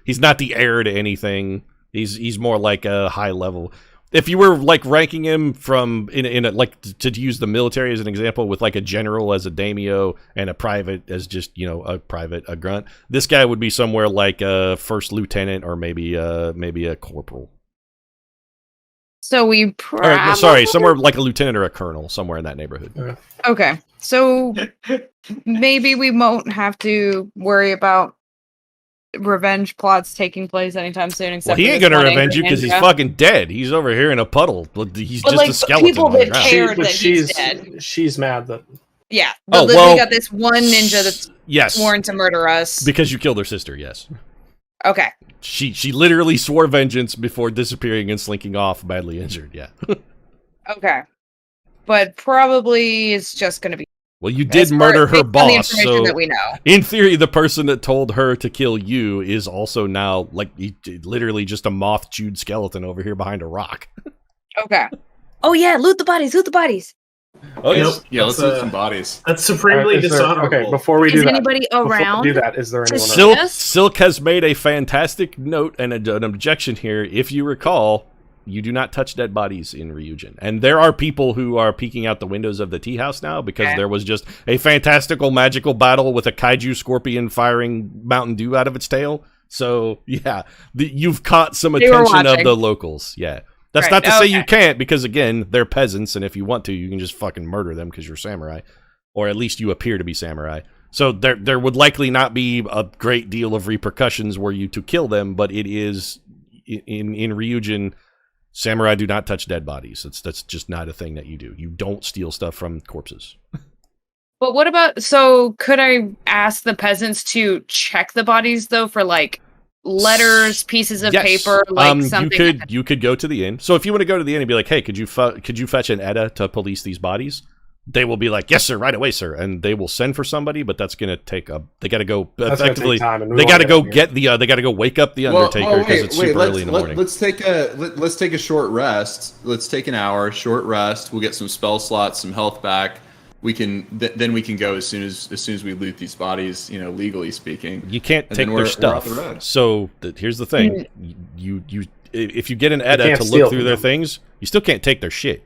S1: he's not the heir to anything. He's more like a high level. If you were like ranking him from in a, like to use the military as an example, with like a general as a daimyo and a private as just a grunt, this guy would be somewhere like a first lieutenant or maybe a corporal.
S5: So we
S1: Or,
S5: probably...
S1: sorry, somewhere like a lieutenant or a colonel, somewhere in that neighborhood.
S5: Okay, so maybe we won't have to worry about revenge plots taking place anytime soon. Except
S1: Well, he
S5: for
S1: ain't
S5: this
S1: gonna
S5: one
S1: revenge you
S5: angry
S1: because he's
S5: ninja.
S1: fucking dead. He's over here in a puddle. He's
S5: But,
S1: just
S5: like,
S1: a skeleton
S5: people
S1: on the
S5: that
S1: ground.
S5: care-
S2: But
S5: that he's dead.
S2: she's mad that...
S5: Yeah.
S1: Oh,
S5: We
S1: well,
S5: got this one ninja that's
S1: yes,
S5: sworn to murder us.
S1: because you killed her sister. Yes,
S5: Okay.
S1: she literally swore vengeance before disappearing and slinking off, badly injured. Yeah.
S5: Okay. But probably it's just going to be...
S1: Well, you did murder her
S5: based on the
S1: boss,
S5: information
S1: so
S5: that we know.
S1: in theory, the person that told her to kill you is also now literally just a moth-chewed skeleton over here behind a rock.
S5: Okay. Oh yeah, loot the bodies, loot the bodies.
S1: Oh
S4: Yep.
S1: yes.
S3: Yeah, let's
S4: That's,
S3: do some bodies.
S4: That's supremely
S2: Alright, is there-
S4: dishonorable.
S2: Okay, before we do
S5: Is
S2: that...
S5: anybody
S2: Before
S5: around?
S2: we do that, is there anyone
S5: Just-
S2: around?
S5: Yes.
S1: Silk has made a fantastic note and an objection here. If you recall, you do not touch dead bodies in Ryugin. And there are people who are peeking out the windows of the tea house now because
S5: Okay.
S1: there was just a fantastical magical battle with a kaiju scorpion firing Mountain Dew out of its tail. So, yeah, you've caught some
S5: They were
S1: attention of
S5: watching.
S1: the locals. Yeah. That's
S5: Right,
S1: not to say you
S5: okay.
S1: can't, because, again, they're peasants, and if you want to, you can just fucking murder them because you're samurai. Or at least you appear to be samurai. So there would likely not be a great deal of repercussions were you to kill them, but it is, in Ryugin, samurai do not touch dead bodies. That's just not a thing that you do. You don't steal stuff from corpses.
S5: But what about, so could I ask the peasants to check the bodies though for like letters, pieces of
S1: Yes.
S5: paper, like something?
S1: You could go to the inn. So if you want to go to the inn and be like, hey, could you fetch an Edda to police these bodies? They will be like, yes, sir, right away, sir, and they will send for somebody. But that's gonna take they got to go
S2: That's gonna
S1: effectively.
S2: take time, and we
S1: They
S2: won't
S1: got to go
S2: here.
S1: get the. They got to go wake up the Undertaker because it's super early in the morning.
S3: Let's take a short rest. Let's take an hour, short rest. We'll get some spell slots, some health back. We can then we can go as soon as we loot these bodies. Legally speaking,
S1: You can't
S3: And
S1: take
S3: then
S1: their
S3: we're
S1: stuff.
S3: off the road.
S1: So here's the thing: you if you get an Edda
S2: can't
S1: to
S2: steal
S1: look through
S2: from
S1: their
S2: them.
S1: things, you still can't take their shit.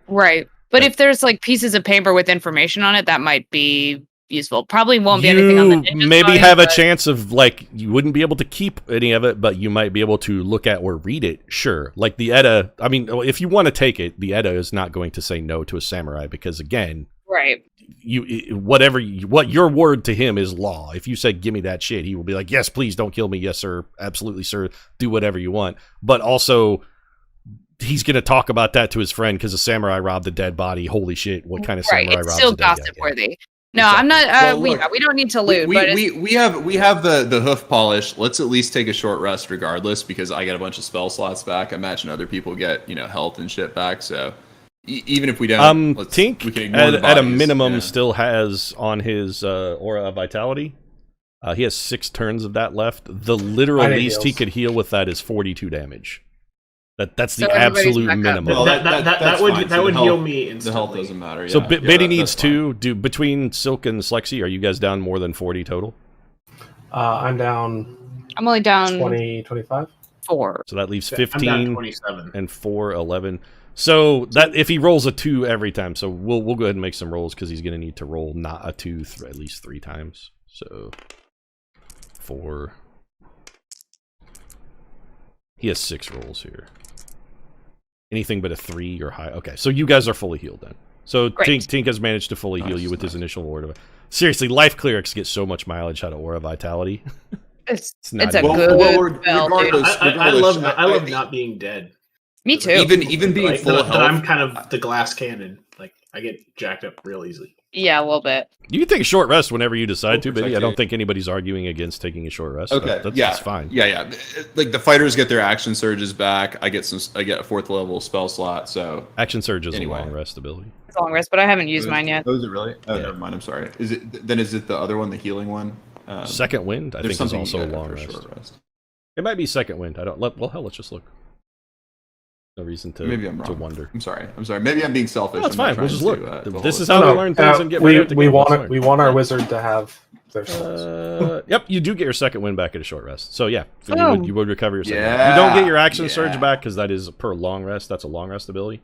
S5: Right. But if there's like pieces of paper with information on it, that might be useful. Probably won't be anything on the ninja's
S1: maybe
S5: body,
S1: have a
S5: but-
S1: chance of like you wouldn't be able to keep any of it, but you might be able to look at or read it. Sure, like the Edda. I mean, if you want to take it, the Edda is not going to say no to a samurai because again,
S5: Right.
S1: what your word to him is law. If you said, give me that shit, he will be like, yes, please don't kill me. Yes, sir. Absolutely, sir. Do whatever you want. But also, he's going to talk about that to his friend because a samurai robbed a dead body. Holy shit. What kind of samurai robs
S5: It's still
S1: a dead guy?
S5: gossip worthy. No, I'm not.
S3: Well, look,
S5: we don't need to loot.
S3: We
S5: but
S3: have the hoof polish. Let's at least take a short rest regardless, because I get a bunch of spell slots back. I imagine other people get health and shit back. So even if we don't,
S1: Tink
S3: we can ignore the
S1: at a
S3: bodies.
S1: minimum still has on his aura of vitality. He has 6 turns of that left. The literal least he could heal with that is 42 damage. That's the absolute minimum.
S4: Well, that would heal me instantly.
S3: The health doesn't matter.
S1: So Biddy needs 2. Between Silk and Slexy, are you guys down more than 40 total?
S2: I'm down.
S5: I'm only down
S2: 20, 25?
S5: 4.
S1: So that leaves
S4: I'm
S1: 15
S4: down 27.
S1: and 4, 11. So that if he rolls a 2 every time, so we'll go ahead and make some rolls because he's going to need to roll not a 2 at least 3 times. So 4. He has 6 rolls here. Anything but a 3 or high. Okay, so you guys are fully healed then. So Tink has managed to fully heal you with his initial aura. Seriously, life clerics get so much mileage out of aura vitality.
S5: It's a
S1: not
S5: good spell, dude.
S4: I love not being dead.
S5: Me too.
S3: Even being full of health.
S4: I'm kind of the glass cannon. Like I get jacked up real easily.
S5: Yeah, a little bit.
S1: You can take a short rest whenever you decide to, Biddy. I don't think anybody's arguing against taking a short rest.
S3: Okay,
S1: That's fine.
S3: Yeah. Like the fighters get their action surges back. I get a 4th level spell slot. So
S1: action surge is a long rest ability.
S5: It's a long rest, but I haven't used mine yet.
S3: Oh, is it really? Oh, never mind. I'm sorry. Is it the other one, the healing one?
S1: Second wind, I think, is also a long rest. It might be second wind. I don't. Let's just look. No reason to
S3: maybe I'm wrong.
S1: To wonder.
S3: I'm sorry. Maybe I'm being selfish.
S1: No, it's fine. We'll just look. This is
S2: how
S1: we learn things and get better at the
S2: we
S1: game.
S2: want our wizard to have their souls.
S1: Yep, you do get your second win back at a short rest. So yeah, you would recover your second.
S3: Yeah,
S1: you don't get your action surge back because that is per long rest. That's a long rest ability.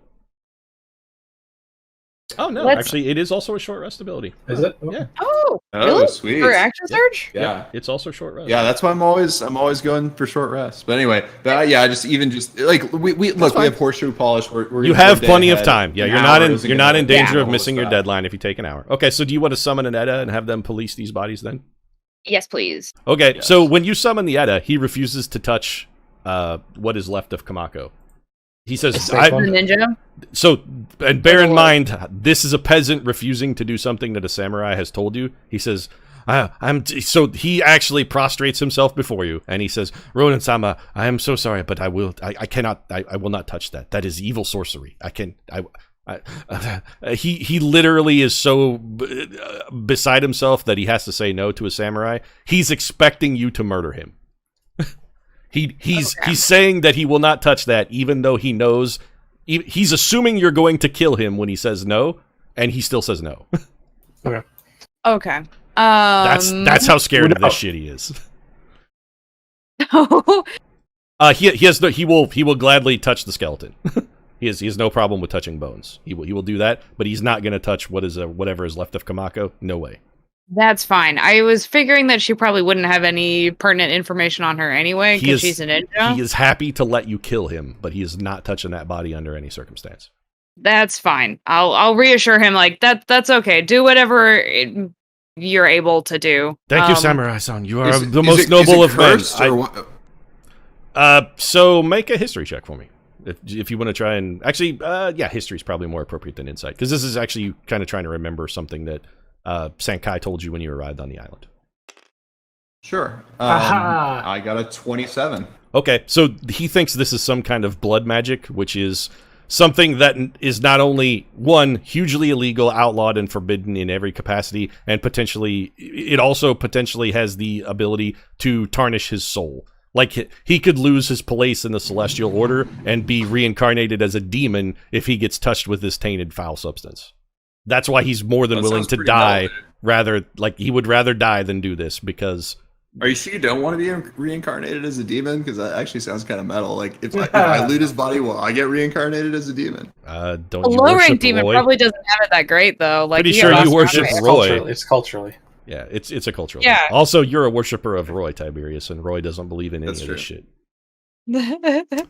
S1: Oh no, actually, it is also a short rest ability.
S2: Is it?
S1: Yeah.
S5: Oh, really?
S3: Sweet.
S5: For action surge?
S3: Yeah,
S1: it's also short rest.
S3: Yeah, that's why I'm always going for short rest. But anyway, just like we have horseshoe polish.
S1: You have plenty of time. Yeah, you're not in danger of missing your deadline if you take an hour. Okay, so do you want to summon an Edda and have them police these bodies then?
S5: Yes, please.
S1: Okay, so when you summon the Edda, he refuses to touch what is left of Kamako. He says,
S5: ninja?
S1: So, and bear in mind, this is a peasant refusing to do something that a samurai has told you. He says, so he actually prostrates himself before you, and he says, Ronin-sama, I am so sorry, but I will not touch that. That is evil sorcery. He literally is so beside himself that he has to say no to a samurai. He's expecting you to murder him. He's saying that he will not touch that, even though he knows. He's assuming you're going to kill him when he says no, and he still says no.
S5: Okay.
S1: That's how scared of this shit he is. He will gladly touch the skeleton. He has no problem with touching bones. He will do that, but he's not going to touch whatever is left of Kamako. No way.
S5: That's fine. I was figuring that she probably wouldn't have any pertinent information on her anyway, because she's a ninja.
S1: He is happy to let you kill him, but he is not touching that body under any circumstance.
S5: That's fine. I'll reassure him like that's okay. Do whatever you're able to do.
S1: Thank you, Samurai-san. You are the most noble of men. So make a history check for me. If you want to try and actually, history is probably more appropriate than insight, because this is actually kind of trying to remember something that Sankai told you when you arrived on the island.
S3: Sure. I got a 27.
S1: Okay, so he thinks this is some kind of blood magic, which is something that is not only, one, hugely illegal, outlawed, and forbidden in every capacity, and it also potentially has the ability to tarnish his soul. Like, he could lose his place in the Celestial Order and be reincarnated as a demon if he gets touched with this tainted foul substance. That's why he's more than willing to die. He would rather die than do this, because...
S3: Are you sure you don't want to be reincarnated as a demon? Because that actually sounds kind of metal. Like, if I loot his body, will I get reincarnated as a demon?
S1: Don't
S5: a
S1: you
S5: low-rank demon
S1: Roy?
S5: Probably doesn't have it that great, though. Like,
S1: pretty sure you worship Roy.
S2: It's culturally.
S1: Yeah, it's a cultural
S5: thing.
S1: Also, you're a worshiper of Roy, Tiberius, and Roy doesn't believe in any of this shit.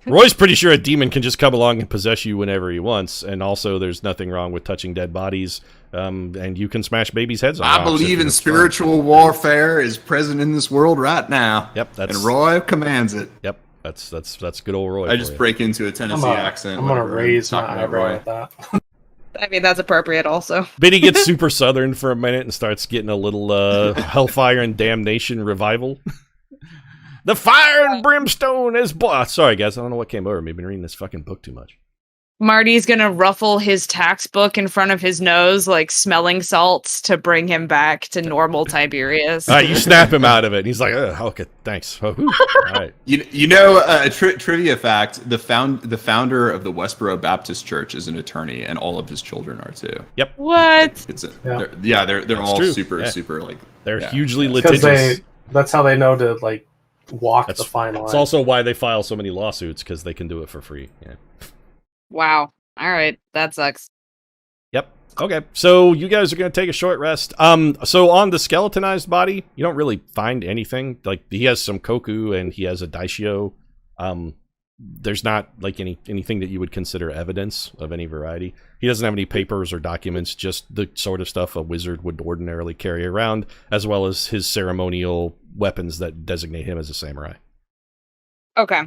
S1: Roy's pretty sure a demon can just come along and possess you whenever he wants, and also there's nothing wrong with touching dead bodies. and you can smash babies' heads on
S3: I
S1: rocks if
S3: believe
S1: you
S3: in
S1: have
S3: spiritual warfare is present in this world right now.
S1: Yep, that's
S3: and Roy commands it.
S1: Yep, that's good old Roy.
S3: I just break into a Tennessee accent.
S2: I'm gonna
S3: whenever I'm
S2: raise my
S3: talking about
S2: eyebrow
S3: Roy.
S2: at that.
S5: I mean, that's appropriate also.
S1: Biddy gets super southern for a minute and starts getting a little Hellfire and Damnation revival. The fire and brimstone is sorry, guys. I don't know what came over me. I've been reading this fucking book too much.
S5: Marty's gonna ruffle his tax book in front of his nose, like smelling salts, to bring him back to normal Tiberius.
S1: All right, you snap him out of it. And he's like, okay, thanks. Oh, whew. All right.
S3: Trivia fact: the founder of the Westboro Baptist Church is an attorney, and all of his children are too.
S1: Yep.
S5: What?
S3: They're all
S1: true.
S3: super like
S1: they're hugely
S2: Because
S1: litigious.
S2: that's how they know to like walk the fine line.
S1: It's also why they file so many lawsuits, because they can do it for free. Yeah.
S5: Wow. All right, that sucks.
S1: Yep. Okay. So you guys are going to take a short rest. So on the skeletonized body, you don't really find anything. Like, he has some koku and he has a daishio. There's not like anything that you would consider evidence of any variety. He doesn't have any papers or documents, just the sort of stuff a wizard would ordinarily carry around, as well as his ceremonial weapons that designate him as a samurai.
S5: Okay.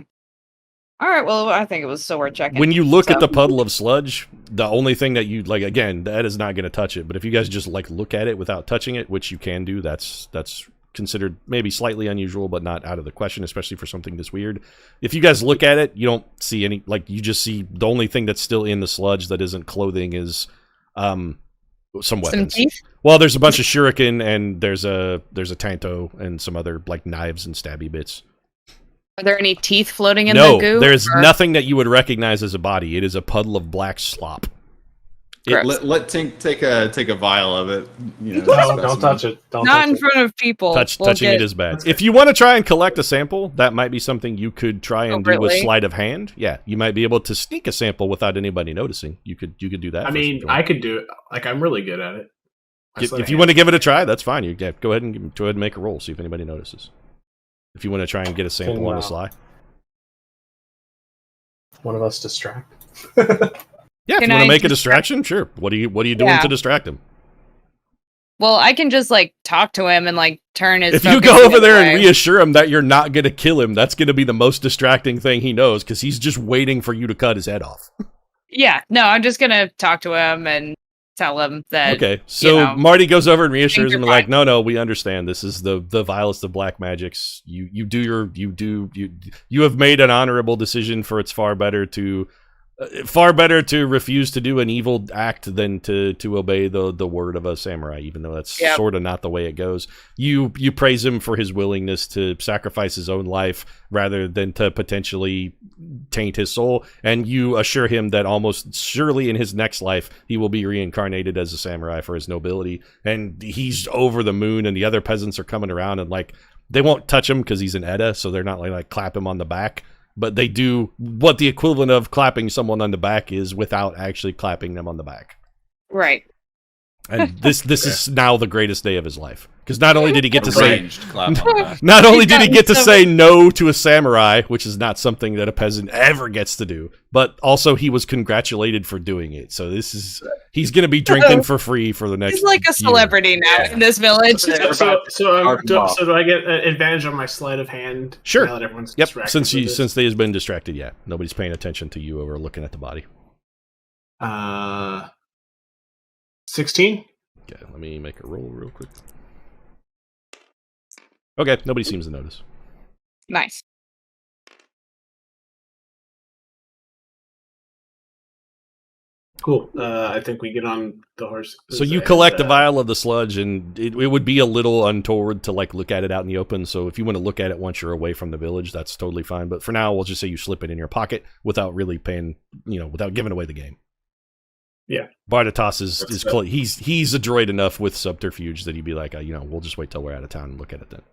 S5: All right, well, I think it was still worth checking.
S1: When you look at the puddle of sludge, the only thing that you like, again, that is not going to touch it. But if you guys just like look at it without touching it, which you can do, that's considered maybe slightly unusual, but not out of the question, especially for something this weird. If you guys look at it, you don't see any, like, you just see the only thing that's still in the sludge that isn't clothing is some weapons.
S5: Some teeth?
S1: Well, there's a bunch of shuriken, and there's a tanto and some other like knives and stabby bits.
S5: Are there any teeth floating in
S1: No,
S5: the goo?
S1: there's nothing that you would recognize as a body. It is a puddle of black slop.
S3: Let Tink take a vial of it. You know,
S2: don't touch it.
S5: Not in front of people.
S1: Touching it is bad. If you want to try and collect a sample, that might be something you could try and do with sleight of hand. Yeah, you might be able to sneak a sample without anybody noticing. You could do that.
S4: I mean, I could do it. Like, I'm really good at it.
S1: If you want to give it a try, that's fine. You go ahead and make a roll. See if anybody notices. If you want to try and get a sample on the sly.
S2: One of us distract.
S1: Yeah, if you want to make a distraction, sure. What are you doing to distract him?
S5: Well, I can just like talk to him and like turn his.
S1: If you go over there and reassure him that you're not going to kill him, that's going to be the most distracting thing he knows, because he's just waiting for you to cut his head off.
S5: Yeah, no, I'm just gonna talk to him and tell him that.
S1: Okay, so Marty goes over and reassures him, like, no, we understand. This is the vilest of black magics. You have made an honorable decision, for it's far better to refuse to do an evil act than to obey the word of a samurai, even though that's sort of not the way it goes. You praise him for his willingness to sacrifice his own life rather than to potentially taint his soul, and you assure him that almost surely in his next life he will be reincarnated as a samurai for his nobility, and he's over the moon, and the other peasants are coming around, and like, they won't touch him because he's an Edda, so they're not like clap him on the back. But they do what the equivalent of clapping someone on the back is without actually clapping them on the back.
S5: Right.
S1: And this is now the greatest day of his life, because not only did he get to say no to a samurai, which is not something that a peasant ever gets to do, but also he was congratulated for doing it. So he's going to be drinking for free for the next.
S5: He's like a celebrity now in this village.
S4: So do I get an advantage on my sleight of hand?
S1: Sure.
S4: Now that everyone's
S1: yep.
S4: distracted
S1: Since they has been distracted, yeah. Nobody's paying attention to you over looking at the body.
S4: 16.
S1: Okay, let me make a roll real quick. Okay, nobody seems to notice.
S5: Nice.
S4: Cool. I think we get on the horse.
S1: So you collect a vial of the sludge, and it would be a little untoward to like look at it out in the open. So if you want to look at it once you're away from the village, that's totally fine. But for now, we'll just say you slip it in your pocket without really paying, without giving away the game.
S4: Yeah.
S1: Bardatas he's adroit enough with subterfuge that he'd be like, we'll just wait till we're out of town and look at it then.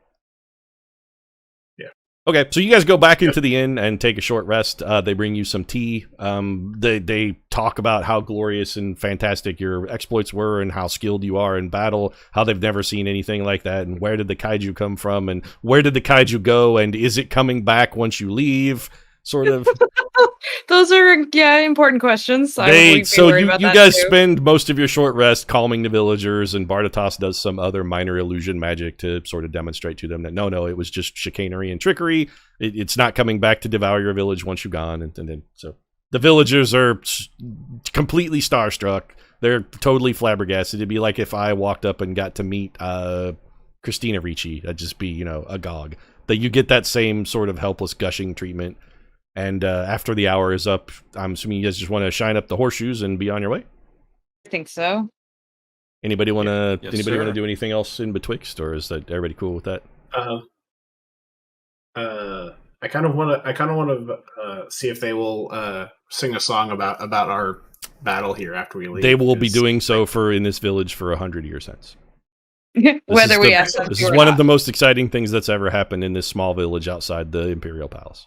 S4: Yeah.
S1: Okay, so you guys go back into the inn and take a short rest. They bring you some tea. They talk about how glorious and fantastic your exploits were and how skilled you are in battle, how they've never seen anything like that, and where did the kaiju come from, and where did the kaiju go, and is it coming back once you leave? sort of.
S5: Those are important questions. I
S1: They
S5: would be
S1: so
S5: worried
S1: you
S5: about
S1: you
S5: that
S1: guys
S5: too.
S1: spend most of your short rest calming the villagers, and Bartatas does some other minor illusion magic to sort of demonstrate to them that no, it was just chicanery and trickery. It's not coming back to devour your village once you're gone, and then so the villagers are completely starstruck. They're totally flabbergasted. It'd be like if I walked up and got to meet Christina Ricci. That'd just be agog. That you get that same sort of helpless gushing treatment. And after the hour is up, I'm assuming you guys just want to shine up the horseshoes and be on your way.
S5: I think so.
S1: Anybody want to?
S3: Yes,
S1: anybody want to
S3: sir.
S1: do anything else in betwixt, or is that everybody cool with that?
S4: I kind of want to see if they will sing a song about our battle here after we leave.
S1: They will be
S4: because-
S1: doing so for in this village for 100 years hence.
S5: Whether we ask them
S1: This
S5: to
S1: is
S5: or
S1: one
S5: not.
S1: of the most exciting things that's ever happened in this small village outside the Imperial Palace.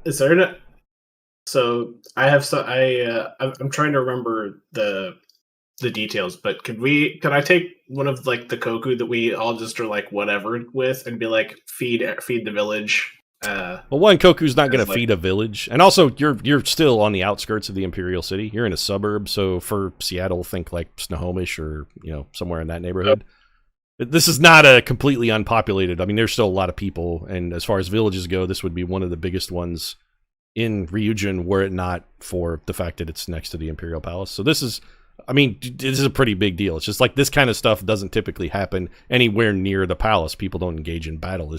S4: Is there an? So I have I'm trying to remember the details, but could I take one of like the koku that we all just are like whatever with and be like feed the village?
S1: Well, one, Koku's not going to
S4: like-
S1: feed a village, and also you're still on the outskirts of the Imperial City. You're in a suburb, so for Seattle, think like Snohomish or somewhere in that neighborhood. This is not a completely unpopulated. I mean, there's still a lot of people, and as far as villages go, this would be one of the biggest ones in Ryugin, were it not for the fact that it's next to the Imperial Palace. So this is a pretty big deal. It's just like this kind of stuff doesn't typically happen anywhere near the palace. People don't engage in battle.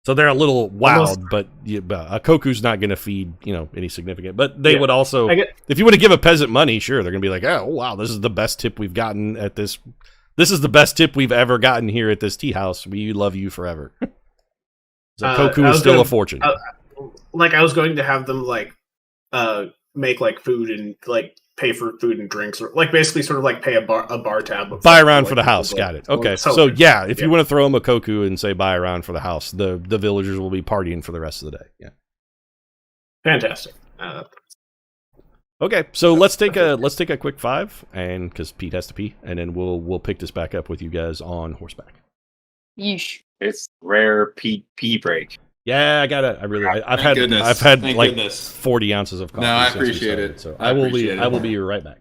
S1: So they're a little wild, but a Koku's not going to feed, any significant. But they would also, if you want to give a peasant money, sure, they're going to be like, oh, wow, this is the best tip we've gotten at this. This is the best tip we've ever gotten here at this tea house. We love you forever. So Koku is still a fortune.
S4: I was going to have them make like food and like pay for food and drinks, or like basically sort of like pay a bar tab.
S1: Buy around for the house. Got it. Okay. So yeah, if you want to throw them a Koku and say buy around for the house, the villagers will be partying for the rest of the day. Yeah.
S4: Fantastic.
S1: Okay, so let's take a quick 5, and because Pete has to pee, and then we'll pick this back up with you guys on horseback.
S5: Yeesh.
S8: It's rare pee break.
S1: Yeah, I got it. I've
S3: Thank
S1: had
S3: goodness.
S1: I've had
S3: Thank
S1: like
S3: goodness.
S1: 40 ounces of coffee.
S3: No, I
S1: since we
S3: appreciate
S1: started,
S3: it.
S1: So
S3: I appreciate it.
S1: I will be right back.